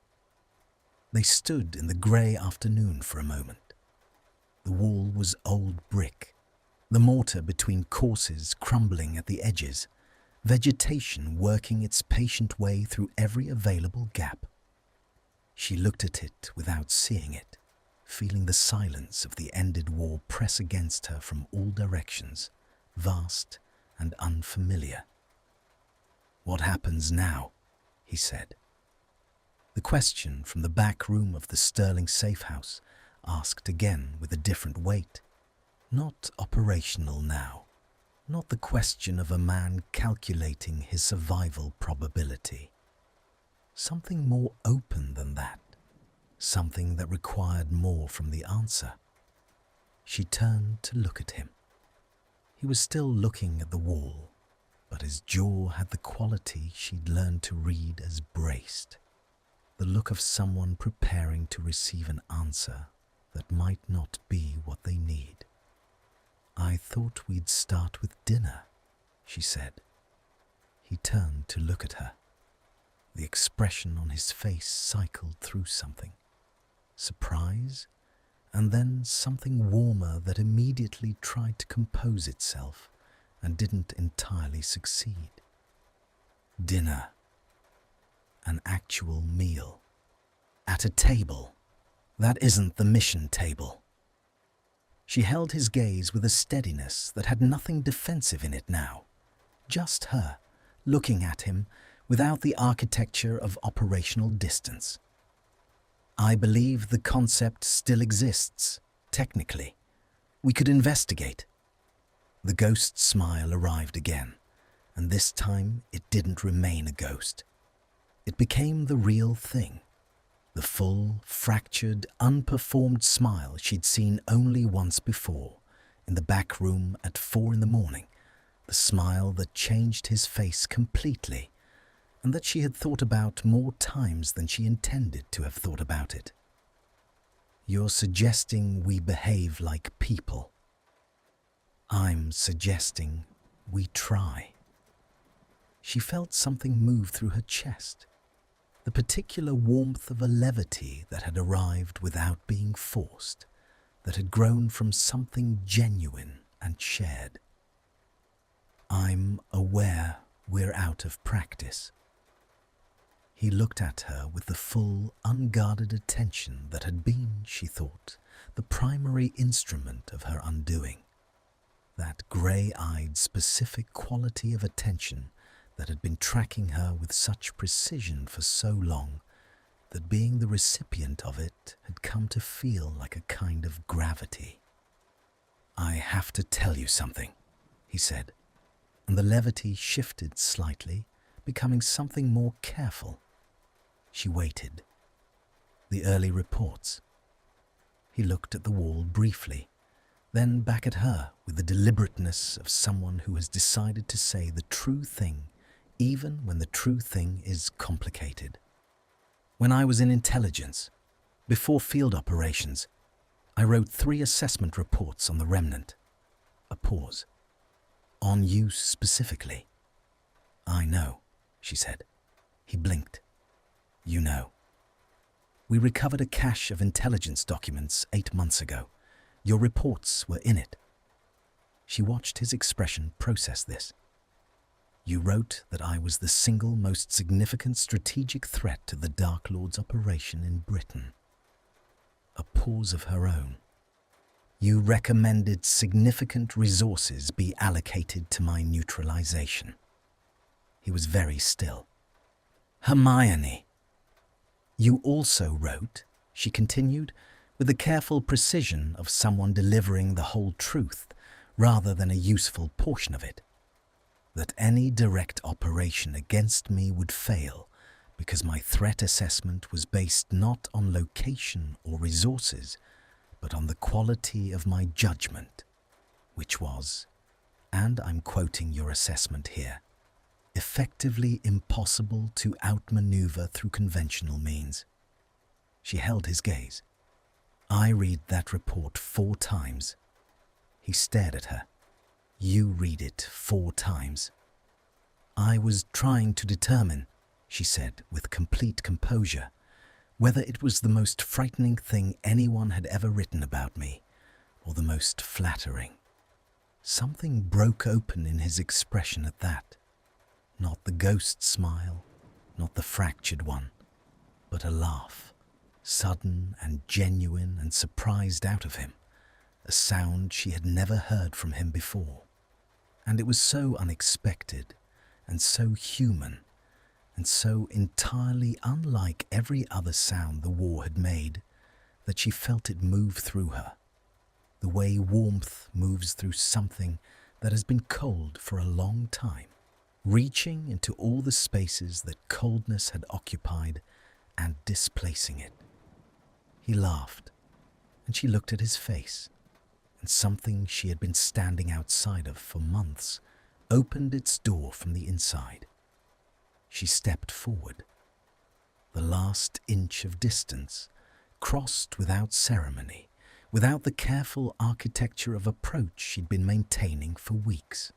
They stood in the grey afternoon for a moment. The wall was old brick, the mortar between courses crumbling at the edges, vegetation working its patient way through every available gap. She looked at it without seeing it, feeling the silence of the ended war press against her from all directions, vast and unfamiliar. "What happens now?" he said. The question from the back room of the Sterling safe house, asked again with a different weight. Not operational now. Not the question of a man calculating his survival probability. Something more open than that. Something that required more from the answer. She turned to look at him. He was still looking at the wall, but his jaw had the quality she'd learned to read as braced. The look of someone preparing to receive an answer that might not be what they need. "I thought we'd start with dinner," she said. He turned to look at her. The expression on his face cycled through something. Surprise, and then something warmer that immediately tried to compose itself and didn't entirely succeed. Dinner. An actual meal. At a table. That isn't the mission table. She held his gaze with a steadiness that had nothing defensive in it now. Just her, looking at him without the architecture of operational distance. "I believe the concept still exists, technically. We could investigate." The ghost smile arrived again, and this time it didn't remain a ghost. It became the real thing. The full, fractured, unperformed smile she'd seen only once before, in the back room at 4 a.m, the smile that changed his face completely, and that she had thought about more times than she intended to have thought about it. "You're suggesting we behave like people." "I'm suggesting we try." She felt something move through her chest. The particular warmth of a levity that had arrived without being forced, that had grown from something genuine and shared. "I'm aware we're out of practice." He looked at her with the full, unguarded attention that had been, she thought, the primary instrument of her undoing. That grey-eyed, specific quality of attention that had been tracking her with such precision for so long that being the recipient of it had come to feel like a kind of gravity. "I have to tell you something," he said, and the levity shifted slightly, becoming something more careful. She waited. "The early reports." He looked at the wall briefly, then back at her with the deliberateness of someone who has decided to say the true thing even when the true thing is complicated. "When I was in intelligence, before field operations, I wrote 3 assessment reports on the remnant." A pause. "On you specifically." "I know," she said. He blinked. "You know. We recovered a cache of intelligence documents 8 months ago. Your reports were in it." She watched his expression process this. "You wrote that I was the single most significant strategic threat to the Dark Lord's operation in Britain." A pause of her own. "You recommended significant resources be allocated to my neutralization." He was very still. "Hermione." "You also wrote," she continued, with the careful precision of someone delivering the whole truth rather than a useful portion of it, "that any direct operation against me would fail because my threat assessment was based not on location or resources, but on the quality of my judgment, which was, and I'm quoting your assessment here, effectively impossible to outmaneuver through conventional means." She held his gaze. "I read that report 4 times. He stared at her. "You read it 4 times. "I was trying to determine," she said with complete composure, "whether it was the most frightening thing anyone had ever written about me, or the most flattering." Something broke open in his expression at that. Not the ghost smile, not the fractured one, but a laugh. sudden and genuine and surprised out of him, a sound she had never heard from him before. And it was so unexpected and so human and so entirely unlike every other sound the war had made that she felt it move through her, the way warmth moves through something that has been cold for a long time, reaching into all the spaces that coldness had occupied and displacing it. He laughed, and she looked at his face, and something she had been standing outside of for months opened its door from the inside. She stepped forward. The last inch of distance, crossed without ceremony, without the careful architecture of approach she'd been maintaining for weeks.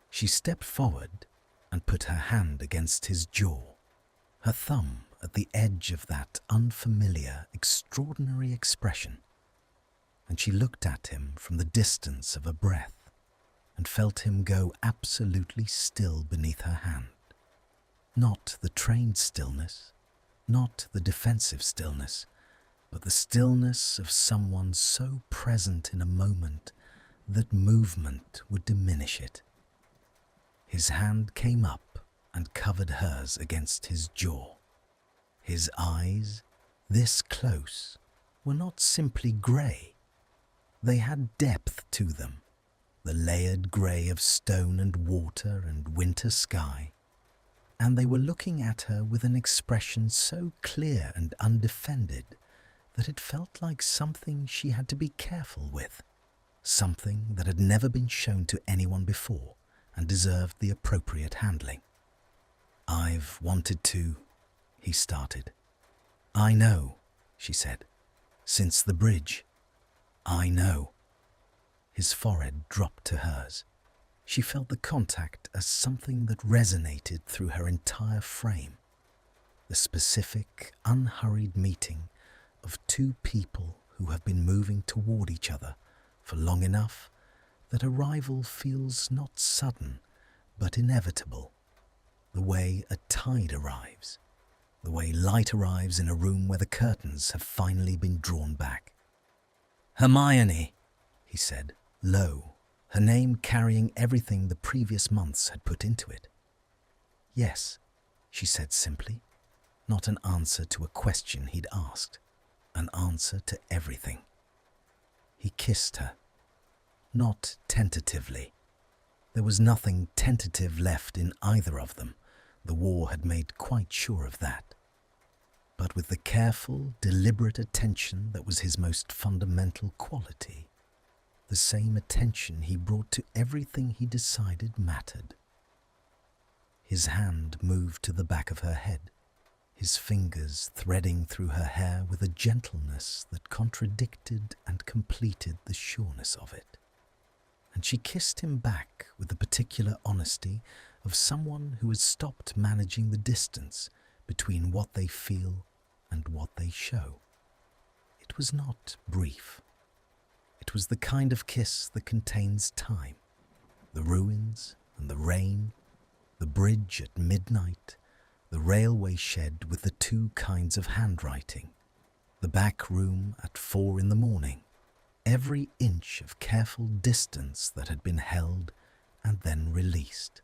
She stepped forward and put her hand against his jaw, her thumb at the edge of that unfamiliar, extraordinary expression, and she looked at him from the distance of a breath and felt him go absolutely still beneath her hand. Not the trained stillness, not the defensive stillness, but the stillness of someone so present in a moment that movement would diminish it. His hand came up and covered hers against his jaw. His eyes, this close, were not simply grey. They had depth to them, the layered grey of stone and water and winter sky, and they were looking at her with an expression so clear and undefended that it felt like something she had to be careful with, something that had never been shown to anyone before and deserved the appropriate handling. "I've wanted to," he started. "I know," she said. "Since the bridge. I know." His forehead dropped to hers. She felt the contact as something that resonated through her entire frame. The specific, unhurried meeting of two people who have been moving toward each other for long enough that arrival feels not sudden but inevitable, the way a tide arrives, the way light arrives in a room where the curtains have finally been drawn back. "Hermione," he said, low, her name carrying everything the previous months had put into it. "Yes," she said simply, not an answer to a question he'd asked, an answer to everything. He kissed her, not tentatively. There was nothing tentative left in either of them. The war had made quite sure of that. But with the careful, deliberate attention that was his most fundamental quality, the same attention he brought to everything he decided mattered. His hand moved to the back of her head, his fingers threading through her hair with a gentleness that contradicted and completed the sureness of it. And she kissed him back with the particular honesty of someone who has stopped managing the distance between what they feel and what they show. It was not brief. It was the kind of kiss that contains time, the ruins and the rain, the bridge at midnight, the railway shed with the two kinds of handwriting, the back room at 4 a.m, every inch of careful distance that had been held and then released.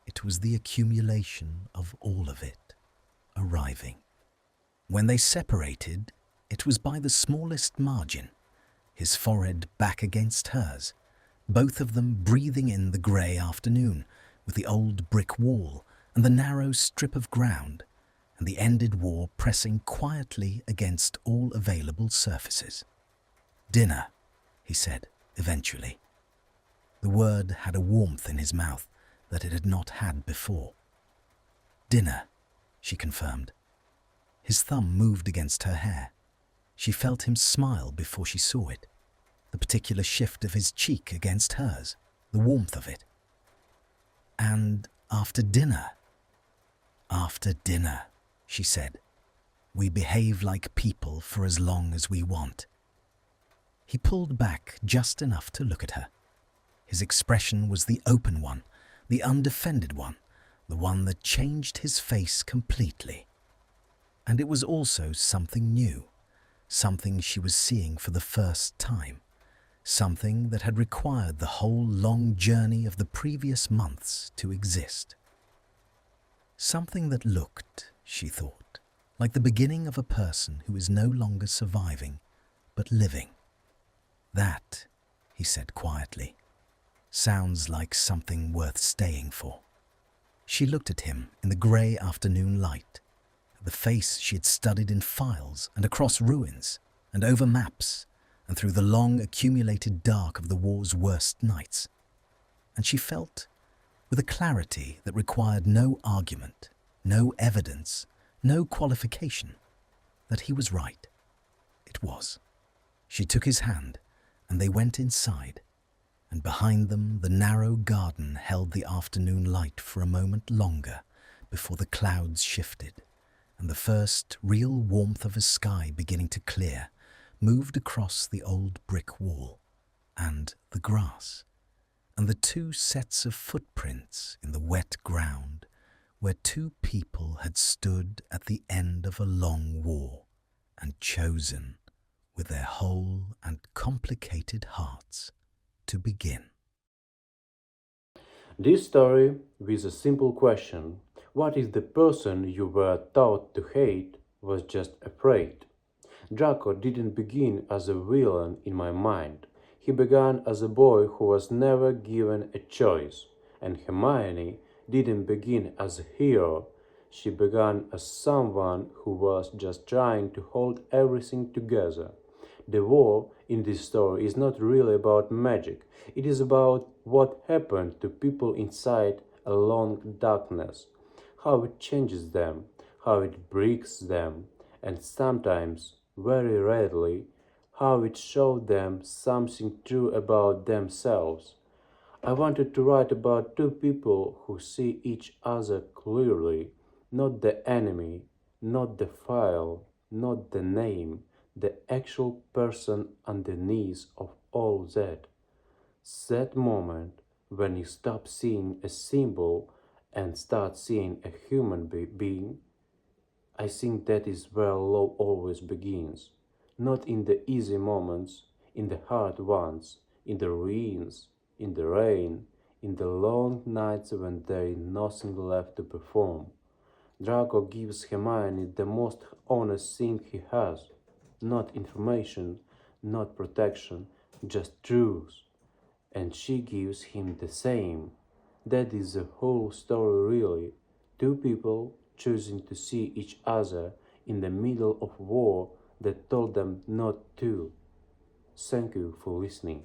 It was the accumulation of all of it, arriving. When they separated, it was by the smallest margin, his forehead back against hers, both of them breathing in the grey afternoon with the old brick wall and the narrow strip of ground, and the ended war pressing quietly against all available surfaces. "Dinner," he said, eventually. The word had a warmth in his mouth that it had not had before. "Dinner," she confirmed. His thumb moved against her hair. She felt him smile before she saw it, the particular shift of his cheek against hers, the warmth of it. "And after dinner?" "After dinner," she said. "We behave like people for as long as we want." He pulled back just enough to look at her. His expression was the open one, the undefended one, the one that changed his face completely. And it was also something new, something she was seeing for the first time, something that had required the whole long journey of the previous months to exist. Something that looked, she thought, like the beginning of a person who is no longer surviving, but living. That, he said quietly, sounds like something worth staying for. She looked at him in the grey afternoon light, at the face she had studied in files and across ruins and over maps and through the long accumulated dark of the war's worst nights. And she felt, with a clarity that required no argument, no evidence, no qualification, that he was right. It was. She took his hand, and they went inside, and behind them the narrow garden held the afternoon light for a moment longer before the clouds shifted, and the first real warmth of a sky beginning to clear moved across the old brick wall, and the grass, and the two sets of footprints in the wet ground where two people had stood at the end of a long war and chosen, with their whole and complicated hearts, to begin. This story with a simple question: what if the person you were taught to hate was just afraid? Draco didn't begin as a villain in my mind. He began as a boy who was never given a choice. And Hermione didn't begin as a hero. She began as someone who was just trying to hold everything together. The war in this story is not really about magic. It is about what happened to people inside a long darkness, how it changes them, how it breaks them, and sometimes, very rarely, how it showed them something true about themselves. I wanted to write about two people who see each other clearly, not the enemy, not the file, not the name, the actual person underneath of all that. That moment when you stop seeing a symbol and start seeing a human being, I think that is where love always begins. Not in the easy moments, in the hard ones, in the ruins, in the rain, in the long nights when there is nothing left to perform. Draco gives Hermione the most honest thing he has. Not information, not protection, just truth. And she gives him the same. That is the whole story, really. Two people choosing to see each other in the middle of war that told them not to. Thank you for listening.